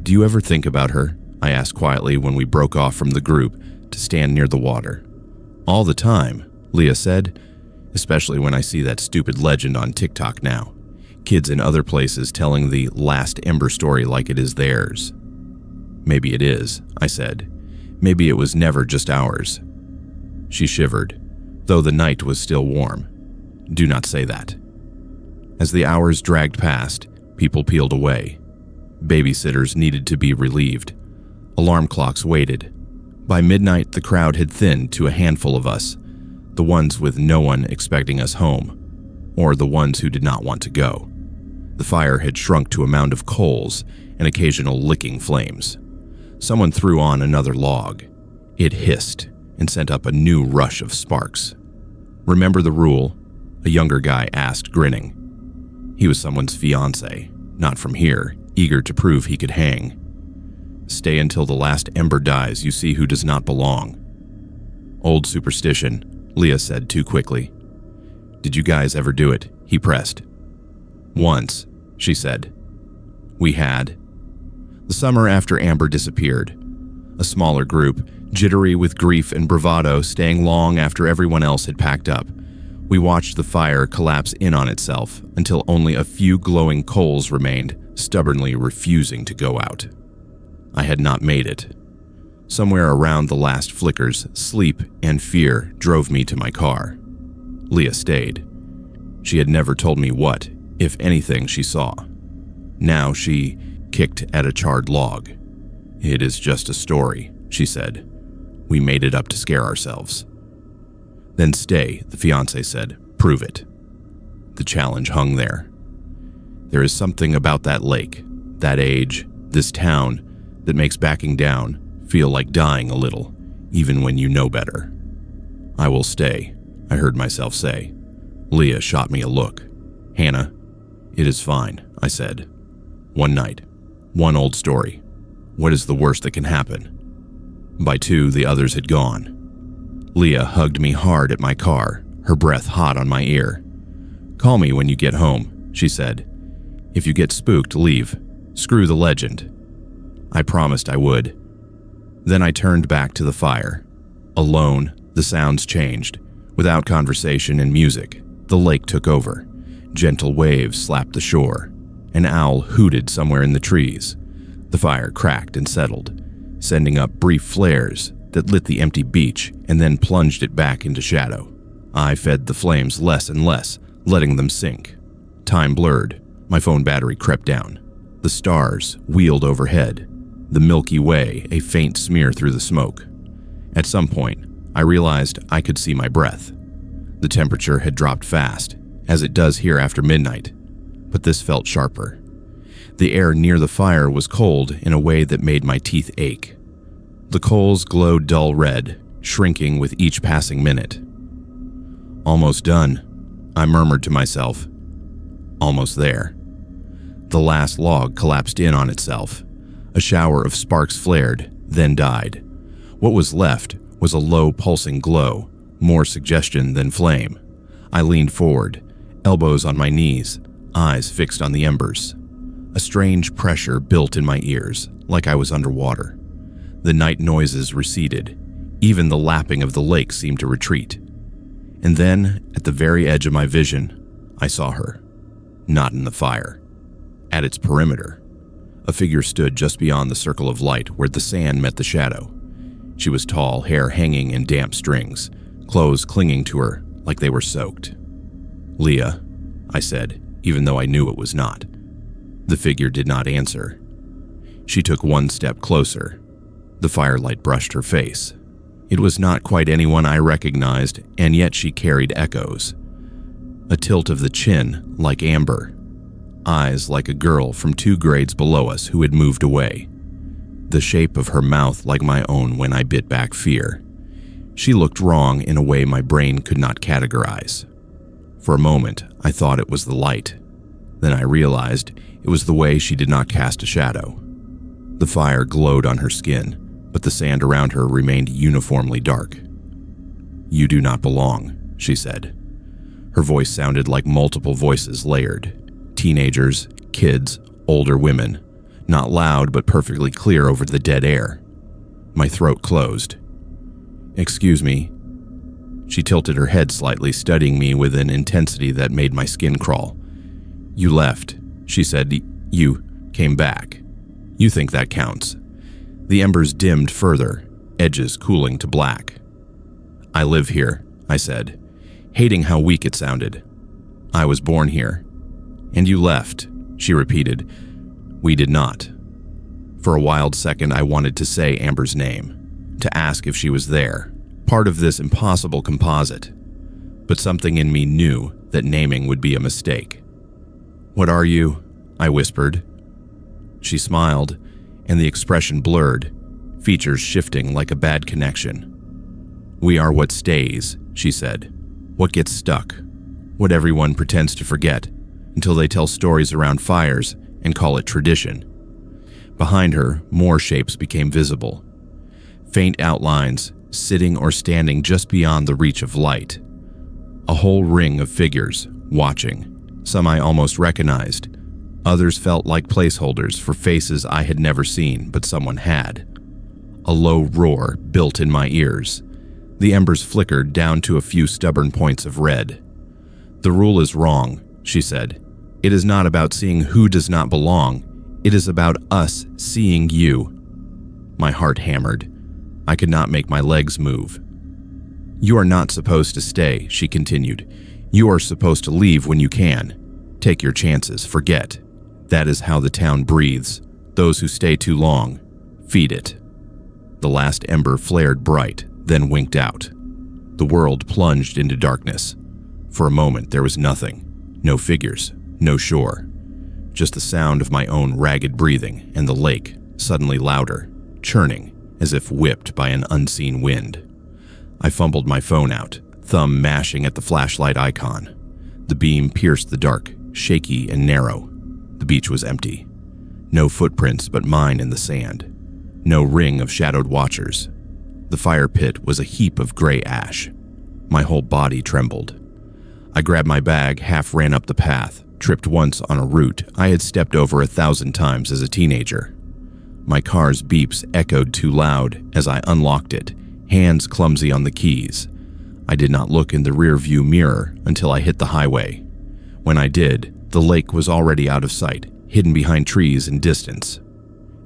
"Do you ever think about her?" I asked quietly when we broke off from the group to stand near the water. "All the time," Leah said, "especially when I see that stupid legend on TikTok now. Kids in other places telling the last Ember story like it is theirs." "Maybe it is," I said. "Maybe it was never just ours." She shivered, though the night was still warm. "Do not say that." As the hours dragged past, people peeled away. Babysitters needed to be relieved. Alarm clocks waited. By midnight, the crowd had thinned to a handful of us, the ones with no one expecting us home, or the ones who did not want to go. The fire had shrunk to a mound of coals and occasional licking flames. Someone threw on another log. It hissed and sent up a new rush of sparks. "Remember the rule?" a younger guy asked, grinning. He was someone's fiancé, not from here, eager to prove he could hang. "Stay until the last ember dies, you see who does not belong." "Old superstition," Leah said too quickly. "Did you guys ever do it?" he pressed. "Once," she said. "We had." The summer after Amber disappeared. A smaller group, jittery with grief and bravado, staying long after everyone else had packed up. We watched the fire collapse in on itself until only a few glowing coals remained, stubbornly refusing to go out. I had not made it. Somewhere around the last flickers, sleep and fear drove me to my car. Leah stayed. She had never told me what, if anything, she saw. Now she kicked at a charred log. "It is just a story," she said. "We made it up to scare ourselves." "Then stay," the fiancé said. "Prove it." The challenge hung there. There is something about that lake, that age, this town, that makes backing down feel like dying a little, even when you know better. "I will stay," I heard myself say. Leah shot me a look. "Hannah, it is fine," I said. "One night, one old story. What is the worst that can happen?" By 2, the others had gone. Leah hugged me hard at my car, her breath hot on my ear. "Call me when you get home," she said. "If you get spooked, leave. Screw the legend." I promised I would. Then I turned back to the fire. Alone, the sounds changed. Without conversation and music, the lake took over. Gentle waves slapped the shore. An owl hooted somewhere in the trees. The fire cracked and settled, sending up brief flares that lit the empty beach and then plunged it back into shadow. I fed the flames less and less, letting them sink. Time blurred. My phone battery crept down. The stars wheeled overhead, the Milky Way a faint smear through the smoke. At some point, I realized I could see my breath. The temperature had dropped fast, as it does here after midnight, but this felt sharper. The air near the fire was cold in a way that made my teeth ache. The coals glowed dull red, shrinking with each passing minute. Almost done, I murmured to myself. Almost there. The last log collapsed in on itself. A shower of sparks flared, then died. What was left was a low pulsing glow, more suggestion than flame. I leaned forward, elbows on my knees, eyes fixed on the embers. A strange pressure built in my ears, like I was underwater. The night noises receded. Even the lapping of the lake seemed to retreat. And then, at the very edge of my vision, I saw her. Not in the fire. At its perimeter, a figure stood just beyond the circle of light where the sand met the shadow. She was tall, hair hanging in damp strings, clothes clinging to her like they were soaked. "Leah," I said, even though I knew it was not. The figure did not answer. She took one step closer. The firelight brushed her face. It was not quite anyone I recognized, and yet she carried echoes. A tilt of the chin, like amber. Eyes like a girl from 2 grades below us who had moved away. The shape of her mouth like my own when I bit back fear. She looked wrong in a way my brain could not categorize. For a moment, I thought it was the light. Then I realized it was the way she did not cast a shadow. The fire glowed on her skin, but the sand around her remained uniformly dark. "You do not belong," she said. Her voice sounded like multiple voices layered. Teenagers, kids, older women. Not loud, but perfectly clear over the dead air. My throat closed. "Excuse me." She tilted her head slightly, studying me with an intensity that made my skin crawl. "You left," she said. "You came back. You think that counts." The embers dimmed further, edges cooling to black. "I live here," I said, hating how weak it sounded. "I was born here." "And you left," she repeated. "We did not." For a wild second, I wanted to say Amber's name, to ask if she was there, part of this impossible composite. But something in me knew that naming would be a mistake. "What are you?" I whispered. She smiled, and the expression blurred, features shifting like a bad connection. "We are what stays," she said. "What gets stuck. What everyone pretends to forget, until they tell stories around fires and call it tradition." Behind her, more shapes became visible. Faint outlines, sitting or standing just beyond the reach of light. A whole ring of figures, watching. Some I almost recognized. Others felt like placeholders for faces I had never seen, but someone had. A low roar built in my ears. The embers flickered down to a few stubborn points of red. "The rule is wrong," she said. "It is not about seeing who does not belong. It is about us seeing you." My heart hammered. I could not make my legs move. "You are not supposed to stay," she continued. "You are supposed to leave when you can. Take your chances, forget. That is how the town breathes. Those who stay too long, feed it." The last ember flared bright, then winked out. The world plunged into darkness. For a moment there was nothing. No figures, no shore. Just the sound of my own ragged breathing and the lake, suddenly louder, churning as if whipped by an unseen wind. I fumbled my phone out, thumb mashing at the flashlight icon. The beam pierced the dark, shaky and narrow. The beach was empty. No footprints but mine in the sand. No ring of shadowed watchers. The fire pit was a heap of gray ash. My whole body trembled. I grabbed my bag, half ran up the path, tripped once on a route I had stepped over 1,000 times as a teenager. My car's beeps echoed too loud as I unlocked it, hands clumsy on the keys. I did not look in the rear-view mirror until I hit the highway. When I did, the lake was already out of sight, hidden behind trees and distance.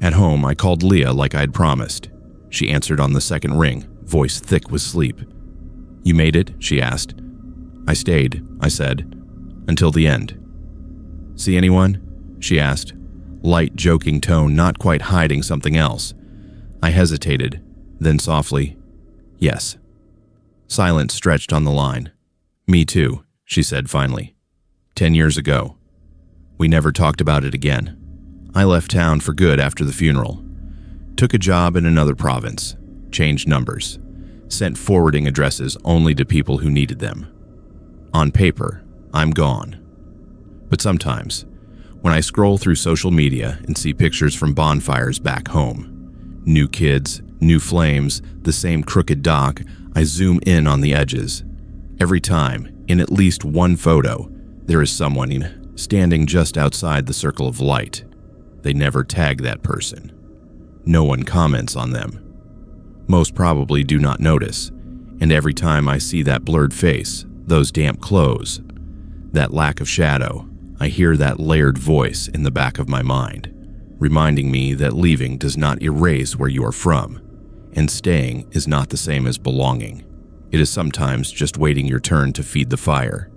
At home, I called Leah like I had promised. She answered on the second ring, voice thick with sleep. "You made it?" she asked. I stayed, I said, until the end. See anyone? She asked, light joking tone not quite hiding something else. I hesitated, then softly, yes. Silence stretched on the line. Me too, she said finally. 10 years ago. We never talked about it again. I left town for good after the funeral. Took a job in another province, changed numbers, sent forwarding addresses only to people who needed them. On paper, I'm gone. But sometimes, when I scroll through social media and see pictures from bonfires back home, new kids, new flames, the same crooked dock, I zoom in on the edges. Every time, in at least one photo, there is someone standing just outside the circle of light. They never tag that person. No one comments on them. Most probably do not notice, and every time I see that blurred face, those damp clothes, that lack of shadow, I hear that layered voice in the back of my mind, reminding me that leaving does not erase where you are from, and staying is not the same as belonging. It is sometimes just waiting your turn to feed the fire.